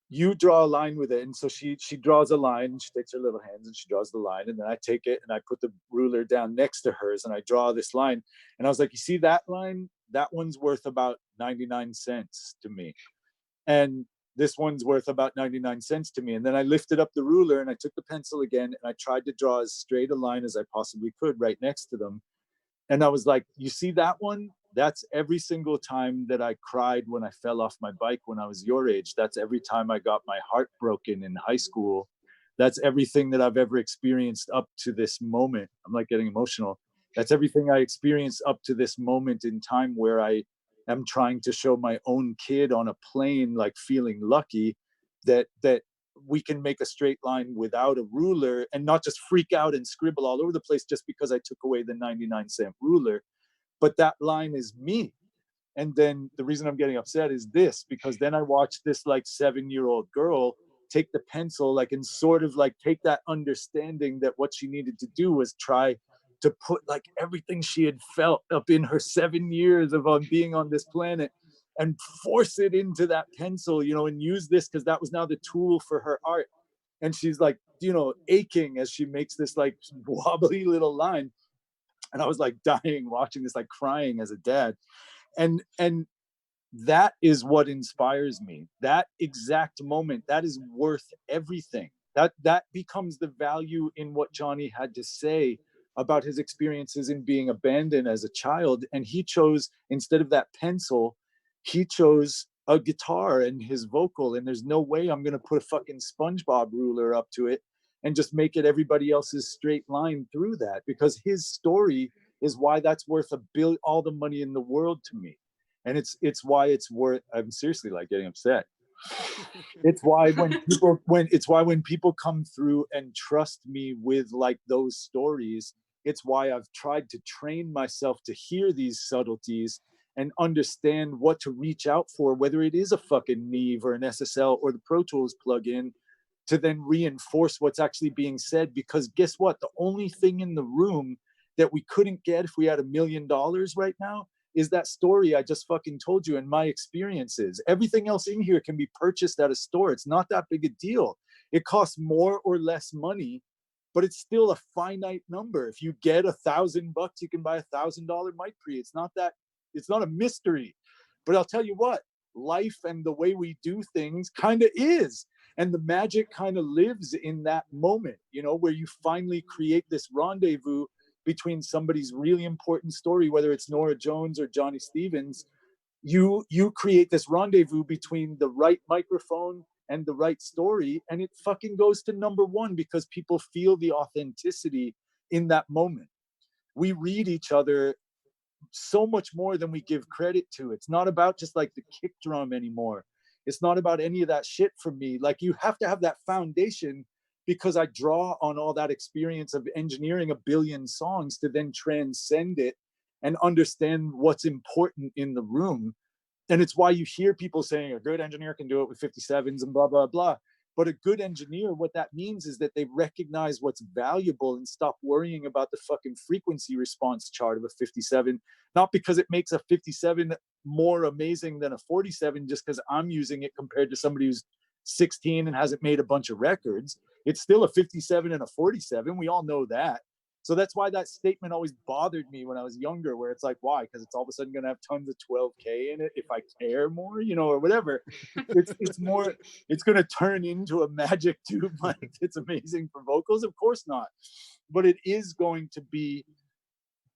you draw a line with it. And so she draws a line, and she takes her little hands and she draws the line, and then I take it and I put the ruler down next to hers and I draw this line. And I was like, you see that line? That one's worth about 99 cents to me. And this one's worth about 99 cents to me. And then I lifted up the ruler and I took the pencil again and I tried to draw as straight a line as I possibly could right next to them. And I was like, you see that one? That's every single time that I cried when I fell off my bike when I was your age. That's every time I got my heart broken in high school. That's everything that I've ever experienced up to this moment. I'm like getting emotional. That's everything I experienced up to this moment in time where I am trying to show my own kid on a plane, like feeling lucky that we can make a straight line without a ruler and not just freak out and scribble all over the place just because I took away the 99-cent ruler. But that line is me. And then the reason I'm getting upset is this, because then I watched this like 7-year-old girl take the pencil, like, and sort of like take that understanding that what she needed to do was try to put like everything she had felt up in her 7 years of being on this planet and force it into that pencil, you know, and use this because that was now the tool for her art. And she's like, you know, aching as she makes this like wobbly little line. And I was like dying watching this, like crying as a dad. And that is what inspires me. That exact moment, that is worth everything. That becomes the value in what Johnny had to say about his experiences in being abandoned as a child. And he chose, instead of that pencil, he chose a guitar and his vocal. And there's no way I'm going to put a fucking SpongeBob ruler up to it and just make it everybody else's straight line through that, because his story is why that's worth all the money in the world to me. And it's why it's worth, I'm seriously like getting upset. It's why when people come through and trust me with like those stories, it's why I've tried to train myself to hear these subtleties and understand what to reach out for, whether it is a fucking Neve or an SSL or the Pro Tools plugin, to then reinforce what's actually being said. Because guess what? The only thing in the room that we couldn't get if we had $1 million right now is that story I just fucking told you and my experiences. Everything else in here can be purchased at a store. It's not that big a deal. It costs more or less money, but it's still a finite number. If you get $1,000, you can buy $1,000 mic pre. It's not a mystery. But I'll tell you what, life and the way we do things kind of is. And the magic kind of lives in that moment, you know, where you finally create this rendezvous between somebody's really important story, whether it's Norah Jones or Johnny Stevens. You create this rendezvous between the right microphone and the right story, and it fucking goes to number one because people feel the authenticity in that moment. We read each other so much more than we give credit to. It's not about just like the kick drum anymore. It's not about any of that shit for me. Like, you have to have that foundation, because I draw on all that experience of engineering 1 billion songs to then transcend it and understand what's important in the room. And it's why you hear people saying a good engineer can do it with 57s and blah, blah, blah. But a good engineer, what that means is that they recognize what's valuable and stop worrying about the fucking frequency response chart of a 57, not because it makes a 57 more amazing than a 47 just because I'm using it compared to somebody who's 16 and hasn't made a bunch of records. It's still a 57 and a 47. We all know that. So that's why that statement always bothered me when I was younger, where it's like, why? Because it's all of a sudden going to have tons of 12K in it if I care more, you know, or whatever. It's more, it's going to turn into a magic tube mic. It's amazing for vocals. Of course not. But it is going to be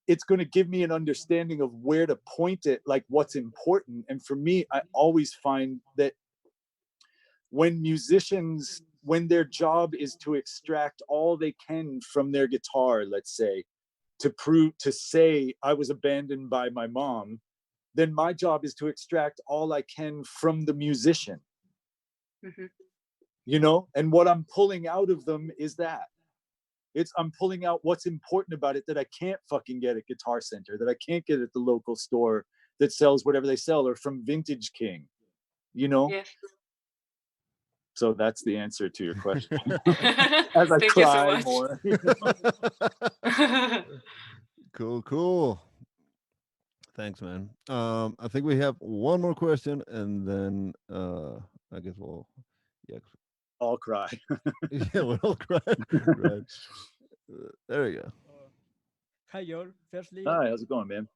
it's going to give me an understanding of where to point it, like what's important. And for me, I always find that when musicians, when their job is to extract all they can from their guitar, let's say, to say I was abandoned by my mom, then my job is to extract all I can from the musician. Mm-hmm. You know, and what I'm pulling out of them is that. I'm pulling out what's important about it that I can't fucking get at Guitar Center, that I can't get at the local store that sells whatever they sell, or from Vintage King, you know? Yes. So that's the answer to your question. As I cry more. You know? Cool. Thanks, man. I think we have one more question, and then I guess we'll all cry. Yeah, we'll all cry. Right. There we go. Hi, Joel. Firstly, hi, how's it going, man?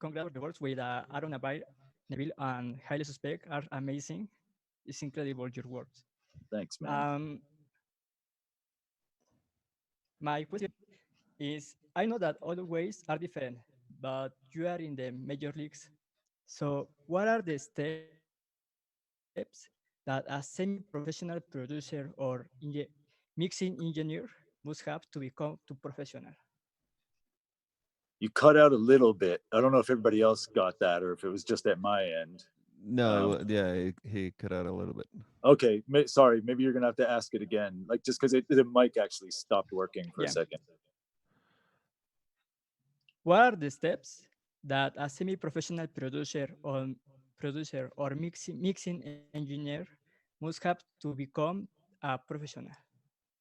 Congrats for the works with Aaron, Neville, and Highly Suspect are amazing. It's incredible, your works. Thanks, man. My question is, I know that all the ways are different, but you are in the major leagues. So what are the steps that a semi-professional producer or mixing engineer must have to become professional? You cut out a little bit. I don't know if everybody else got that or if it was just at my end. No, yeah, he cut out a little bit. Okay, sorry. Maybe you're gonna have to ask it again, like just because the mic actually stopped working for a second. What are the steps that a semi-professional producer or mixing engineer must have to become a professional?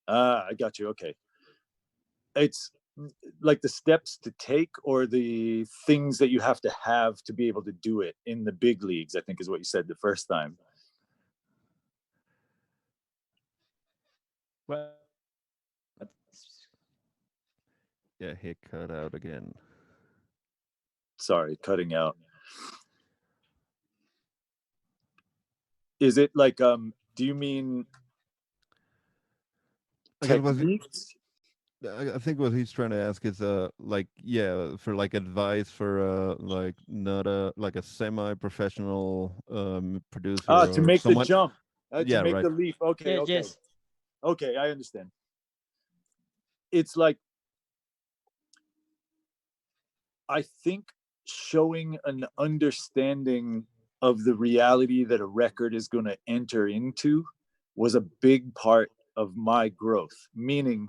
I got you. Okay. It's like the steps to take or the things that you have to be able to do it in the big leagues, I think is what you said the first time. Well, yeah, he cut out again. Sorry, cutting out. Is it like, do you mean techniques? I think what he's trying to ask is like, yeah, for like advice for like not like a semi-professional producer to make the jump, to make the leap. Okay, okay. Yes. Okay, I understand. It's like, I think showing an understanding of the reality that a record is going to enter into was a big part of my growth, meaning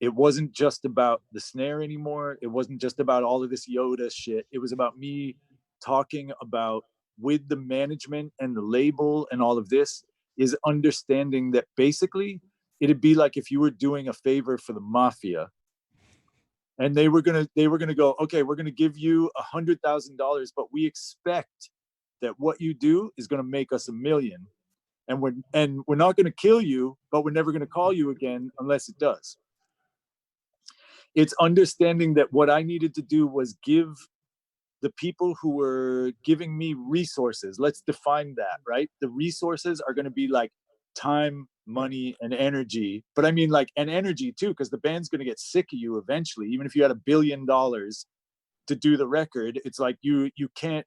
it wasn't just about the snare anymore. It wasn't just about all of this Yoda shit. It was about me talking about, with the management and the label and all of this, is understanding that basically it'd be like if you were doing a favor for the mafia and they were gonna go, okay, we're gonna give you $100,000, but we expect that what you do is gonna make us $1 million, and we're not gonna kill you, but we're never gonna call you again unless it does. It's understanding that what I needed to do was give the people who were giving me resources, let's define that, right? The resources are going to be like time, money, and energy. But I mean like, and energy too, because the band's going to get sick of you eventually. Even if you had $1 billion to do the record, it's like you can't,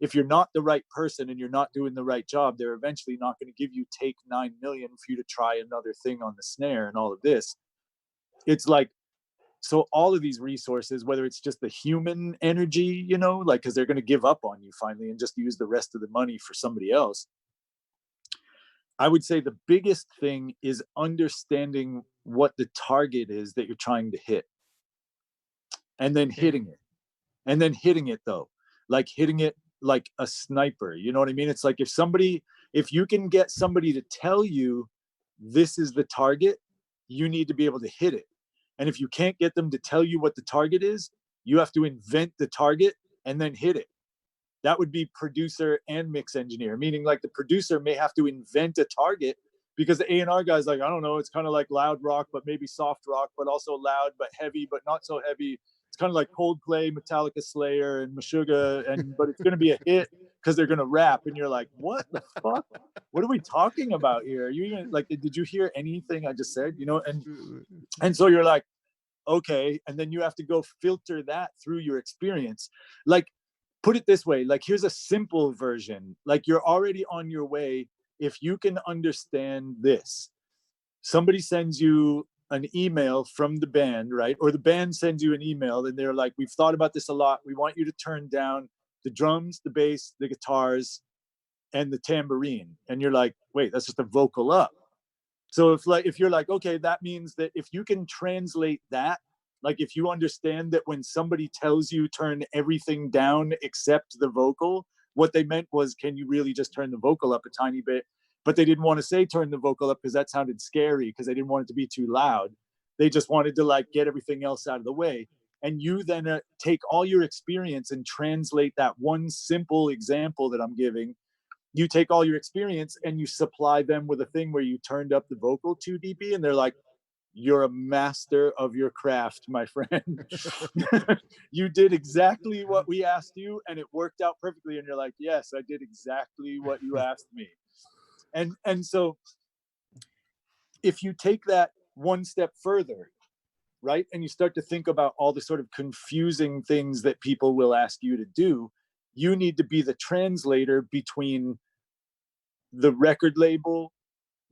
if you're not the right person and you're not doing the right job, they're eventually not going to give you take 9 million for you to try another thing on the snare and all of this. It's like, so all of these resources, whether it's just the human energy, you know, like, because they're going to give up on you finally and just use the rest of the money for somebody else. I would say the biggest thing is understanding what the target is that you're trying to hit. And then hitting it. And then hitting it though. Like hitting it like a sniper. You know what I mean? It's like if you can get somebody to tell you this is the target, you need to be able to hit it. And if you can't get them to tell you what the target is, you have to invent the target and then hit it. That would be producer and mix engineer, meaning like the producer may have to invent a target because the A&R guy's like, I don't know, it's kind of like loud rock, but maybe soft rock, but also loud, but heavy, but not so heavy. It's kind of like Coldplay, Metallica, Slayer, and Meshuggah, but it's going to be a hit because they're going to rap. And you're like, what the fuck? What are we talking about here? Are you even like, did you hear anything I just said? You know, and so you're like, Okay. And then you have to go filter that through your experience. Like, put it this way, like, here's a simple version. Like, you're already on your way. If you can understand this, somebody sends you an email from the band, right? Or the band sends you an email and they're like, we've thought about this a lot. We want you to turn down the drums, the bass, the guitars, and the tambourine. And you're like, wait, that's just a vocal up. So if you're like, okay, that means that if you can translate that, like if you understand that when somebody tells you turn everything down except the vocal, what they meant was, can you really just turn the vocal up a tiny bit? But they didn't want to say turn the vocal up because that sounded scary, because they didn't want it to be too loud. They just wanted to like get everything else out of the way. And you then take all your experience and translate that one simple example that I'm giving. You take all your experience and you supply them with a thing where you turned up the vocal 2 dB, and they're like, you're a master of your craft, my friend. You did exactly what we asked you and it worked out perfectly. And you're like, yes, I did exactly what you asked me. And so if you take that one step further, right, and you start to think about all the sort of confusing things that people will ask you to do, you need to be the translator between the record label,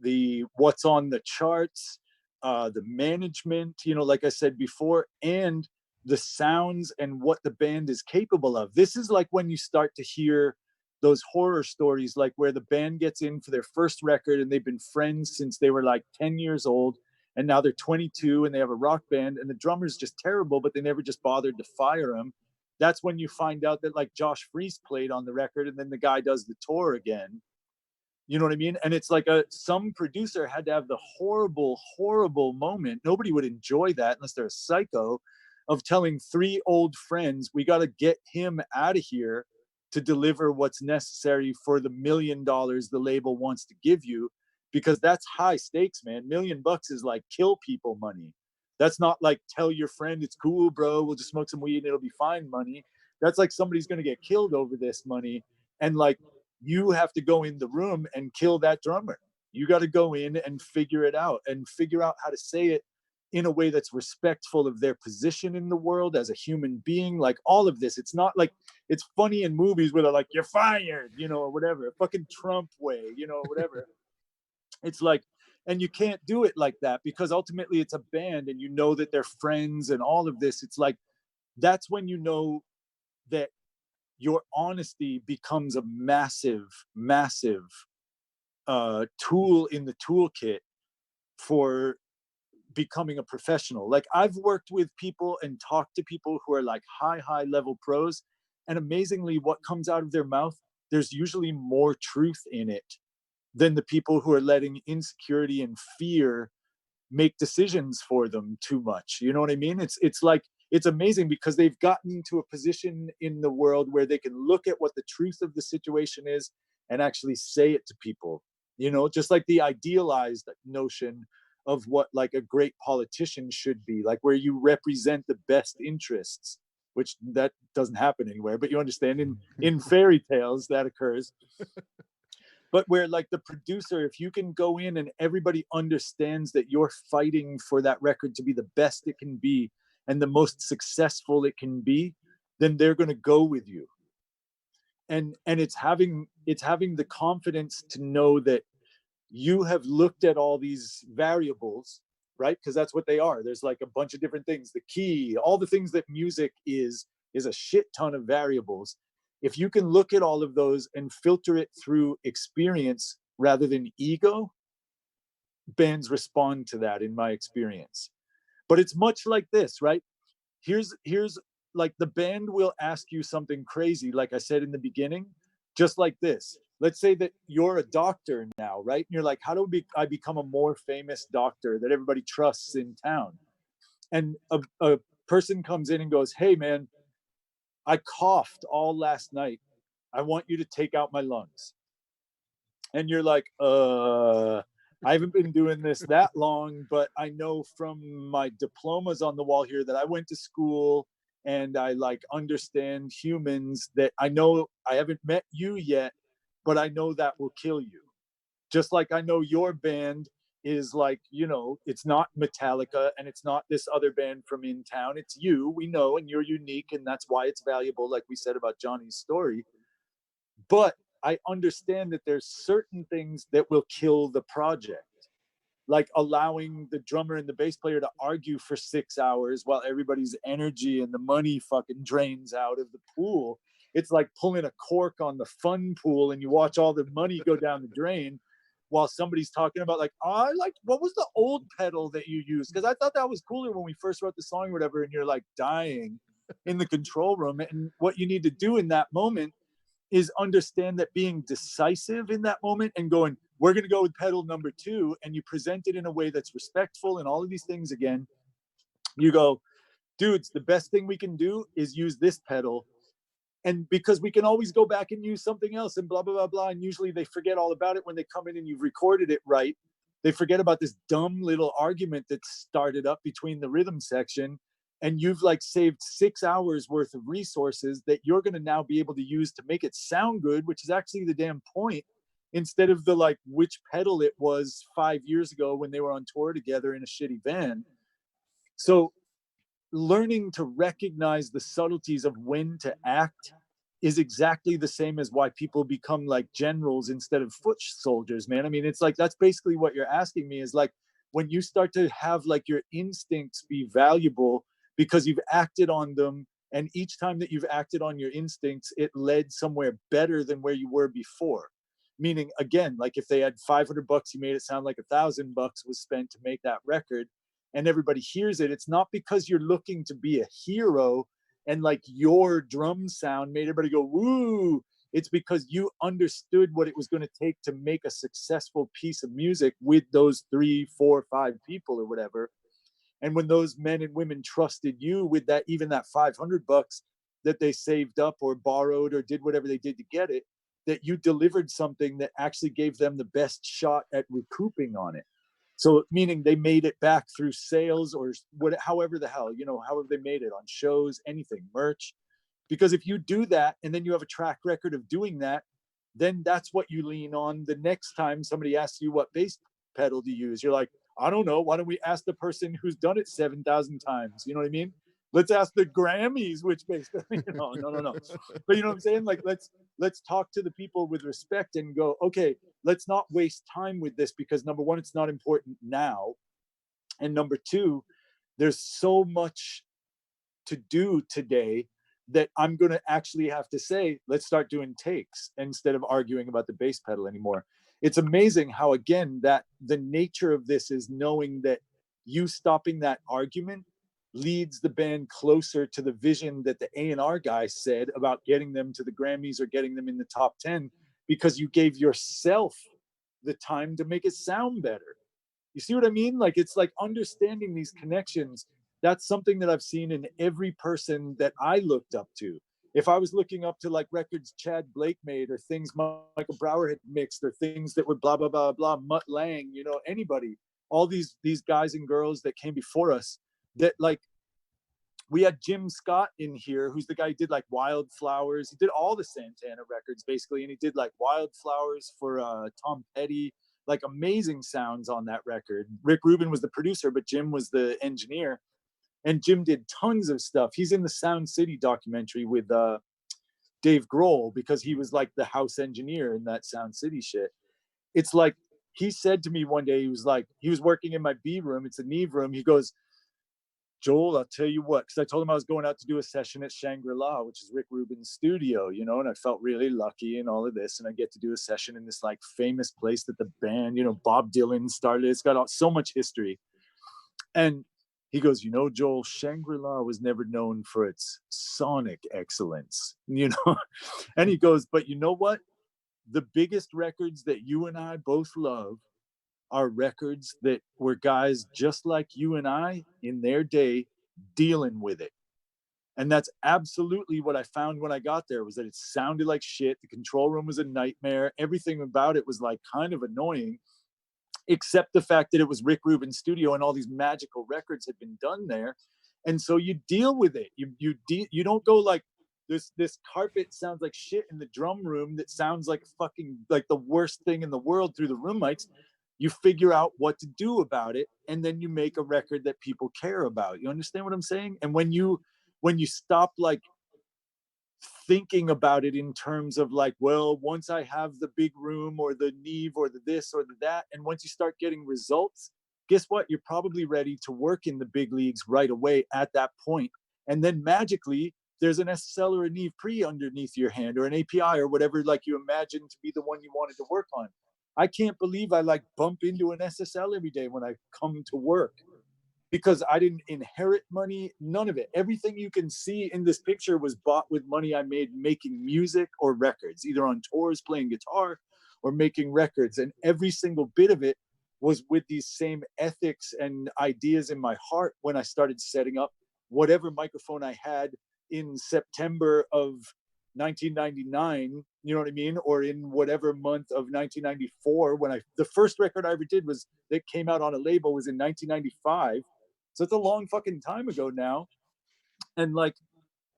the what's on the charts, the management, you know, like I said before, and the sounds and what the band is capable of. This is like when you start to hear those horror stories, like where the band gets in for their first record and they've been friends since they were like 10 years old, and now they're 22 and they have a rock band and the drummer's just terrible, but they never just bothered to fire him. That's when you find out that like Josh Freese played on the record and then the guy does the tour again. You know what I mean? And it's like some producer had to have the horrible, horrible moment. Nobody would enjoy that unless they're a psycho, of telling 3 old friends, we got to get him out of here to deliver what's necessary for the $1 million the label wants to give you, because that's high stakes, man. $1 million is like kill people money. That's not like tell your friend it's cool, bro, we'll just smoke some weed and it'll be fine money. That's like somebody's going to get killed over this money. And like, you have to go in the room and kill that drummer. You got to go in and figure it out and figure out how to say it in a way that's respectful of their position in the world as a human being. Like all of this, it's not like it's funny in movies where they're like, you're fired, you know, or whatever, fucking Trump way, you know, whatever. It's like, and you can't do it like that because ultimately it's a band and you know that they're friends and all of this. It's like, that's when you know that your honesty becomes a massive, massive tool in the toolkit for becoming a professional. Like I've worked with people and talked to people who are like high level pros, and amazingly what comes out of their mouth, there's usually more truth in it than the people who are letting insecurity and fear make decisions for them too much. You know what I mean? It's like, it's amazing because they've gotten to a position in the world where they can look at what the truth of the situation is and actually say it to people, you know, just like the idealized notion of what like a great politician should be, like where you represent the best interests, which that doesn't happen anywhere, but you understand in fairy tales that occurs. But where like the producer, if you can go in and everybody understands that you're fighting for that record to be the best it can be and the most successful it can be, then they're going to go with you. And it's having the confidence to know that you have looked at all these variables, right? Because that's what they are. There's like a bunch of different things. The key, all the things that music is a shit ton of variables. If you can look at all of those and filter it through experience rather than ego, bands respond to that in my experience. But it's much like this, right? Here's like the band will ask you something crazy, like I said in the beginning, just like this. Let's say that you're a doctor now, right? And you're like, how do I become a more famous doctor that everybody trusts in town? And a person comes in and goes, hey, man, I coughed all last night. I want you to take out my lungs. And you're like, I haven't been doing this that long, but I know from my diplomas on the wall here that I went to school and I like understand humans, that I know I haven't met you yet, but I know that will kill you. Just like I know your band is like, you know, it's not Metallica and it's not this other band from in town. It's you, we know, and you're unique, and that's why it's valuable, like we said about Johnny's story. But I understand that there's certain things that will kill the project, like allowing the drummer and the bass player to argue for 6 hours while everybody's energy and the money fucking drains out of the pool. It's like pulling a cork on the fun pool and you watch all the money go down the drain while somebody's talking about like, oh, I like, what was the old pedal that you used? Because I thought that was cooler when we first wrote the song or whatever, and you're like dying in the control room. And what you need to do in that moment is understand that being decisive in that moment and going, we're going to go with pedal number 2, and you present it in a way that's respectful and all of these things again. You go, dudes, the best thing we can do is use this pedal. And because we can always go back and use something else and blah, blah, blah, blah. And usually they forget all about it when they come in and you've recorded it right. They forget about this dumb little argument that started up between the rhythm section. And you've like saved 6 hours worth of resources that you're going to now be able to use to make it sound good, which is actually the damn point, instead of the like which pedal it was 5 years ago when they were on tour together in a shitty van. So learning to recognize the subtleties of when to act is exactly the same as why people become like generals instead of foot soldiers, man. I mean, it's like, that's basically what you're asking me, is like, when you start to have like your instincts be valuable because you've acted on them, and each time that you've acted on your instincts, it led somewhere better than where you were before. Meaning, again, like if they had $500, you made it sound like $1,000 was spent to make that record, and everybody hears it. It's not because you're looking to be a hero and like your drum sound made everybody go, woo. It's because you understood what it was going to take to make a successful piece of music with those 3, 4, 5 people or whatever. And when those men and women trusted you with that, even that $500 that they saved up or borrowed or did whatever they did to get it, that you delivered something that actually gave them the best shot at recouping on it. So meaning they made it back through sales or what, however the hell, you know, however they made it on shows, anything, merch. Because if you do that and then you have a track record of doing that, then that's what you lean on the next time somebody asks you what bass pedal to use. You're like, I don't know. Why don't we ask the person who's done it 7,000 times? You know what I mean? Let's ask the Grammys which bass pedal. You know, no. But you know what I'm saying? Like, let's talk to the people with respect and go, okay, let's not waste time with this, because number one, it's not important now. And number two, there's so much to do today that I'm going to actually have to say, let's start doing takes instead of arguing about the bass pedal anymore. It's amazing how, again, that the nature of this is knowing that you stopping that argument leads the band closer to the vision that the A&R guy said about getting them to the Grammys or getting them in the top 10, because you gave yourself the time to make it sound better. You see what I mean? Like, it's like understanding these connections. That's something that I've seen in every person that I looked up to. If I was looking up to like records Chad Blake made, or things Michael Brower had mixed, or things that were blah, blah, blah, blah, Mutt Lange, you know, anybody, all these guys and girls that came before us, that like, we had Jim Scott in here, who's the guy who did like Wildflowers. He did all the Santana records basically. And he did like Wildflowers for Tom Petty, like amazing sounds on that record. Rick Rubin was the producer, but Jim was the engineer. And Jim did tons of stuff. He's in the Sound City documentary with Dave Grohl, because he was like the house engineer in that Sound City shit. It's like, he said to me one day, he was like, he was working in my B room. It's a Neve room. He goes, Joel, I'll tell you what, because I told him I was going out to do a session at Shangri-La, which is Rick Rubin's studio, you know, and I felt really lucky and all of this. And I get to do a session in this like famous place that the band, you know, Bob Dylan started. It's got so much history. And he goes, you know, Joel, Shangri-La was never known for its sonic excellence, you know? And he goes, but you know what? The biggest records that you and I both love are records that were guys just like you and I in their day dealing with it. And that's absolutely what I found when I got there, was that it sounded like shit. The control room was a nightmare. Everything about it was like kind of annoying, except the fact that it was Rick Rubin's studio and all these magical records had been done there. And so you deal with it. You don't go like, this carpet sounds like shit in the drum room that sounds like fucking like the worst thing in the world through the room mics. you figure out what to do about it, and then you make a record that people care about. You understand what I'm saying? And when you stop like thinking about it in terms of like, well, once I have the big room or the Neve or the this or the that, and once you start getting results, guess what? You're probably ready to work in the big leagues right away at that point. And then magically, there's an SSL or a Neve pre underneath your hand, or an API or whatever, like you imagine to be the one you wanted to work on. I can't believe I like bump into an SSL every day when I come to work, because I didn't inherit money, none of it. Everything you can see in this picture was bought with money I made making music or records, either on tours, playing guitar, or making records. And every single bit of it was with these same ethics and ideas in my heart when I started setting up whatever microphone I had in September of 1999, you know what I mean? Or in whatever month of 1994, when the first record I ever did that came out on a label was in 1995. So it's a long fucking time ago now. And like,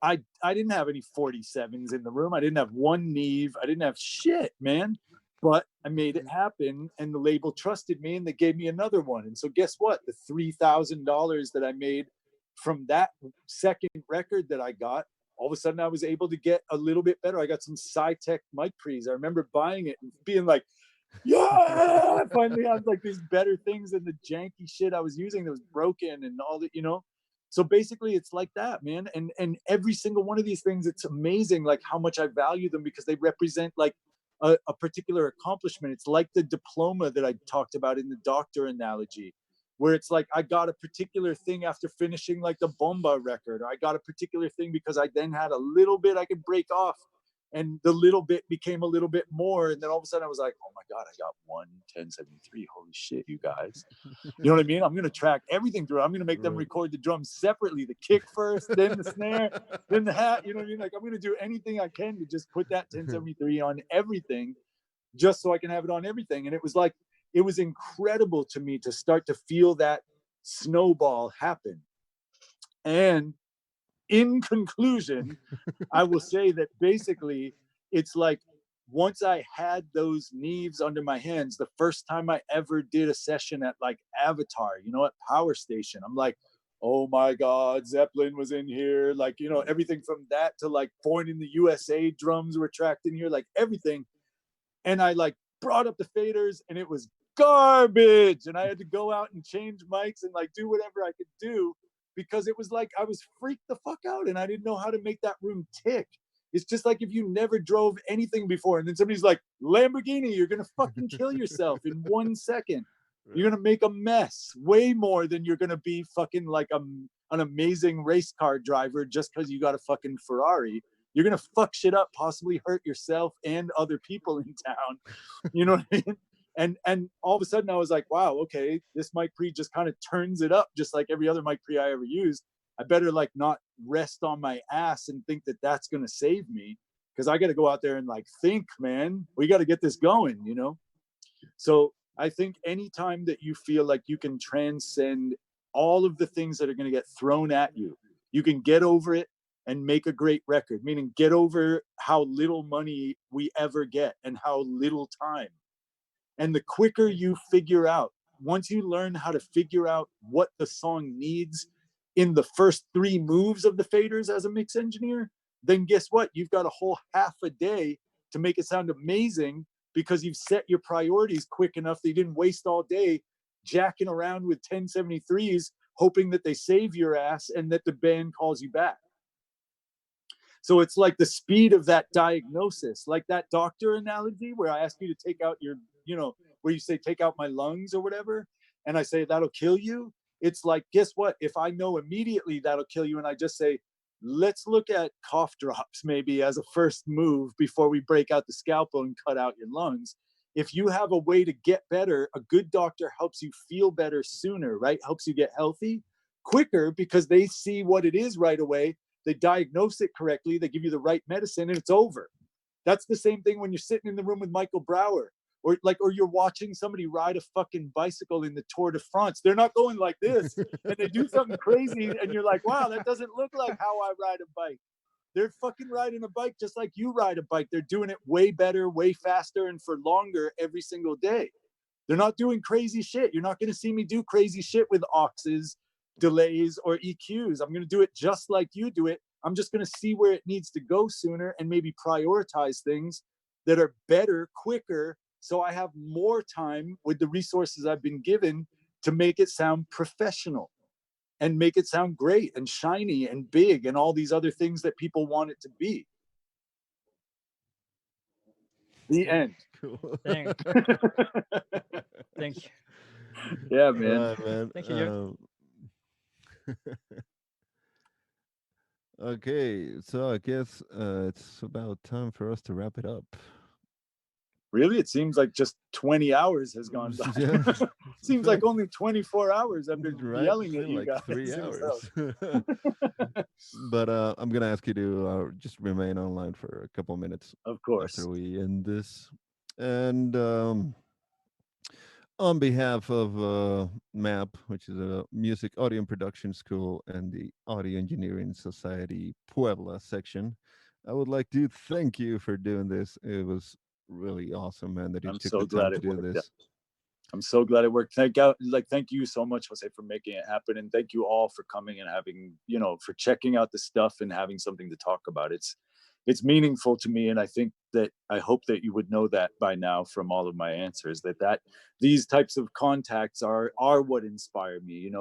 I didn't have any 47s in the room. I didn't have one Neve. I didn't have shit, man. But I made it happen, and the label trusted me, and they gave me another one. And so guess what? The $3,000 that I made from that second record that I got, all of a sudden I was able to get a little bit better. I got some Sci-Tech mic pre's. I remember buying it and being like, yeah, I finally had like these better things than the janky shit I was using that was broken and all that, you know? So basically it's like that, man. And every single one of these things, it's amazing like how much I value them, because they represent like a particular accomplishment. It's like the diploma that I talked about in the doctor analogy, where it's like I got a particular thing after finishing like the Bomba record. I got a particular thing because I then had a little bit I could break off, and the little bit became a little bit more. And then all of a sudden I was like, oh my God, I got one 1073. Holy shit, you guys. You know what I mean? I'm going to track everything through. I'm going to make them record the drums separately, the kick first, then the snare, then the hat. You know what I mean? Like, I'm going to do anything I can to just put that 1073 on everything, just so I can have it on everything. And it was like, it was incredible to me to start to feel that snowball happen. And in conclusion, I will say that basically it's like, once I had those Neves under my hands, the first time I ever did a session at like Avatar, you know, at Power Station, I'm like, oh my God, Zeppelin was in here. Like, you know, everything from that to like Born in the USA drums were tracked in here, like everything. And I like brought up the faders, and it was garbage. And I had to go out and change mics and like do whatever I could do, because it was like I was freaked the fuck out and I didn't know how to make that room tick. It's just like if you never drove anything before, and then somebody's like, Lamborghini, you're going to fucking kill yourself in 1 second. You're going to make a mess way more than you're going to be fucking like an amazing race car driver just because you got a fucking Ferrari. You're going to fuck shit up, possibly hurt yourself and other people in town. You know what I mean? And all of a sudden I was like, wow, okay, this mic pre just kind of turns it up just like every other mic pre I ever used. I better like not rest on my ass and think that that's going to save me, because I got to go out there and like think, man, we got to get this going, you know? So I think anytime that you feel like you can transcend all of the things that are going to get thrown at you, you can get over it and make a great record, meaning get over how little money we ever get and how little time. And the quicker you figure out, once you learn how to figure out what the song needs in the first 3 moves of the faders as a mix engineer, then guess what? You've got a whole half a day to make it sound amazing, because you've set your priorities quick enough that you didn't waste all day jacking around with 1073s, hoping that they save your ass and that the band calls you back. So it's like the speed of that diagnosis, like that doctor analogy where I ask you to take out your, you know, where you say, take out my lungs or whatever. And I say, that'll kill you. It's like, guess what? If I know immediately that'll kill you, and I just say, let's look at cough drops maybe as a first move before we break out the scalpel and cut out your lungs. If you have a way to get better, a good doctor helps you feel better sooner, right? Helps you get healthy quicker, because they see what it is right away. They diagnose it correctly. They give you the right medicine, and it's over. That's the same thing when you're sitting in the room with Michael Brower, or you're watching somebody ride a fucking bicycle in the Tour de France. They're not going like this, and they do something crazy, and you're like, wow, that doesn't look like how I ride a bike. They're fucking riding a bike just like you ride a bike. They're doing it way better, way faster, and for longer every single day. They're not doing crazy shit. You're not going to see me do crazy shit with auxes, delays, or EQs. I'm going to do it just like you do it. I'm just going to see where it needs to go sooner and maybe prioritize things that are better, quicker, so I have more time with the resources I've been given to make it sound professional and make it sound great and shiny and big and all these other things that people want it to be. The end. Cool. Thank you. Yeah, man. Right, man. Thank you, Okay, so I guess it's about time for us to wrap it up. Really? It seems like just 20 hours has gone by. Yeah. Seems like only 24 hours I've been Right? yelling at Feel you like guys. 3 hours. But I'm gonna ask you to just remain online for a couple minutes. Of course. After we end this, and on behalf of MAP, which is a music audio and production school, and the Audio Engineering Society Puebla section, I would like to thank you for doing this. It was really awesome, man, that you took the time to do this. I'm so glad it worked. Thank you so much, Jose, for making it happen, and thank you all for coming and having, for checking out the stuff and having something to talk about. It's meaningful to me, and I hope that you would know that by now from all of my answers, that these types of contacts are what inspire me,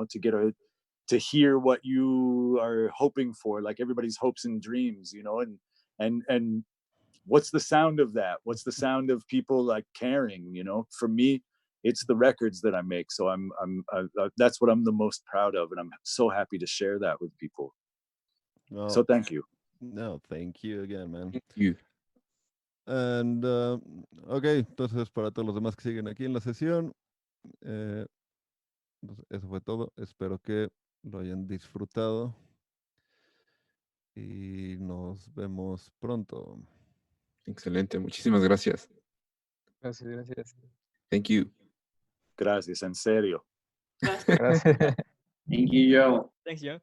to hear what you are hoping for, like everybody's hopes and dreams, and what's the sound of that? What's the sound of people like caring? For me, it's the records that I make. So that's what I'm the most proud of, and I'm so happy to share that with people. Well, so thank you. No, thank you again, man. Thank you. And ok, entonces para todos los demás que siguen aquí en la sesión, pues eso fue todo. Espero que lo hayan disfrutado y nos vemos pronto. Excelente, muchísimas gracias. Gracias. Thank you. Gracias, en serio. Gracias. Thank you, Joe. Thanks, Joe.